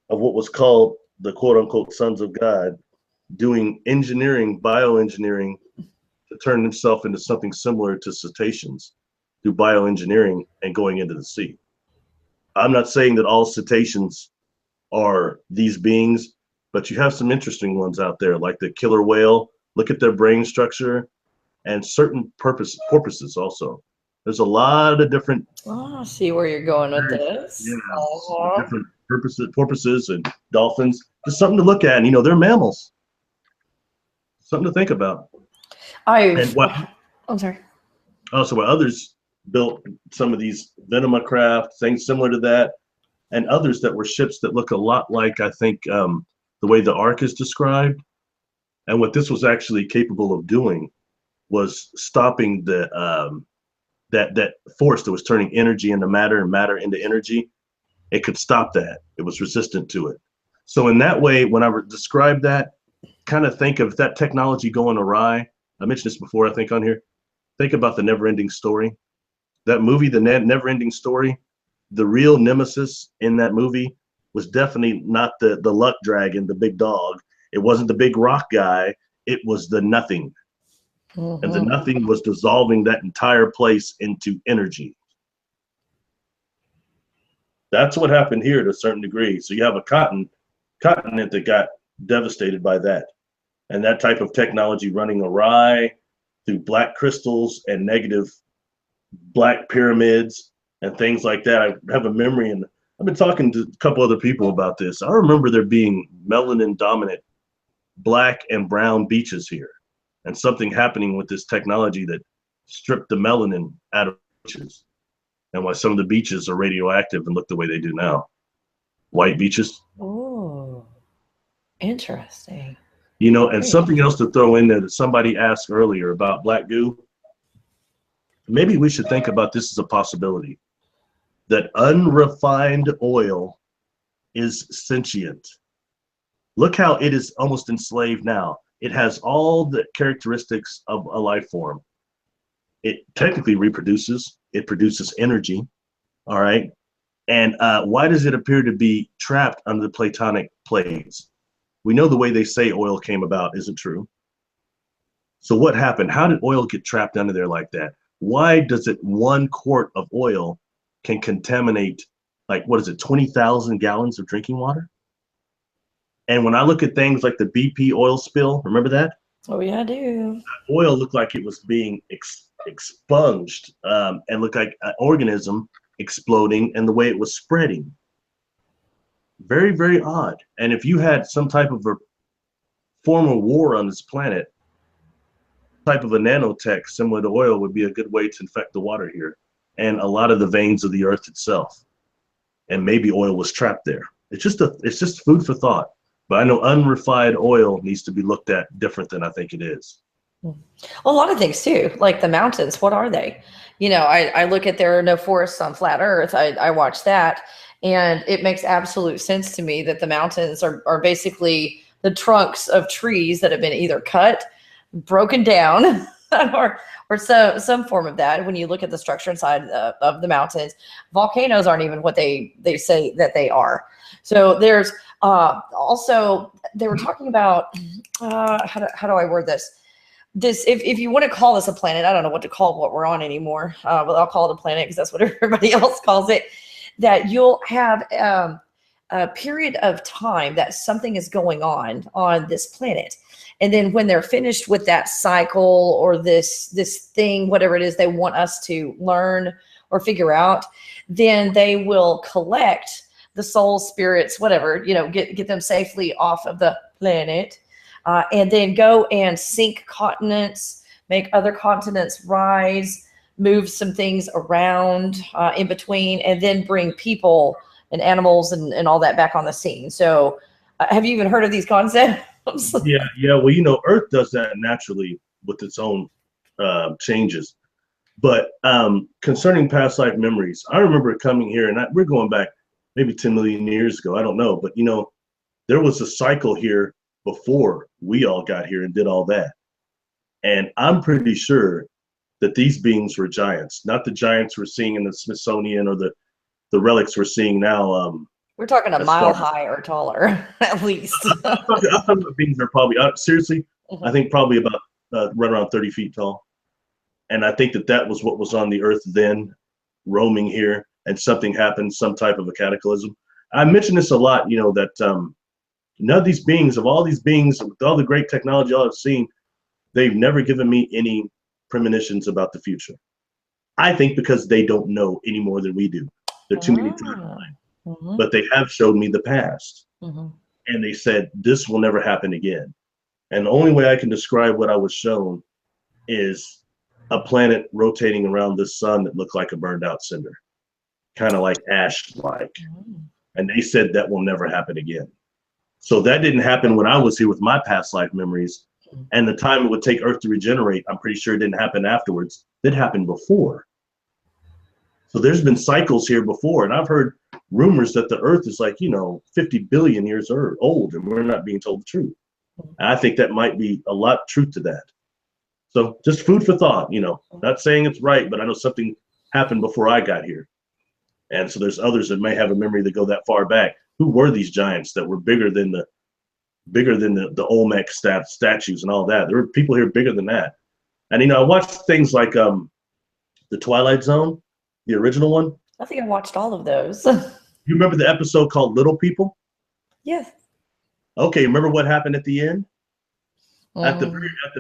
S2: of what was called the quote unquote sons of God doing engineering, bioengineering to turn themselves into something similar to cetaceans through bioengineering and going into the sea. I'm not saying that all cetaceans are these beings, but you have some interesting ones out there, like the killer whale. Look at their brain structure and certain porpoises also. There's a lot of different.
S1: Oh, I see where you're going with this.
S2: Yeah, different porpoises and dolphins. Just something to look at. And, they're mammals. Something to think about.
S1: I'm sorry.
S2: Also, what others built some of these Venema craft, things similar to that, and others that were ships that look a lot like, I think, the way the Ark is described. And what this was actually capable of doing was stopping the that force that was turning energy into matter and matter into energy. It could stop that. It was resistant to it. So in that way, when I describe that, kind of think of that technology going awry. I mentioned this before, I think, on here. Think about the Never-Ending Story. That movie, the Never-Ending Story, the real nemesis in that movie was definitely not the luck dragon, the big dog. It wasn't the big rock guy. It was the nothing. And the nothing was dissolving that entire place into energy. That's what happened here to a certain degree. So you have a continent that got devastated by that. And that type of technology running awry through black crystals and negative black pyramids and things like that. I have a memory, and I've been talking to a couple other people about this. I remember there being melanin dominant black and brown beaches here, and something happening with this technology that stripped the melanin out of beaches, and why some of the beaches are radioactive and look the way they do now. White beaches.
S1: Oh, interesting.
S2: You know, and something else to throw in there that somebody asked earlier about black goo. Maybe we should think about this as a possibility, that unrefined oil is sentient. Look how it is almost enslaved now. It has all the characteristics of a life form. It technically reproduces. It produces energy, all right? And why does it appear to be trapped under the Platonic plates? We know the way they say oil came about isn't true. So what happened? How did oil get trapped under there like that? Why does it 1 quart of oil can contaminate, like, what is it, 20,000 gallons of drinking water? And when I look at things like the BP oil spill, remember that?
S1: Oh, yeah, I do.
S2: That oil looked like it was being expunged and looked like an organism exploding and the way it was spreading. Very, very odd. And if you had some type of a form of war on this planet, type of a nanotech similar to oil would be a good way to infect the water here and a lot of the veins of the earth itself. And maybe oil was trapped there. It's just food for thought. But I know unrefined oil needs to be looked at different than I think it is.
S1: Well, a lot of things too, like the mountains. What are they? You know, I look at there are no forests on flat Earth. I watch that, and it makes absolute sense to me that the mountains are basically the trunks of trees that have been either cut, broken down, or some form of that. When you look at the structure inside of the mountains, volcanoes aren't even what they say that they are. So there's also, they were talking about how do I word this? If you want to call this a planet, I don't know what to call what we're on anymore, but I'll call it a planet because that's what everybody else calls it, that you'll have a period of time that something is going on this planet. And then when they're finished with that cycle or this thing, whatever it is they want us to learn or figure out, then they will collect the souls, spirits, whatever, you know, get them safely off of the planet, and then go and sink continents, make other continents rise, move some things around in between, and then bring people and animals and all that back on the scene. So have you even heard of these concepts?
S2: Yeah. Well, you know, Earth does that naturally with its own changes. But concerning past life memories, I remember coming here, and we're going back maybe 10 million years ago. I don't know. But, you know, there was a cycle here before we all got here and did all that. And I'm pretty sure that these beings were giants, not the giants we're seeing in the Smithsonian or the relics we're seeing now.
S1: We're talking a mile high or taller, at least.
S2: I'm talking about beings that are probably, seriously, I think probably about right around 30 feet tall. And I think that was what was on the earth then, roaming here, and something happened, some type of a cataclysm. I mention this a lot, you know, that none of these beings, of all these beings, with all the great technology I've seen, they've never given me any premonitions about the future. I think because they don't know any more than we do. There are too many timelines. But they have showed me the past. And they said, this will never happen again. And the only way I can describe what I was shown is a planet rotating around the sun that looked like a burned out cinder, kind of like ash-like. And they said that will never happen again. So that didn't happen when I was here with my past life memories. And the time it would take Earth to regenerate, I'm pretty sure it didn't happen afterwards. It happened before. So there's been cycles here before. And I've heard rumors that the Earth is like, you know, 50 billion years old, and we're not being told the truth. And I think that might be a lot of truth to that. So just food for thought, you know, not saying it's right, but I know something happened before I got here. And so there's others that may have a memory that go that far back. who were these giants that were bigger than the Olmec statues and all that. There were people here bigger than that. And I watched things like the Twilight Zone, the original one.
S1: I think I watched all of those.
S2: You remember the episode called Little People?
S1: Yes.
S2: Okay, remember what happened at the end? At the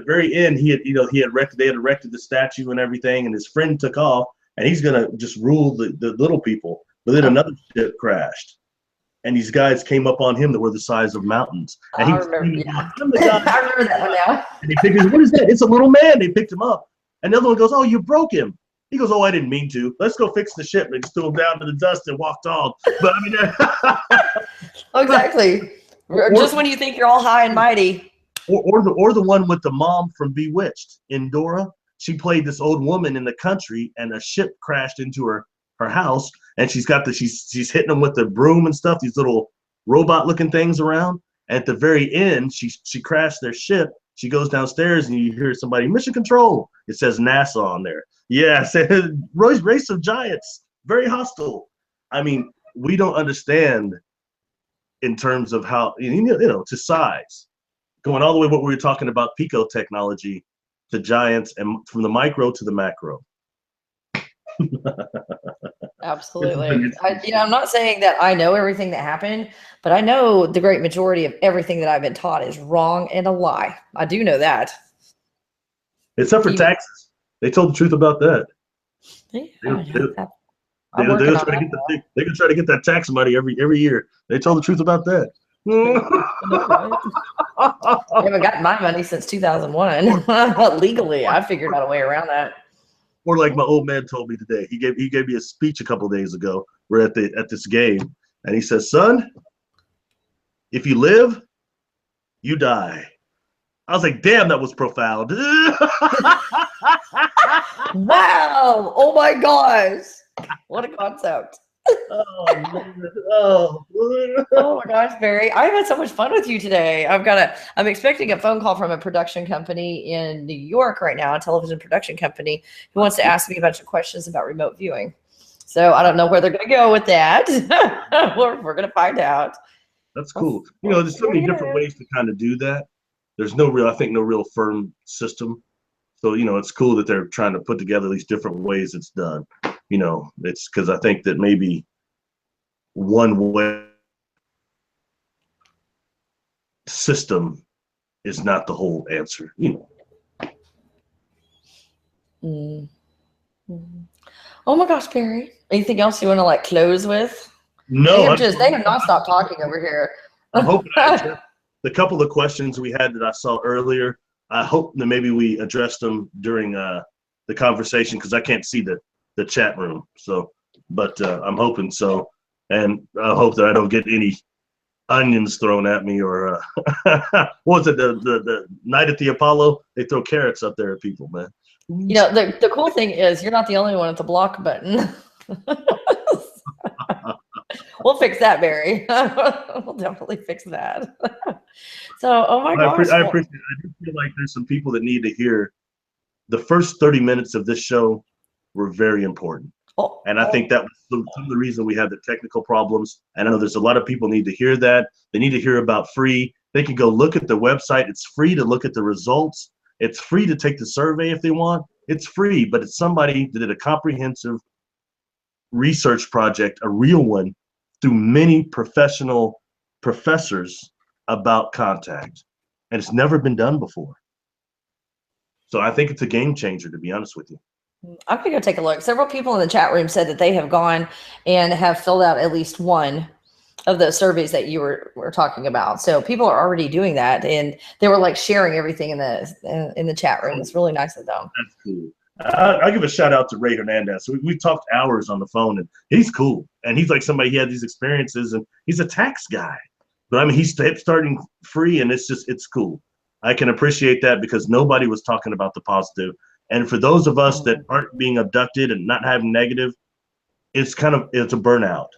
S2: very end, they had erected the statue and everything, and his friend took off, and he's gonna just rule the little people. But then another ship crashed, and these guys came up on him that were the size of mountains. And he
S1: remember that one now.
S2: And he picked his, what is that? It's a little man. They picked him up, and the other one goes, "Oh, you broke him." He goes, "Oh, I didn't mean to. Let's go fix the ship." And they just threw him down to the dust and walked off. But I mean,
S1: exactly. Just when you think you're all high and mighty.
S2: Or the one with the mom from Bewitched in Dora. She played this old woman in the country, and a ship crashed into her house, and she's hitting them with the broom and stuff, these little robot looking things around. And at the very end, she crashed their ship. She goes downstairs, and you hear somebody, "Mission Control." It says NASA on there. Yeah, it says race of giants, very hostile. I mean, we don't understand in terms of how, to size. Going all the way what we were talking about, Pico technology, to giants, and from the micro to the macro.
S1: Absolutely. I'm not saying that I know everything that happened, but I know the great majority of everything that I've been taught is wrong and a lie. I do know that.
S2: Except for taxes. They told the truth about that. They're going to try to get that tax money every year. They told the truth about that.
S1: I haven't gotten my money since 2001. Legally, I figured out a way around that.
S2: Or like my old man told me today. He gave me a speech a couple of days ago. We're at this game, and he says, "Son, if you live, you die." I was like, "Damn, that was profound."
S1: Wow! Oh my gosh! What a concept. Oh my gosh, Barry. I've had so much fun with you today. I'm expecting a phone call from a production company in New York right now, a television production company, who wants to ask me a bunch of questions about remote viewing. So I don't know where they're going to go with that. We're going to find out.
S2: That's cool. There's so many different ways to kind of do that. There's no real firm system. So, it's cool that they're trying to put together these different ways it's done. It's because I think that maybe one way system is not the whole answer.
S1: Oh my gosh, Barry. Anything else you want to close with?
S2: No,
S1: they have not stopped talking over here.
S2: I'm hoping the couple of questions we had that I saw earlier, I hope that maybe we addressed them during the conversation, because I can't see the chat room. So, but I'm hoping so, and I hope that I don't get any onions thrown at me, or what was it, the night at the Apollo? They throw carrots up there at people, man.
S1: The cool thing is you're not the only one at the block button. We'll fix that, Barry. We'll definitely fix that. So, oh my gosh.
S2: I appreciate it. I do feel like there's some people that need to hear the first 30 minutes of this show were very important. And I think that was some of the reason we had the technical problems. And I know there's a lot of people need to hear that. They need to hear about free. They can go look at the website. It's free to look at the results. It's free to take the survey if they want. It's free, but it's somebody that did a comprehensive research project, a real one, through many professional professors about contact. And it's never been done before. So I think it's a game changer, to be honest with you.
S1: I'm going to go take a look. Several people in the chat room said that they have gone and have filled out at least one of the surveys that you were talking about. So people are already doing that, and they were sharing everything in the chat room. It's really nice of them.
S2: That's cool. I'll give a shout out to Ray Hernandez. We talked hours on the phone, and he's cool. And he's like somebody, he had these experiences, and he's a tax guy. But I mean, he's starting free, and it's cool. I can appreciate that, because nobody was talking about the positive. And for those of us that aren't being abducted and not having negative, it's a burnout.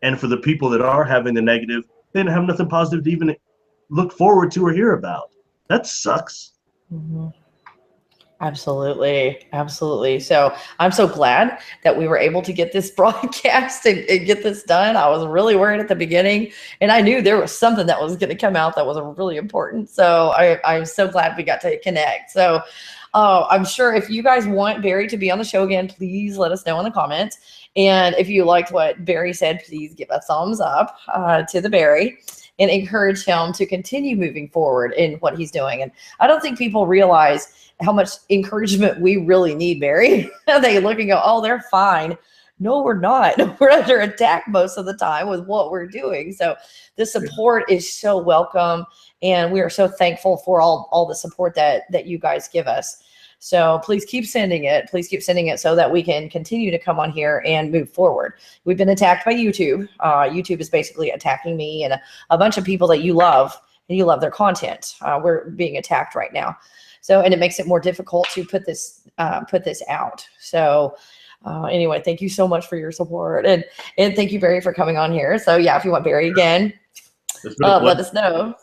S2: And for the people that are having the negative, they didn't have nothing positive to even look forward to or hear about. That sucks.
S1: Mm-hmm. Absolutely. Absolutely. So I'm so glad that we were able to get this broadcast and get this done. I was really worried at the beginning, and I knew there was something that was going to come out that was really important. So I'm so glad we got to connect. So I'm sure if you guys want Barry to be on the show again, please let us know in the comments. And if you liked what Barry said, please give a thumbs up to the Barry and encourage him to continue moving forward in what he's doing. And I don't think people realize how much encouragement we really need, Barry. They look and go, oh, they're fine. No, we're not. We're under attack most of the time with what we're doing. So the support is so welcome. And we are so thankful for all the support that you guys give us. So please keep sending it. Please keep sending it so that we can continue to come on here and move forward. We've been attacked by YouTube. YouTube is basically attacking me and a bunch of people that you love, and you love their content. We're being attacked right now. So, and it makes it more difficult to put this out. So anyway, thank you so much for your support. And thank you, Barry, for coming on here. So yeah, if you want Barry again, let us know.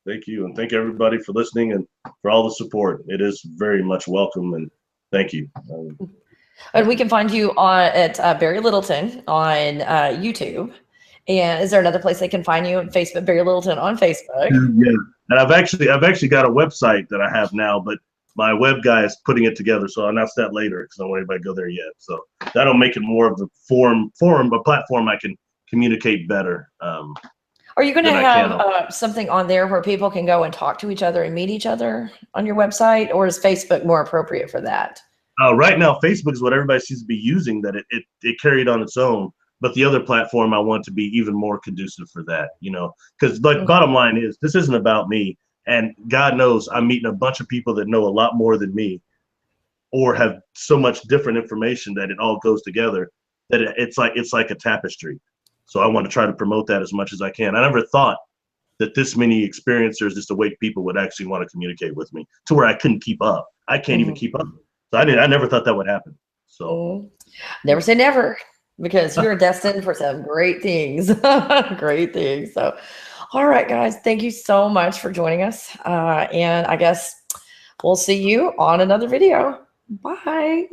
S2: Thank you. And thank everybody for listening and for all the support. It is very much welcome. And thank you.
S1: And we can find you at Barry Littleton on YouTube. And is there another place they can find you on Facebook? Barry Littleton on Facebook.
S2: Yeah. And I've actually got a website that I have now, but my web guy is putting it together. So I'll announce that later because I don't want anybody to go there yet. So that'll make it more of the forum, a platform I can communicate better.
S1: Are you going to have something on there where people can go and talk to each other and meet each other on your website, or is Facebook more appropriate for that?
S2: Right now, Facebook is what everybody seems to be using, that it carried on its own. But the other platform, I want to be even more conducive for that, because like bottom line is, this isn't about me. And God knows I'm meeting a bunch of people that know a lot more than me or have so much different information that it all goes together that it's like a tapestry. So I want to try to promote that as much as I can. I never thought that this many experiencers, just awake people, would actually want to communicate with me to where I couldn't keep up. I can't even keep up. So I never thought that would happen. So
S1: never say never, because you're destined for some great things. Great things. So, all right, guys, thank you so much for joining us. And I guess we'll see you on another video. Bye.